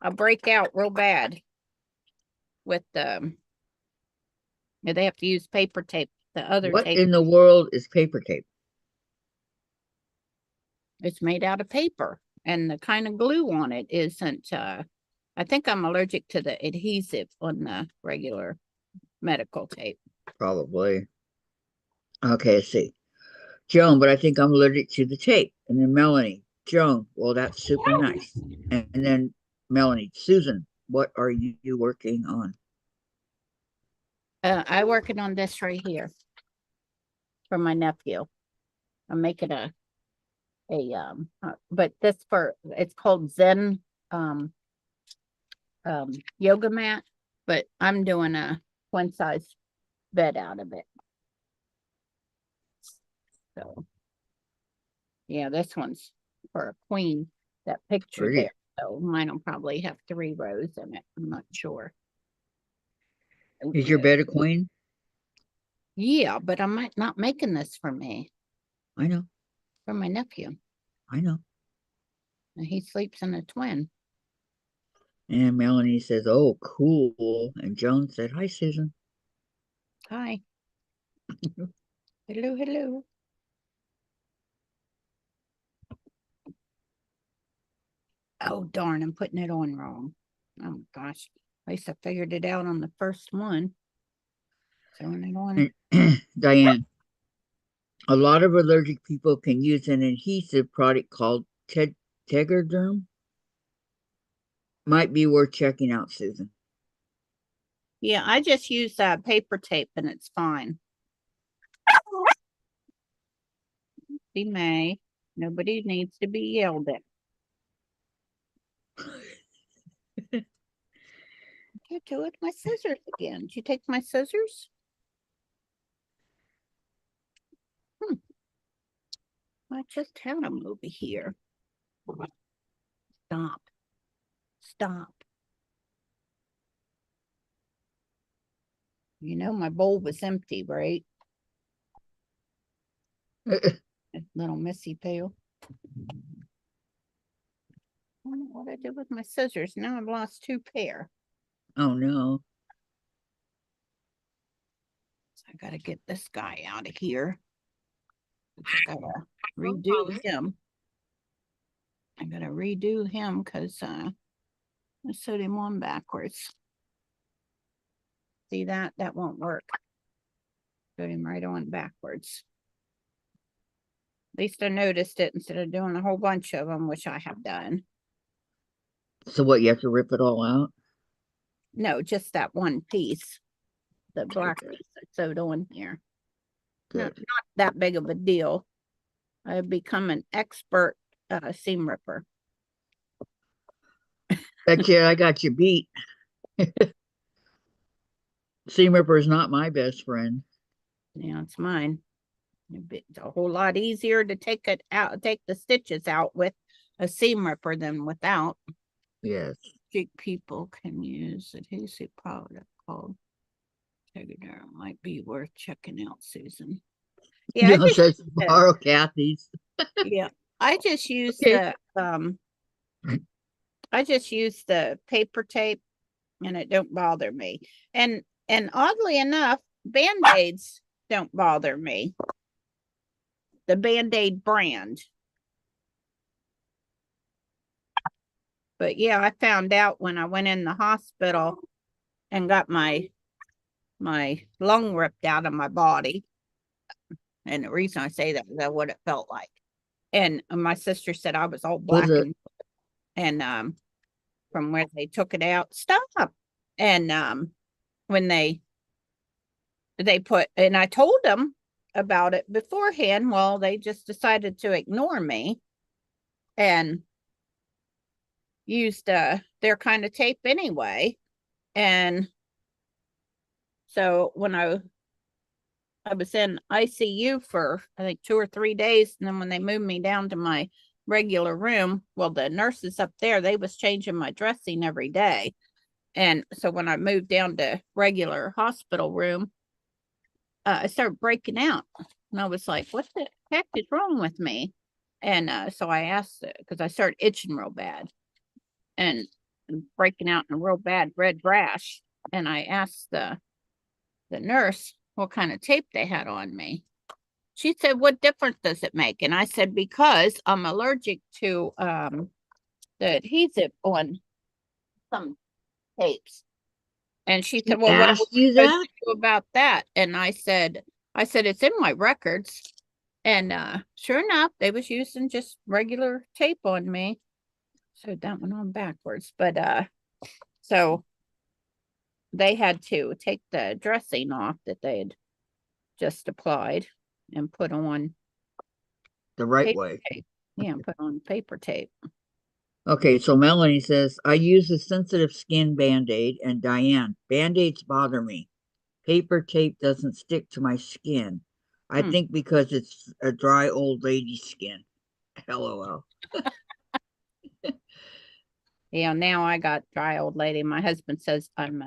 I break out real bad with yeah, they have to use paper tape. The other What tape in the world is paper tape? is made out of paper, and the kind of glue on it isn't. I think I'm allergic to the adhesive on the regular medical tape. Probably. Okay, let's see. Joan, but I think I'm allergic to the tape. And then Melanie, Joan, well, that's super nice. And then Melanie, Susan, what are you working on? I working on this right here for my nephew. I'm making but this it's called Zen yoga mat, but I'm doing a one size bed out of it. So yeah, this one's for a queen, that picture Pretty. there. So mine will probably have 3 rows in it. I'm not sure. Is your bed a queen? Yeah, but I'm not making this for me, I know. for my nephew. I know. And he sleeps in a twin. And Melanie says, oh, cool. And Joan said, hi, Susan. Hi. Hello, hello. Oh, darn, I'm putting it on wrong. Oh, gosh. At least I figured it out on the first one. Throwing it on. Diane, a lot of allergic people can use an adhesive product called Tegaderm. Might be worth checking out, Susan. Yeah, I just use paper tape and it's fine. Be May. Nobody needs to be yelled at. Can't do it with my scissors again. Did you take my scissors? I just had them over here. Stop. Stop. You know my bowl was empty, right? Little missy pail. I don't know what I did with my scissors. Now I've lost 2 pair. Oh, no. So I gotta get this guy out of here. I gotta redo him. I gotta redo him because I sewed him on backwards. See that? That won't work. Sewed him right on backwards. At least I noticed it instead of doing a whole bunch of them, which I have done. So what, you have to rip it all out? No, just that one piece. The black piece I sewed on here. Not that big of a deal. I've become an expert seam ripper. That's it, I got you beat. Seam ripper is not my best friend. Yeah, it's mine. It's a whole lot easier to take it out, take the stitches out with a seam ripper than without. Yes. People can use adhesive product called Tegaderm. Might be worth checking out, Susan. Yeah, Joan says borrow Kathy's. yeah, I just use Okay. the paper tape and it don't bother me. And oddly enough, Band-Aids don't bother me. The Band-Aid brand. But yeah, I found out when I went in the hospital and got my lung ripped out of my body. And the reason I say that is what it felt like. And my sister said I was all black and from where they took it out. Stop. And when they put, and I told them about it beforehand. Well, they just decided to ignore me and used their kind of tape anyway. And so when I was in ICU for I think 2 or 3 days, and then when they moved me down to my regular room, well, the nurses up there, they was changing my dressing every day. And so when I moved down to regular hospital room, I started breaking out. And I was like, what the heck is wrong with me? And so I asked it because I started itching real bad and breaking out in a real bad red rash. And I asked the nurse what kind of tape they had on me. She said, what difference does it make? And I said, because I'm allergic to the adhesive on some tapes. And she said, well, what are Asked we you supposed that? to do about that? And I said, it's in my records. And sure enough, they was using just regular tape on me. So that went on backwards. But so they had to take the dressing off that they had just applied and put on The right paper way. tape. Yeah, put on paper tape. Okay, so Melanie says, I use a sensitive skin band-aid, and Diane, band-aids bother me. Paper tape doesn't stick to my skin. I Hmm. think because it's a dry old lady skin. LOL. Yeah, now I got dry old lady. My husband says I'm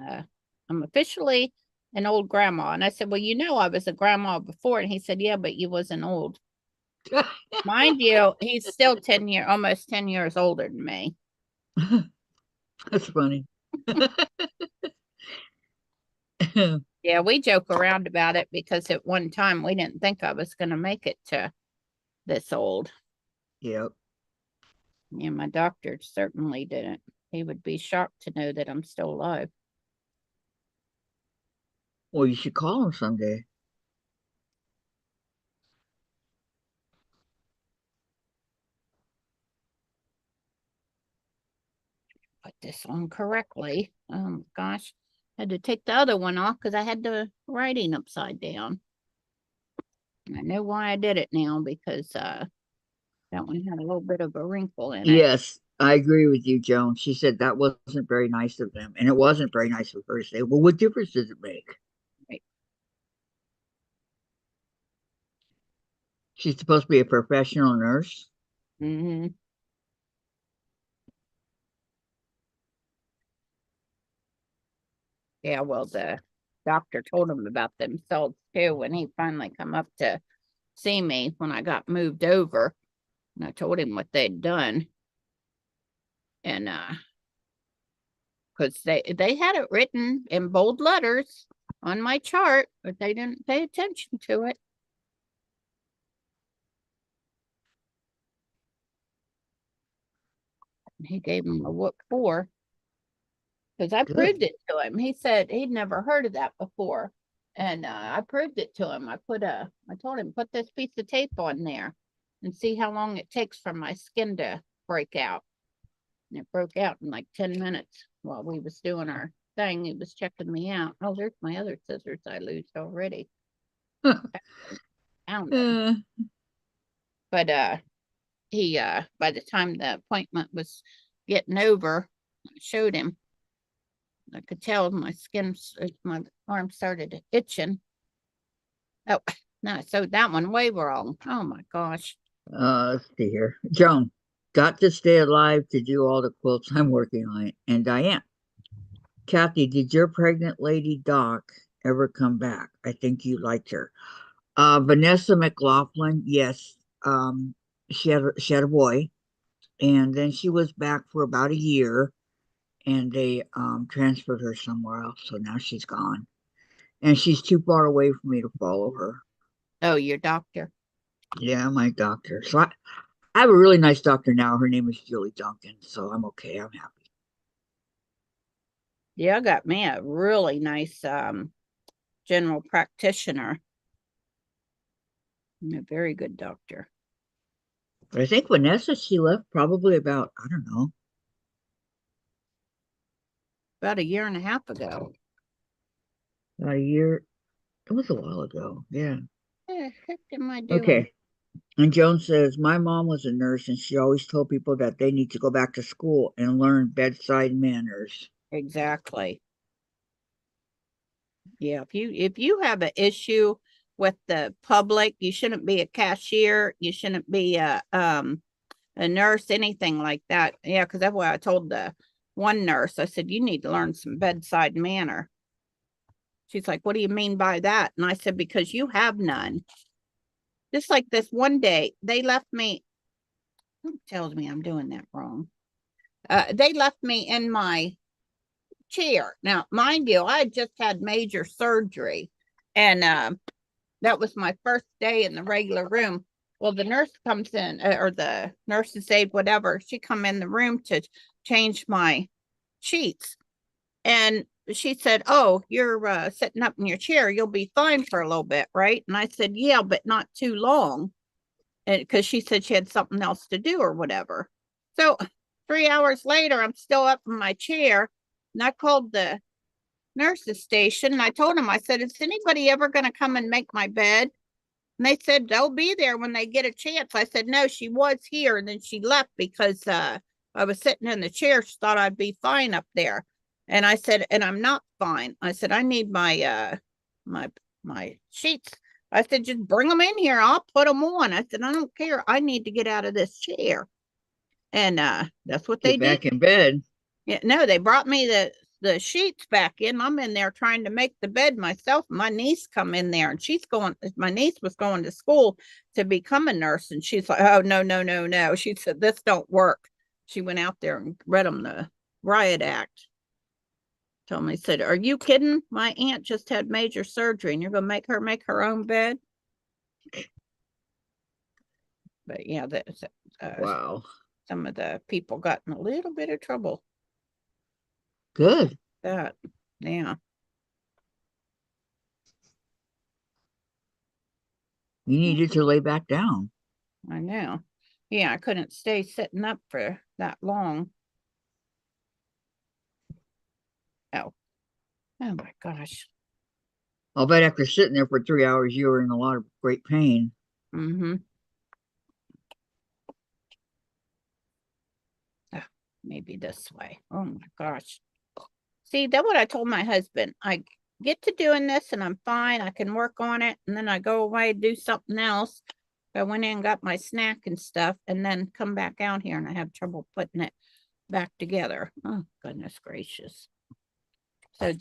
officially an old grandma. And I said, well, I was a grandma before. And he said, yeah, but you wasn't old. Mind you, he's still almost 10 years older than me. That's funny. Yeah, we joke around about it because at one time we didn't think I was going to make it to this old. Yep. Yeah, my doctor certainly didn't. He would be shocked to know that I'm still alive. Well, you should call him someday. Put this on correctly. Oh my gosh. Had to take the other one off because I had the writing upside down. I know why I did it now because that one had a little bit of a wrinkle in it. Yes, I agree with you, Joan. She said that wasn't very nice of them, and it wasn't very nice of her to say, well, what difference does it make? Right. She's supposed to be a professional nurse. Mm-hmm. Yeah, well, the doctor told him about themselves too when he finally come up to see me when I got moved over. And I told him what they'd done. And because they had it written in bold letters on my chart, but they didn't pay attention to it. And he gave him a what for because I Good. proved it to him. He said he'd never heard of that before. And I proved it to him. I told him, put this piece of tape on there and see how long it takes for my skin to break out. And it broke out in like 10 minutes while we was doing our thing. He was checking me out. Oh, there's my other scissors I lost already. Found them. But he by the time the appointment was getting over, I showed him. I could tell my arm started itching. Oh, no, so that one way wrong. Oh my gosh. Let's see here. Joan, got to stay alive to do all the quilts I'm working on. And Diane, Kathy, did your pregnant lady doc ever come back? I think you liked her. Vanessa McLaughlin, yes. She had a boy, and then she was back for about a year, and they transferred her somewhere else. So now she's gone, and she's too far away for me to follow her. Oh, your doctor. Yeah, my doctor. So I have a really nice doctor now. Her name is Julie Duncan, so I'm okay. I'm happy. Yeah, I got me a really nice general practitioner. A very good doctor. But I think Vanessa, she left probably about, I don't know, About a year and a half ago. about a year. It was a while ago. Yeah. What the heck am I doing? Okay. And Joan says, my mom was a nurse and she always told people that they need to go back to school and learn bedside manners. Exactly. Yeah, if you have an issue with the public, you shouldn't be a cashier, you shouldn't be a a nurse, anything like that. Yeah, because that's what I told the one nurse. I said, you need to learn some bedside manner. She's like, what do you mean by that? And I said, because you have none. Just like this one day, they left me. Who tells me I'm doing that wrong? They left me in my chair. Now, mind you, I had just had major surgery, and that was my first day in the regular room. Well, the nurse comes in, or the nurse's aide, whatever, she come in the room to change my sheets. And she said, oh, you're sitting up in your chair. You'll be fine for a little bit, right? And I said, yeah, but not too long. And because she said she had something else to do or whatever. So 3 hours later, I'm still up in my chair. And I called the nurse's station and I told them, I said, is anybody ever going to come and make my bed? And they said they'll be there when they get a chance. I said, no, she was here and then she left because I was sitting in the chair. She thought I'd be fine up there. And I said, and I'm not fine. I said, I need my my sheets. I said, just bring them in here. I'll put them on. I said, I don't care. I need to get out of this chair. And that's what they Get back did. in bed. Yeah, no, they brought me the sheets back in. I'm in there trying to make the bed myself. My niece come in there and she's going, my niece was going to school to become a nurse. And she's like, oh, no, no, no, no. She said, this don't work. She went out there and read them the riot act. Told me, said, are you kidding? My aunt just had major surgery and you're going to make her own bed? But yeah, that's Wow. some of the people got in a little bit of trouble. Good. That, yeah. You needed to lay back down. I know. Yeah, I couldn't stay sitting up for that long. Oh, oh my gosh. I'll bet after sitting there for 3 hours, you were in a lot of great pain. Mm-hmm. Oh, maybe this way. Oh my gosh. See, that's what I told my husband. I get to doing this and I'm fine. I can work on it. And then I go away and do something else. I went in and got my snack and stuff and then come back out here and I have trouble putting it back together. Oh, goodness gracious. So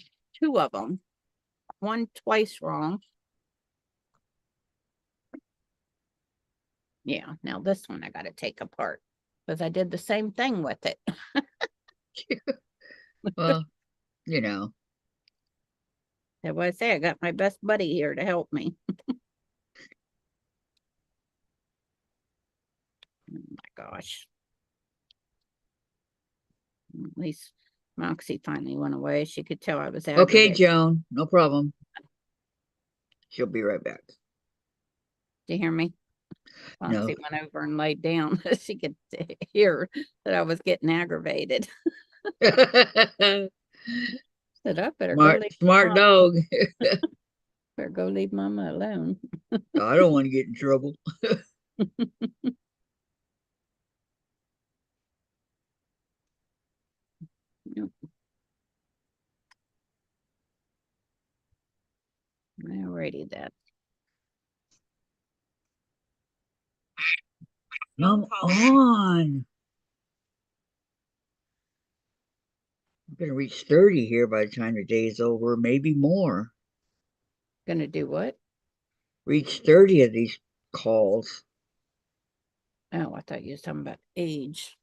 2 of them, one twice wrong. Yeah, now this one I got to take apart because I did the same thing with it. Well, you know. That's why I say I got my best buddy here to help me. Oh my gosh. At least Moxie finally went away. She could tell I was Okay, aggravated. Joan, no problem. She'll be right back. Do you hear me? No. Moxie went over and laid down. She could hear that I was getting aggravated. Said I better go leave Smart Mama. dog. Better go leave Mama alone. I don't want to get in trouble. Alrighty then. Come on. I'm going to reach 30 here by the time the day is over, maybe more. Gonna do what? Reach 30 of these calls. Oh, I thought you were talking about age.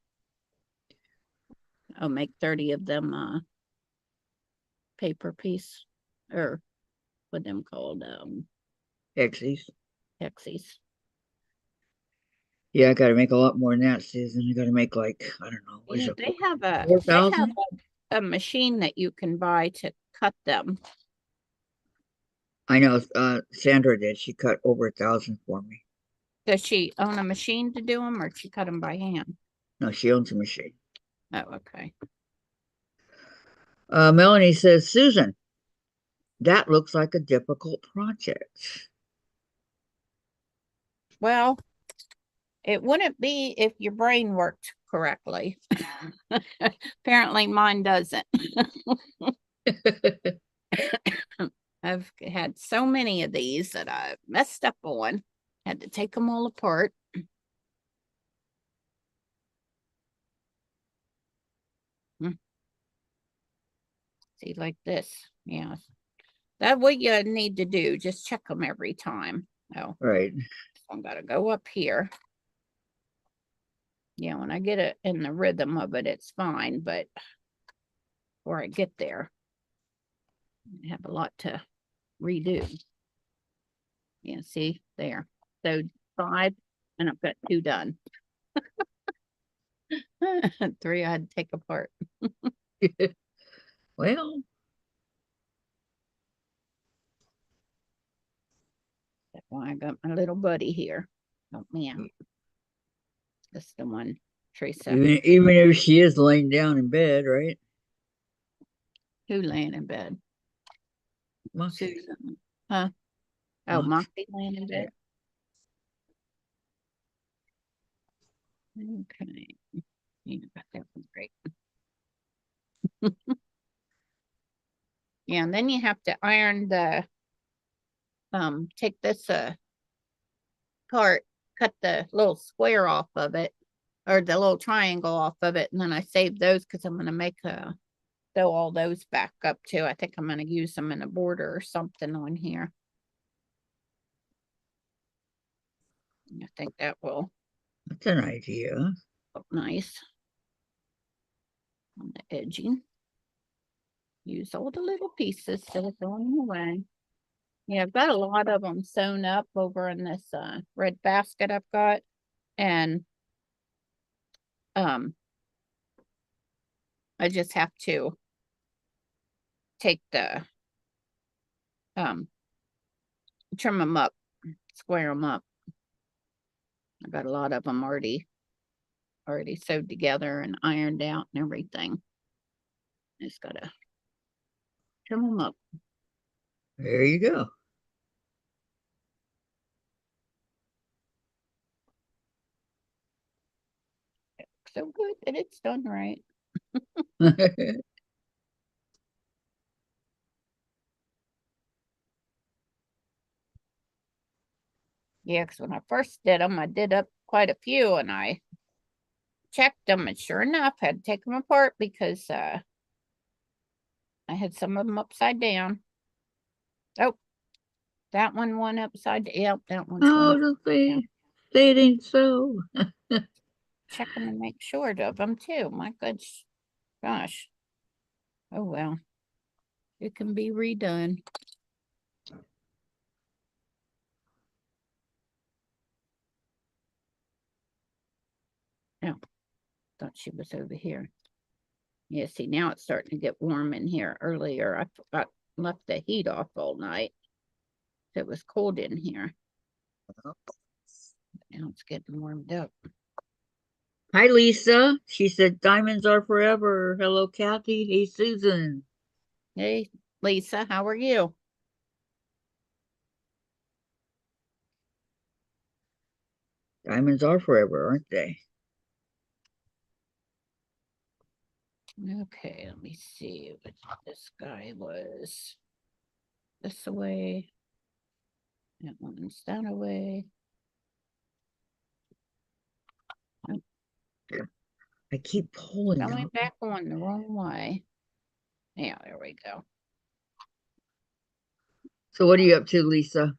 I'll make 30 of them paper piece or what them called X's. hexies. Yeah, I got to make a lot more than that, Susan. I got to make like, I don't know, what is Yeah, it? they have a 4,000? a machine that you can buy to cut them. I know, Sandra did. She cut over 1,000 for me. Does she own a machine to do them or she cut them by hand? No, she owns a machine. Oh, okay. Melanie says, Susan, that looks like a difficult project. Well, it wouldn't be if your brain worked correctly. Apparently mine doesn't. I've had so many of these that I messed up on. Had to take them all apart. See, like this. Yeah. That's what you need to do. Just check them every time. Oh, Right. I'm gotta go up here. Yeah, when I get it in the rhythm of it, it's fine, but before I get there, I have a lot to redo. Yeah, see there. So 5, and I've got 2 done. 3 I had to take apart. Well, That's why I got my little buddy here. Help me out. That's the one, Teresa. even if she is laying down in bed, right? Who laying in bed? Moxie. Susan. Huh? Oh, Moxie. Moxie laying in bed. Okay. Yeah, that was great. Yeah, and then you have to iron the take this part, cut the little square off of it, or the little triangle off of it, and then I save those because I'm gonna make sew all those back up too. I think I'm gonna use them in a border or something on here. I think that will That's an idea. look nice on the edging. Use all the little pieces so it's going away. Yeah, I've got a lot of them sewn up over in this red basket I've got, and I just have to take the trim them up, square them up. I got a lot of them already sewed together and ironed out and everything. Just gotta trim them up. There you go. So good that it's done right. Yeah, because when I first did them, I did up quite a few and I checked them, and sure enough, had to take them apart because I had some of them upside down. Oh, that one went upside down. Yep, that one's Oh, one. don't say it ain't so. Checking to make sure of them too. My gosh, gosh. Oh well, it can be redone. Oh, thought she was over here. Yeah, see, now it's starting to get warm in here. Earlier, I forgot left the heat off all night. It was cold in here. Now it's getting warmed up. Hi, Lisa. She said diamonds are forever. Hello, Kathy. Hey, Susan. Hey, Lisa, how are you? Diamonds are forever, aren't they? Okay, let me see what this guy was. This away. That one's that away. I keep pulling Going them. back on the wrong way. Yeah, there we go. So what are you up to, Lisa?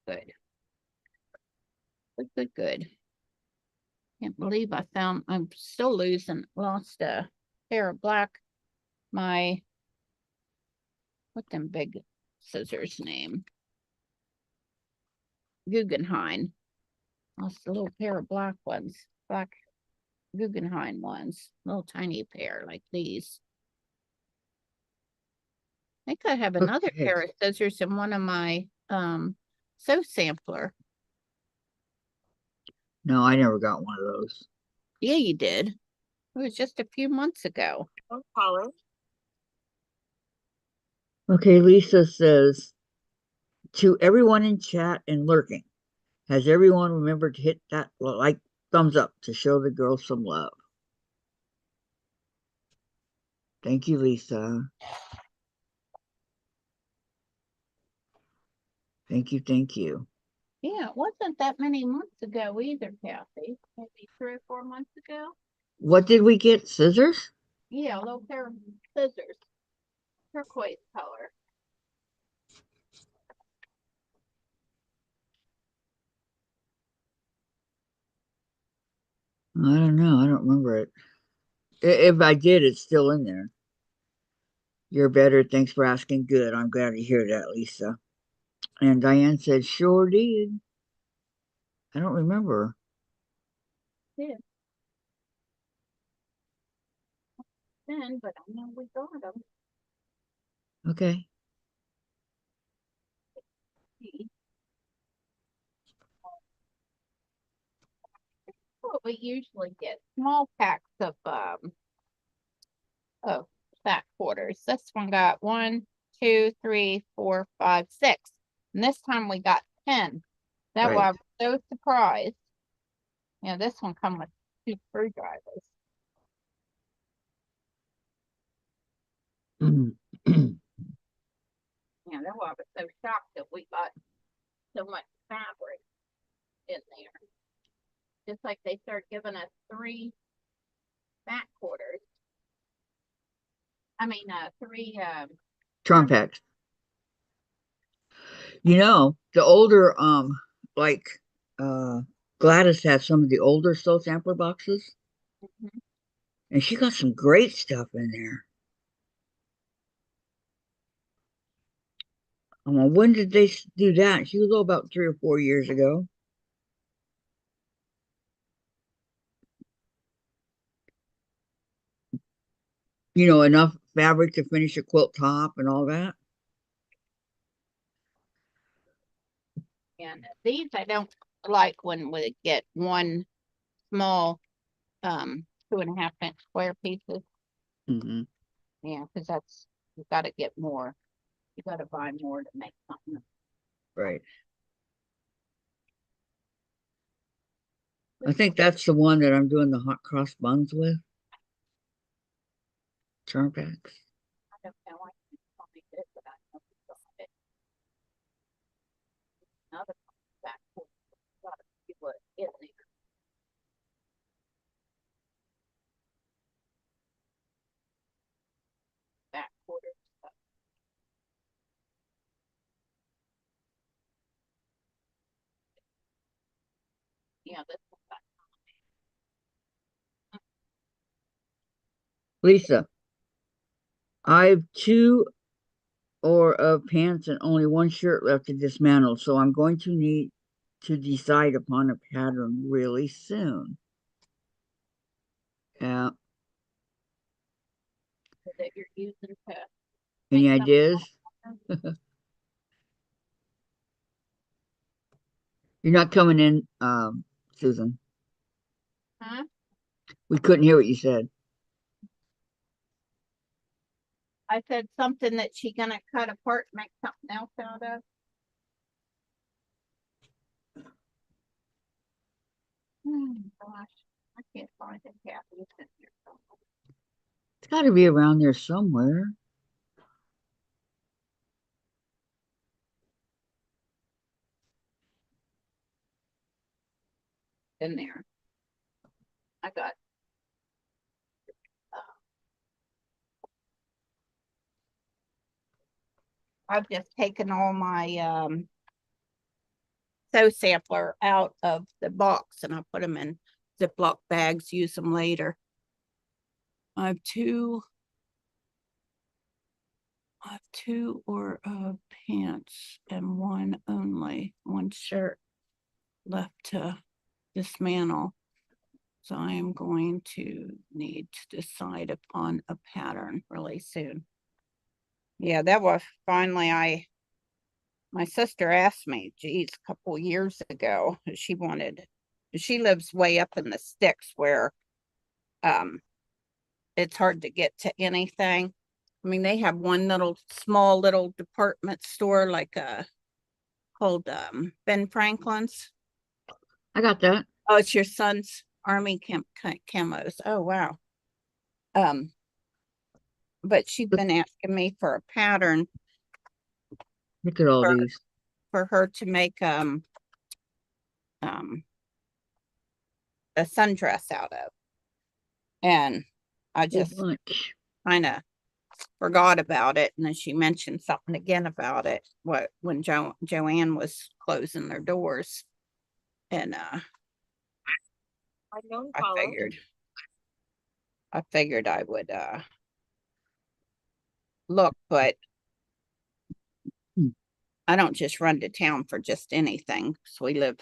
Good. Good, good, good. Can't believe I'm still lost a pair of black, what them big scissors name? Guggenheim. Lost a little pair of black ones, black Guggenheim ones, little tiny pair like these. I think I have another Okay. pair of scissors in one of my sew sampler. No, I never got one of those. Yeah, you did. It was just a few months ago. Okay, Lisa says, to everyone in chat and lurking, has everyone remembered to hit that like thumbs up to show the girls some love? Thank you, Lisa. Thank you, thank you. Yeah, it wasn't that many months ago either, Kathy. Maybe 3 or 4 months ago. What did we get? Scissors? Yeah, a little pair of scissors. Turquoise color. I don't know. I don't remember it. If I did, it's still in there. You're better. Thanks for asking. Good. I'm glad to hear that, Lisa. And Diane said, sure did. I don't remember. Yeah. Then, but I know we got them. Okay. What we usually get small packs of fat quarters. This one got 1, 2, 3, 4, 5, 6. And this time we got 10. That Right. was so surprised. Yeah, this one come with 2 screwdrivers. Yeah, that was so shocked that we got so much fabric in there. Just like they start giving us 3 fat quarters. I mean, 3 Trumpet. You know, the older, like, uh, Gladys had some of the older soul sampler boxes, Mhm. and she got some great stuff in there. When did they do that? She was all about 3 or 4 years ago. You know, enough fabric to finish a quilt top and all that. And these I don't like when we get one small 2.5 inch square pieces. Mm-hmm. Yeah, because that's you got to get more. You got to buy more to make something. Right. I think that's the one that I'm doing the hot cross buns with. Trumpets. I don't know. I can find it, but I know we got it. Another back got to see what in there. Back quarter stuff. Yeah, this one got Lisa, I've 2 of pants and only 1 shirt left to dismantle, so I'm going to need to decide upon a pattern really soon. Yeah. that you're using to Any make ideas? something. You're not coming in, Susan. Huh? We couldn't hear what you said. I said something that she gonna cut apart and make something else out of. Gosh, I can't find it. Kathy, it's in here somewhere. It's got to be around there somewhere. In there. I got. I've just taken all my sew sampler out of the box and I put them in Ziploc bags. Use them later. I have two or pants and one shirt left to dismantle. So I am going to need to decide upon a pattern really soon. Yeah, that was finally my sister asked me, geez, a couple years ago, she lives way up in the sticks where it's hard to get to anything. I mean, they have one small little department store like called Ben Franklin's. I got that. Oh, it's your son's army camos. Oh wow. but she's been asking me for a pattern Look at all for, these. for her to make a sundress out of. And I Whole just bunch. kind of forgot about it. And then she mentioned something again about it when Joanne was closing their doors. And I figured I would look, but Hmm. I don't just run to town for just anything. So we live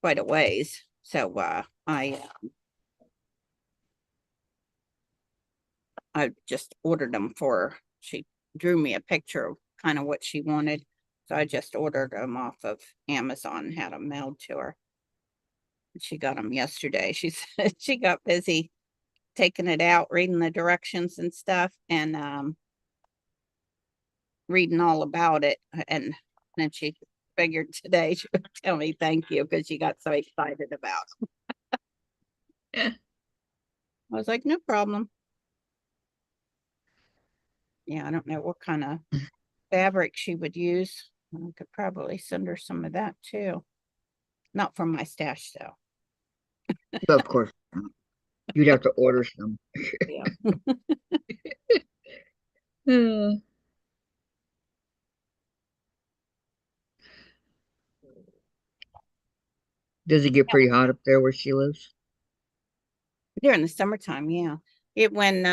quite a ways. So I just ordered them for her. She drew me a picture of kind of what she wanted. So I just ordered them off of Amazon and had them mailed to her. She got them yesterday. She said she got busy taking it out, reading the directions and stuff, and reading all about it. And then she figured today she would tell me thank you because she got so excited about it. I was like, no problem. Yeah, I don't know what kind of fabric she would use. I could probably send her some of that too. Not from my stash though. Of course not. You'd have to order some. Yeah. Uh, Does it get pretty hot up there where she lives? During the summertime, yeah. It when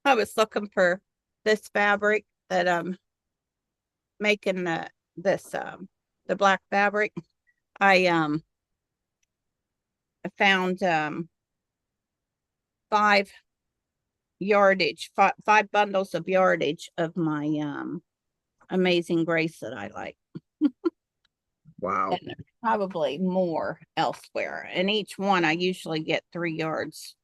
I was looking for this fabric that I'm making the black fabric, I found 5 bundles of yardage of my Amazing Grace that I like. Wow. And there's probably more elsewhere. And each one I usually get 3 yards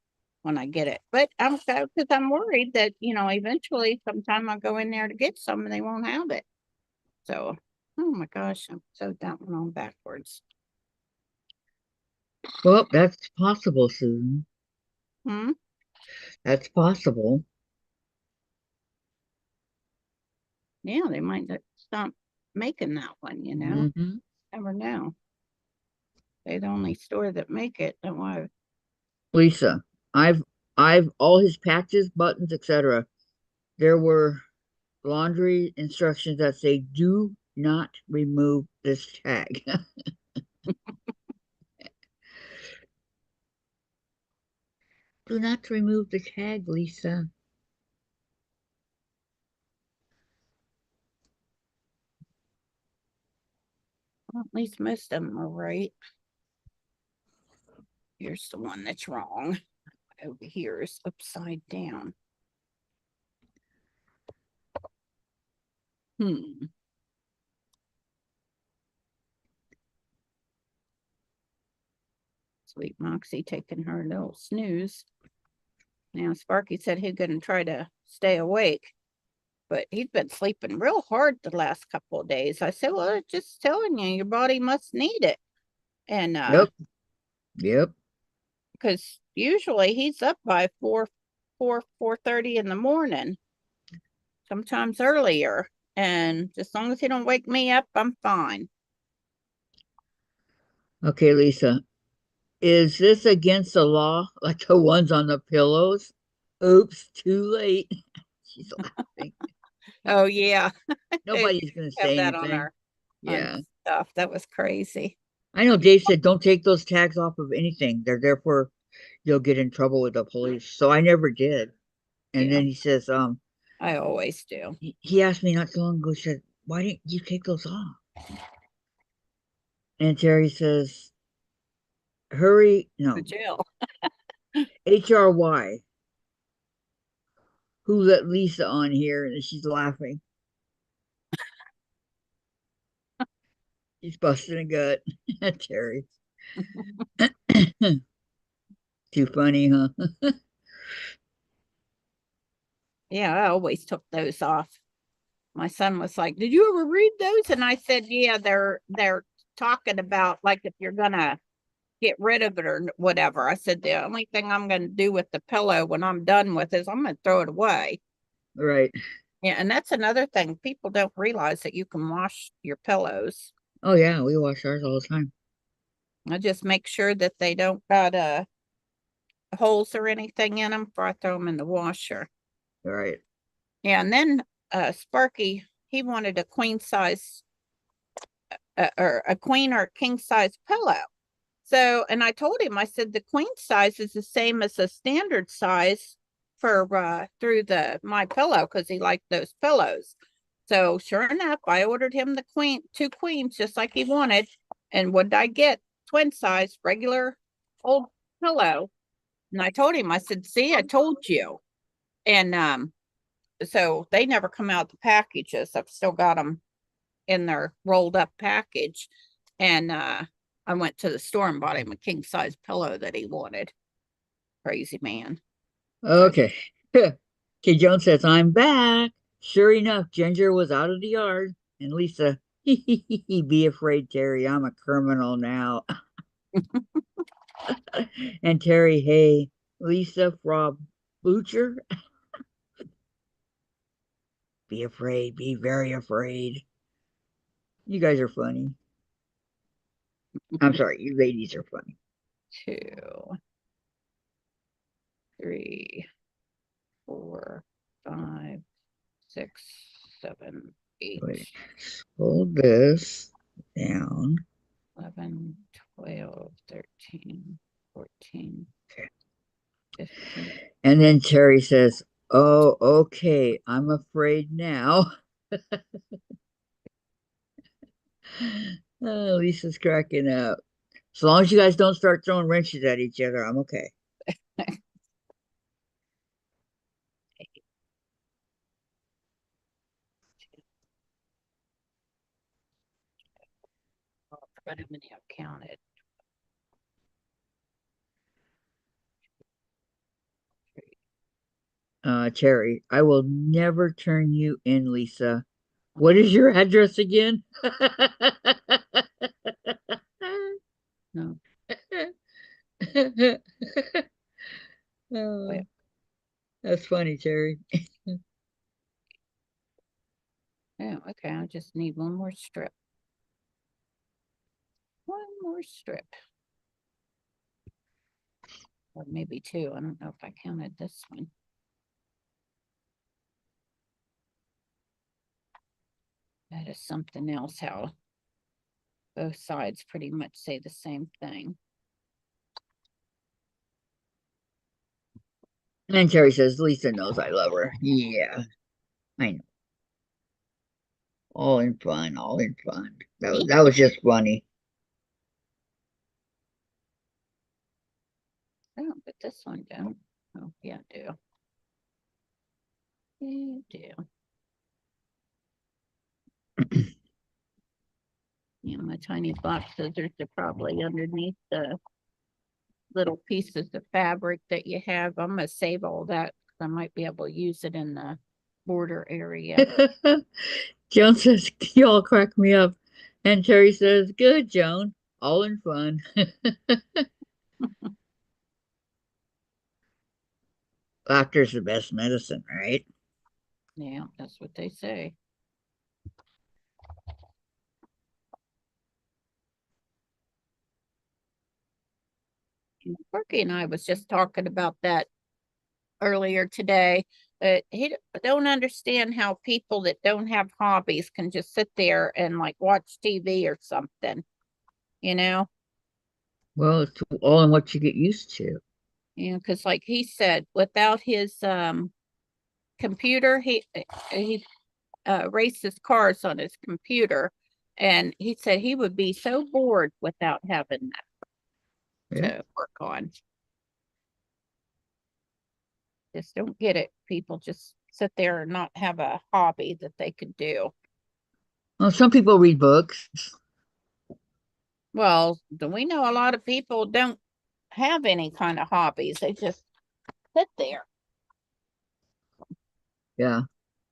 when I get it. But I'm so because I'm worried that, eventually sometime I'll go in there to get some and they won't have it. So, oh my gosh, I'm so that one on backwards. Well, that's possible, Susan. Hmm? That's possible. Yeah, they might stop making that one, Hmm. Never know. They're the only store that make it. And why? Lisa, I've all his patches, buttons, etc. There were laundry instructions that say do not remove this tag. Do not remove the tag, Lisa. Well, at least most of them are right. Here's the one that's wrong. Over here is upside down. Sweet Moxie taking her little snooze. Now Sparky said he's gonna try to stay awake, but he's been sleeping real hard the last couple of days. I said, well, it's just telling you, your body must need it. And Yep. Yep. because usually he's up by 4:30 in the morning, sometimes earlier. And as long as he don't wake me up, I'm fine. Okay, Lisa. Is this against the law? Like the ones on the pillows? Oops, too late. She's laughing. Oh yeah. They Nobody's gonna have say that on anything. our on Yeah. stuff. That was crazy. I know Dave said don't take those tags off of anything. They're there for you'll get in trouble with the police. So I never did. And Yeah, then he says, I always do. he asked me not so long ago, he said, why didn't you take those off? And Terry says, hurry, The no, jail. HRY. Who let Lisa on here? And she's laughing. He's busting a gut. Terry. Too funny, huh? Yeah, I always took those off. My son was like, "Did you ever read those?" And I said, "Yeah, they're talking about like if you're gonna, get rid of it or whatever. I said, the only thing I'm going to do with the pillow when I'm done with is I'm going to throw it away. Right. Yeah, and that's another thing. People don't realize that you can wash your pillows. Oh yeah, we wash ours all the time. I just make sure that they don't got holes or anything in them before I throw them in the washer. Right. Yeah, and then Sparky, he wanted a queen size or a queen or king size pillow. So, and I told him, I said the queen size is the same as the standard size for through the My Pillow because he liked those pillows. So sure enough, I ordered him the two queens just like he wanted. And what did I get? Twin size, regular old pillow. And I told him, I said, see, I told you. And so they never come out the packages. I've still got them in their rolled up package. And I went to the store and bought him a king size pillow that he wanted. Crazy man. Okay. Kid Jones says, I'm back. Sure enough, Ginger was out of the yard. And Lisa, be afraid, Terry. I'm a criminal now. And Terry, hey, Lisa Rob Butcher. Be afraid. Be very afraid. You guys are funny. I'm sorry, you ladies are funny. 2, 3, 4, 5, 6, 7, 8, Wait, hold this down. 11, 12, 13, 14, Okay. 15. And then Terry says, oh, okay, I'm afraid now. Lisa's cracking up. As long as you guys don't start throwing wrenches at each other, I'm okay. But how many I've counted? Terry, I will never turn you in, Lisa. What is your address again? No. Oh, Wait. that's funny, Terry. Oh, okay. I just need one more strip. One more strip. Or maybe 2. I don't know if I counted this one. That is something else, how both sides pretty much say the same thing. And Terry says, Lisa knows I love her. Yeah, I know. All in fun, all in fun. That was just funny. I don't put this one down. Oh, yeah, I do. You do. Yeah, my tiny box scissors are probably underneath the little pieces of fabric that you have. I'm gonna save all that because I might be able to use it in the border area. Joan says, y'all crack me up. And Terry says, good, Joan. All in fun. Laughter's the best medicine, right? Yeah, that's what they say. Corky and I was just talking about that earlier today. He don't understand how people that don't have hobbies can just sit there and like watch TV or something, you know? Well, it's all in what you get used to. Because like he said, without his computer, he races cars on his computer, and he said he would be so bored without having that Yeah. to work on. Just don't get it. People just sit there and not have a hobby that they could do. Well, some people read books. Well, do we know a lot of people don't have any kind of hobbies? They just sit there. Yeah.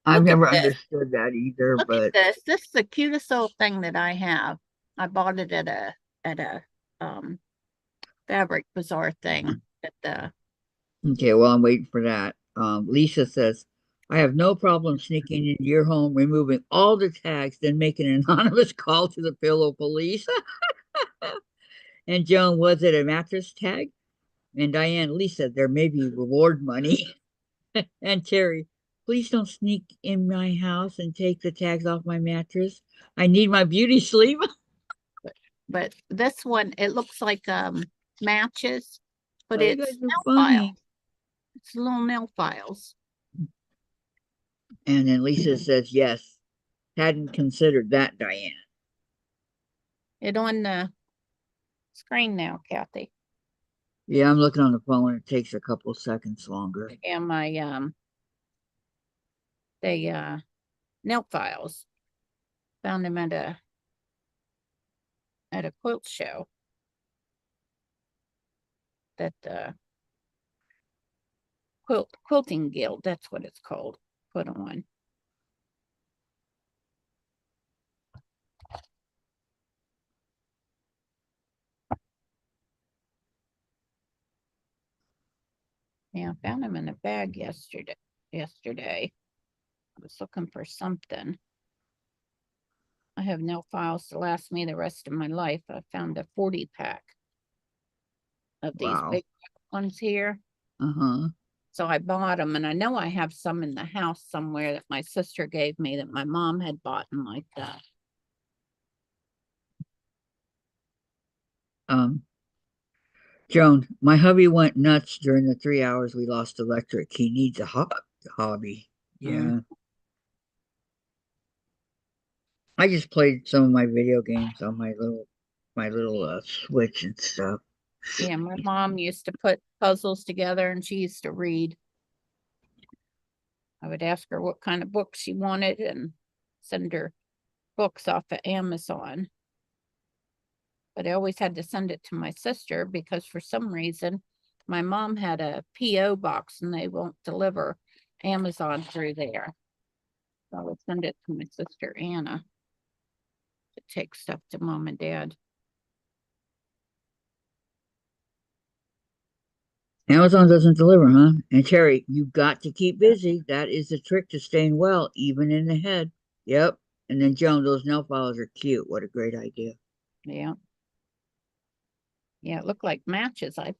I've Look at never this. understood that either, Look but at this. This is the cutest little thing that I have. I bought it at a fabric bazaar thing at the Okay, well, I'm waiting for that. Lisa says, I have no problem sneaking into your home, removing all the tags, then making an anonymous call to the pillow police. And Joan, was it a mattress tag? And Diane, Lisa, there may be reward money. And Terry, please don't sneak in my house and take the tags off my mattress. I need my beauty sleep. but this one, it looks like matches, but Oh, you it's guys are nail funny. files. It's little nail files. And then Lisa says, yes. Hadn't considered that, Diane. It on the screen now, Kathy. Yeah, I'm looking on the phone. It takes a couple seconds longer. And my the nail files. Found them at a quilt show that quilting guild, that's what it's called, put on. Yeah, I found them in a bag yesterday. I was looking for something. I have nail files to last me the rest of my life. I found a 40 pack of these Wow. big ones here. Uh-huh. So I bought them, and I know I have some in the house somewhere that my sister gave me that my mom had bought and like that. Joan, my hubby went nuts during the 3 hours we lost electric. He needs a hobby. Yeah. I just played some of my video games on my little Switch and stuff. Yeah, my mom used to put puzzles together and she used to read. I would ask her what kind of books she wanted and send her books off of Amazon. But I always had to send it to my sister because for some reason my mom had a P.O. box and they won't deliver Amazon through there. So I would send it to my sister Anna to take stuff to mom and dad. Amazon doesn't deliver, huh? And Terry, you've got to keep busy. That is the trick to staying well, even in the head. Yep. And then Joan, those nail files are cute. What a great idea. Yeah. Yeah, it looked like matches. I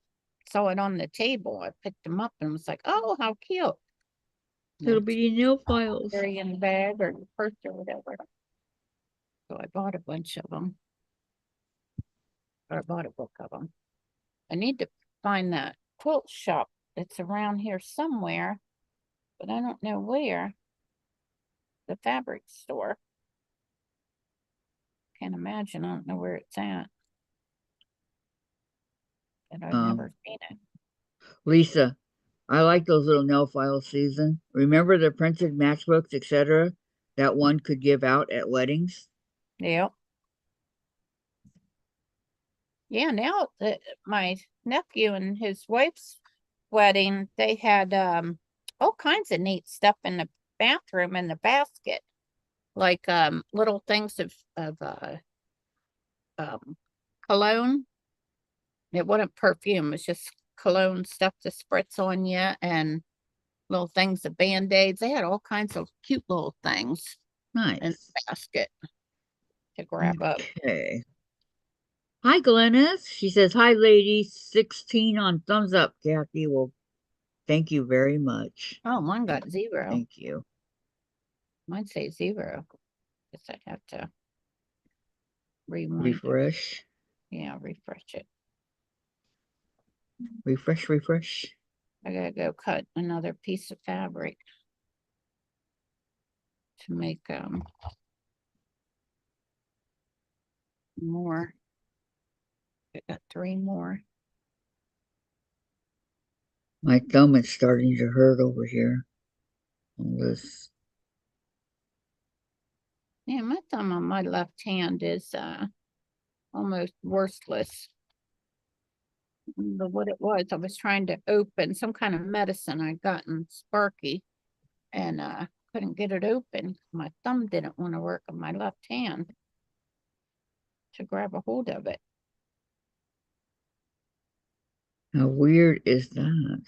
saw it on the table. I picked them up and was like, oh, how cute. Little bitty nail files. Carry in the bag or the purse or whatever. So I bought a bunch of them. Or I bought a book of them. I need to find that quilt shop that's around here somewhere, but I don't know where. The fabric store. Can't imagine. I don't know where it's at. And I've never seen it. Lisa, I like those little nail files, Susan. Remember the printed matchbooks, etc., that one could give out at weddings? Yeah. Yeah, now that my nephew and his wife's wedding, they had all kinds of neat stuff in the bathroom in the basket. Like little things of cologne. It wasn't perfume, it's just cologne stuff to spritz on you and little things of band-aids. They had all kinds of cute little things in the Nice. basket to grab up. Okay. Hi, Glennis. She says, hi, lady. 16 on thumbs up, Kathy. Well, thank you very much. Oh, mine got 0. Thank you. Mine say 0. Guess I'd have to rewind. Refresh. Yeah, refresh it. Refresh. I gotta go cut another piece of fabric to make more. I got 3 more. My thumb is starting to hurt over here on this. Yeah, my thumb on my left hand is almost worthless. But what it was, I was trying to open some kind of medicine I'd gotten Sparky and couldn't get it open. My thumb didn't want to work on my left hand to grab a hold of it. How weird is that?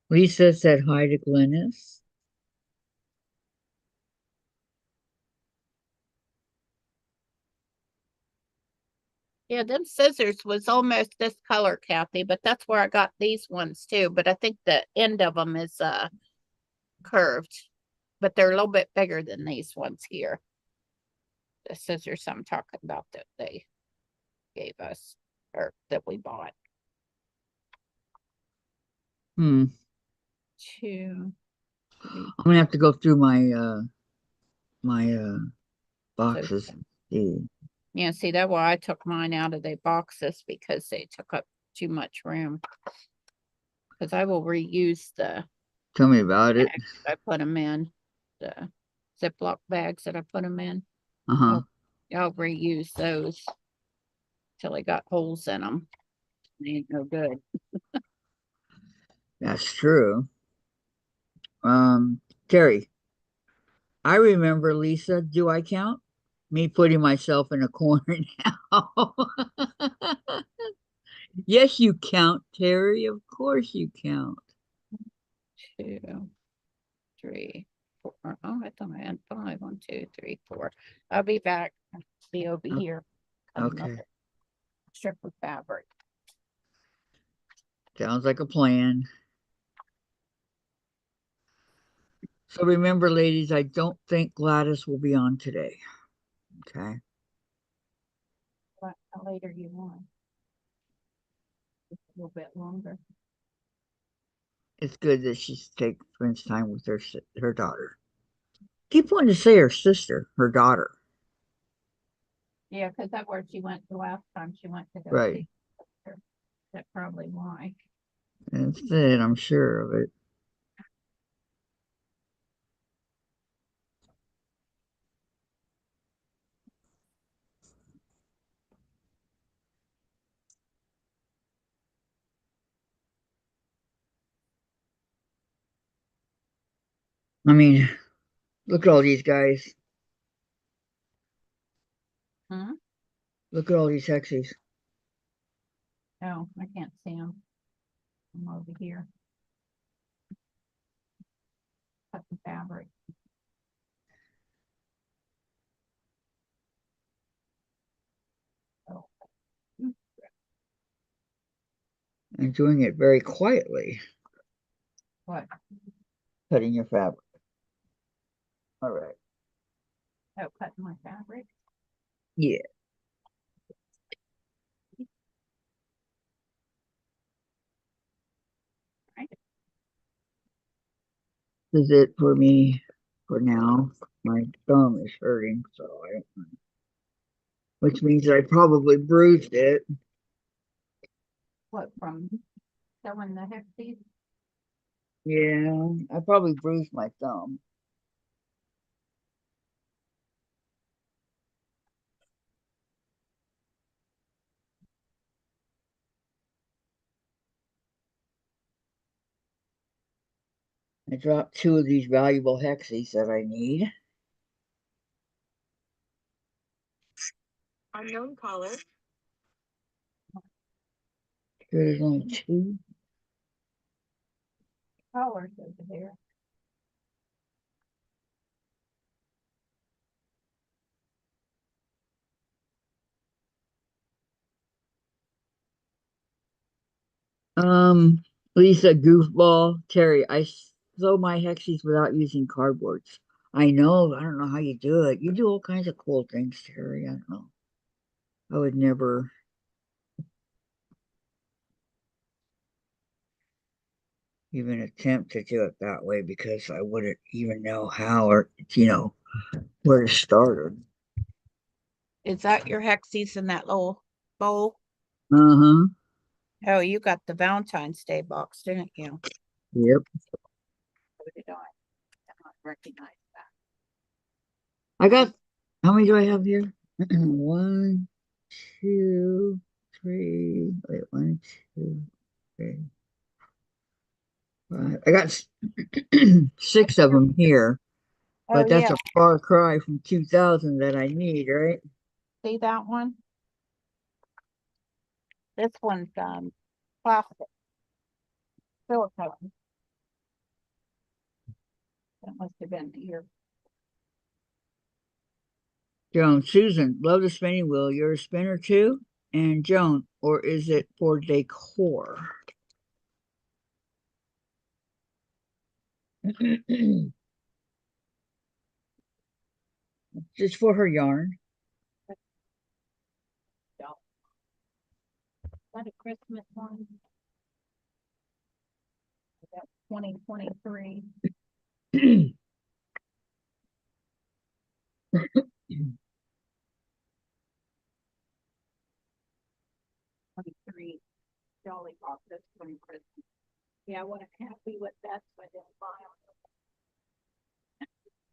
Lisa said hi to Glennis. Yeah, them scissors was almost this color, Kathy, but that's where I got these ones too. But I think the end of them is curved, but they're a little bit bigger than these ones here. The scissors I'm talking about that they gave us or that we bought. Hmm. 2, 3, I'm gonna have to go through my so boxes and see. yeah, see that why I took mine out of the boxes because they took up too much room. Because I will reuse the Tell me about it. bags I put them in, the Ziploc bags that I put them in. Uh-huh. I'll reuse those till they got holes in them. They ain't no good. That's true. Terry, I remember Lisa, do I count? Me putting myself in a corner now. Yes, you count, Terry. Of course you count. 2, 3, 4. Oh, I thought I had 5. 1, 2, 3, 4. I'll be back. Be over O- here. Cutting up Okay. a strip of fabric. Sounds like a plan. So remember, ladies, I don't think Gladys will be on today. Okay. How later you want? Just a little bit longer. It's good that she spends time with her daughter. Keep wanting to say her sister, her daughter. Yeah, because that's where she went the last time she went to go Right. see her. That's probably why. That's it, I'm sure of it. I mean, look at all these guys. Hmm? Look at all these hexies. Oh, I can't see them. I'm over here. Cutting fabric. Oh. I'm doing it very quietly, What? cutting your fabric. All right. Oh, cutting my fabric. Yeah. Right. This is it for me for now. My thumb is hurting, so I don't know. Which means I probably bruised it. What from selling the hexies? Yeah, I probably bruised my thumb. I dropped two of these valuable hexies that I need. Unknown caller. There's only two. Colors over there. Um, Lisa, goofball, Terry, I sew my hexies without using cardboards. I know. I don't know how you do it. You do all kinds of cool things, Terry. I don't know. I would never even attempt to do it that way because I wouldn't even know how or, where to start. Is that your hexies in that little bowl? Uh-huh. Oh, you got the Valentine's Day box, didn't you? Yep. So did I. I not recognize that. I got, how many do I have here? One, two, three. Wait, one, two, three. I got 6 of them here, Oh, but that's yeah. a far cry from 2,000 that I need, right? See that one? This one's plastic silicone. That must have been here. Joan, Susan, love the spinning wheel. You're a spinner too? And Joan, or is it for decor? Just for her yarn. So, is that a Christmas one? That's 2023. 23 Jolly Boxes from Christmas. Yeah, I wasn't happy with that, so I didn't buy them.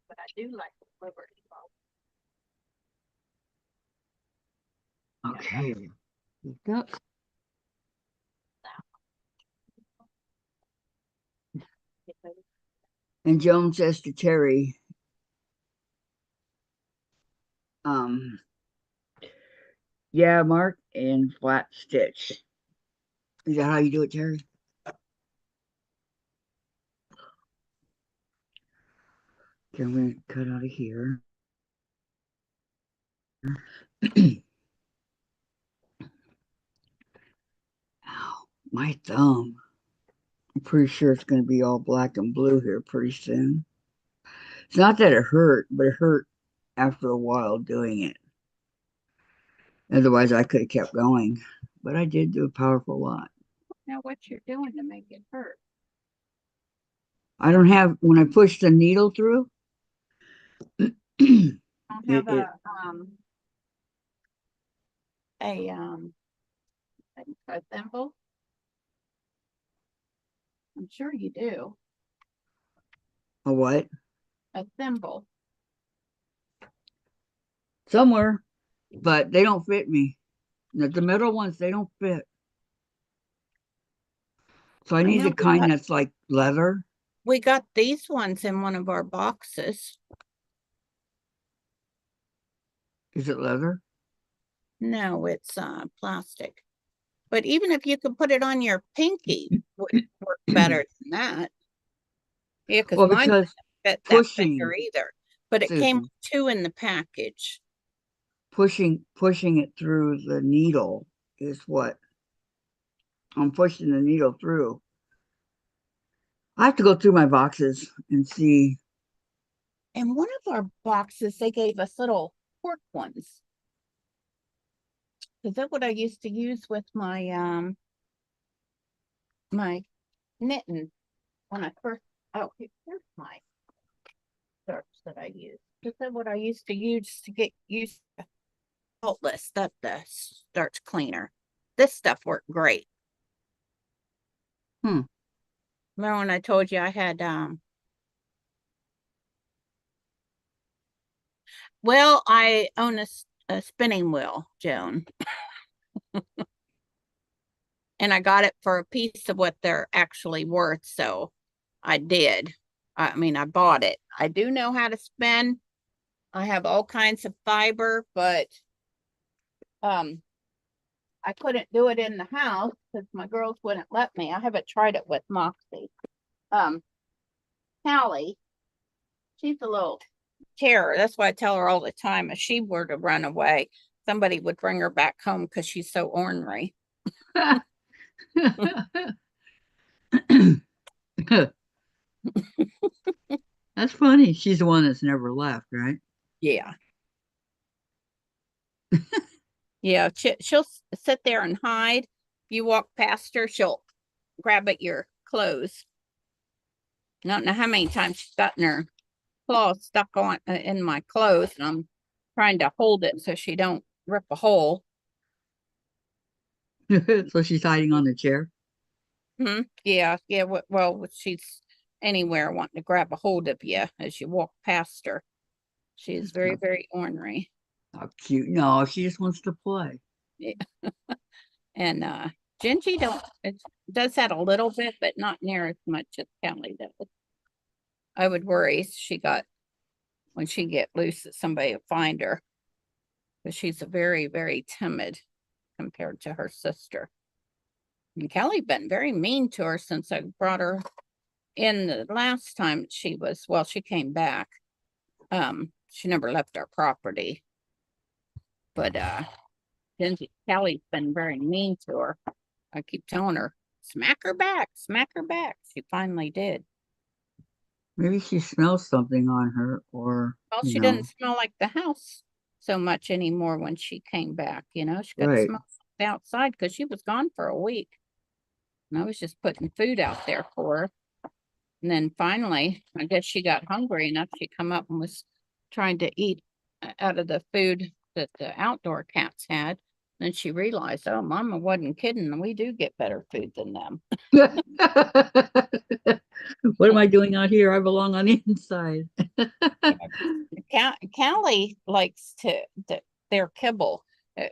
But I do like the Liberty Box. Okay. Yep. And Joan says to Terry, um, yeah, Mark, and flat stitch. Is that how you do it, Terry? Can we cut out of here? Ow, my thumb. I'm pretty sure it's going to be all black and blue here pretty soon. It's not that it hurt, but it hurt after a while doing it. Otherwise, I could have kept going. But I did do a powerful lot. Now, what you're doing to make it hurt? I don't have, when I push the needle through, I don't have it, a thimble. I'm sure you do. a what? A thimble. Somewhere, but they don't fit me. The middle ones, they don't fit. So I need know the we kind got- that's like leather. We got these ones in one of our boxes. Is it leather? No, it's plastic. But even if you could put it on your pinky, would work better than that. Yeah, because Well, mine because doesn't fit that pushing, finger either. But it came Susan, with 2 in the package. pushing it through the needle is what I'm pushing the needle through. I have to go through my boxes and see. In one of our boxes, they gave us little cork ones. Is that what I used to use with my my knitting when I first, oh, here's my starts that I use. Is that what I used to use to get used to faultless, that the starch cleaner? This stuff worked great. Hmm. Remember when I told you I had well, I own a spinning wheel, Joan, and I got it for a piece of what they're actually worth, so I did. I mean, I bought it. I do know how to spin. I have all kinds of fiber, but um I couldn't do it in the house because my girls wouldn't let me. I haven't tried it with Moxie. Um, Callie, she's a little terror. That's why I tell her all the time, if she were to run away, somebody would bring her back home because she's so ornery. That's funny. She's the one that's never left, right? Yeah. Yeah, she'll sit there and hide. If you walk past her, she'll grab at your clothes. I don't know how many times she's gotten her claws stuck on in my clothes, and I'm trying to hold it so she don't rip a hole. So she's hiding on the chair. Yeah, yeah. Well, she's anywhere wanting to grab a hold of you as you walk past her. She is very, very ornery. How cute. No, she just wants to play. Yeah. And Gingy don't. does that a little bit, but not near as much as Kelly does. I would worry when she get loose that somebody will find her. Because she's a very, very timid compared to her sister. And Kelly been very mean to her since I brought her in the last time she came back. She never left our property. But then Kelly's been very mean to her. I keep telling her, smack her back, smack her back. She finally did. Maybe she smells something on her, or Well, you she know, didn't smell like the house so much anymore when she came back, you know. She got to right. smell something outside because she was gone for a week. And I was just putting food out there for her. And then finally, I guess she got hungry enough. She come up and was trying to eat out of the food that the outdoor cats had. Then she realized, oh, Mama wasn't kidding. We do get better food than them. What am I doing out here? I belong on the inside. Callie likes their kibble.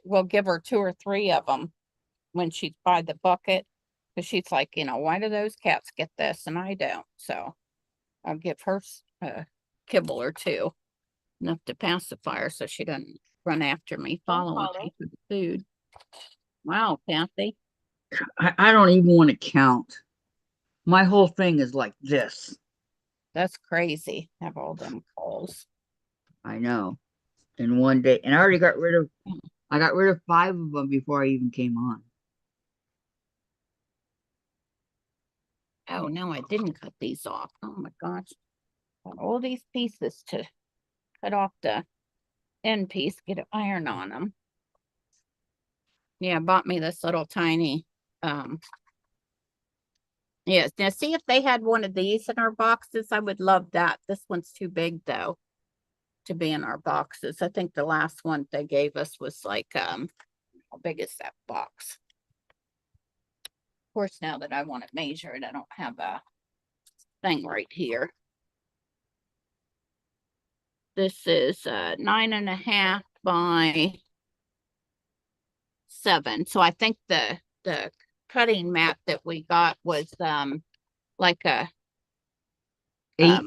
We'll give her 2 or 3 of them when she's by the bucket. Because she's like, why do those cats get this and I don't? So I'll give her a kibble or 2, enough to pacify her so she doesn't run after me, following me for the food. Wow, Kathy. I don't even want to count. My whole thing is like this. That's crazy. Have all them calls. I know. In one day. And I got rid of 5 of them before I even came on. Oh no, I didn't cut these off. Oh my gosh. Got all these pieces to cut off the end piece, get an iron on them. Yeah, bought me this little tiny yes. Now see if they had one of these in our boxes. I would love that. This one's too big though to be in our boxes. I think the last one they gave us was like how big is that box? Of course, now that I want to measure it, I don't have a thing right here. This is 9.5 by 7. So I think the cutting mat that we got was like a 8.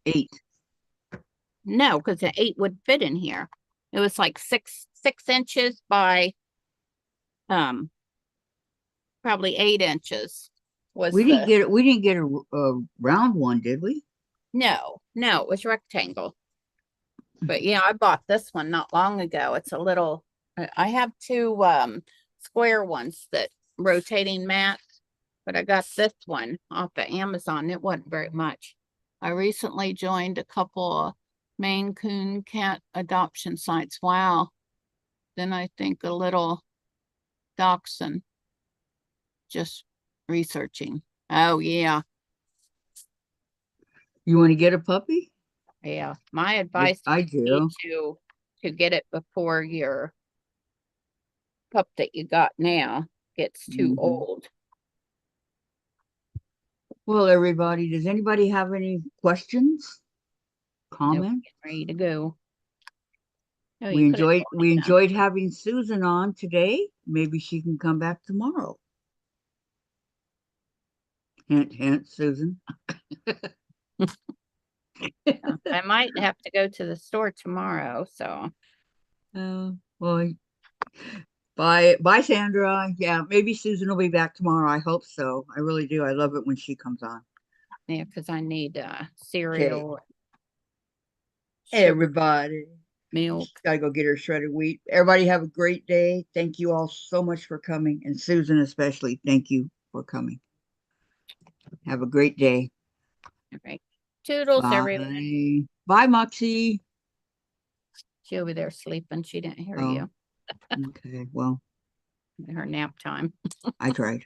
8. no, because the 8 would fit in here. It was like 6 inches by probably 8 inches. We didn't get a round one, did we? No, it was rectangle. But yeah, I bought this one not long ago. It's a little, I have 2 square ones that rotating mat, but I got this one off of Amazon. It wasn't very much. I recently joined a couple of Maine Coon cat adoption sites. Wow. Then I think a little dachshund. Just researching. Oh yeah. You want to get a puppy? Yeah. My advice I would be do. to get it before your pup that you got now gets too old. Well, everybody, does anybody have any questions? Comments? Ready to go. Oh, We enjoyed having Susan on today. Maybe she can come back tomorrow. Hint, hint, Susan. I might have to go to the store tomorrow, so. Well, bye, Sandra. Yeah, maybe Susan will be back tomorrow. I hope so. I really do. I love it when she comes on. Yeah, because I need cereal. Everybody. Milk. Gotta go get her shredded wheat. Everybody have a great day. Thank you all so much for coming. And Susan especially, thank you for coming. Have a great day. All right. Toodles, everyone. Bye. Bye, Moxie. She over there sleeping. She didn't hear Oh, you. okay, well, Her nap time. I tried.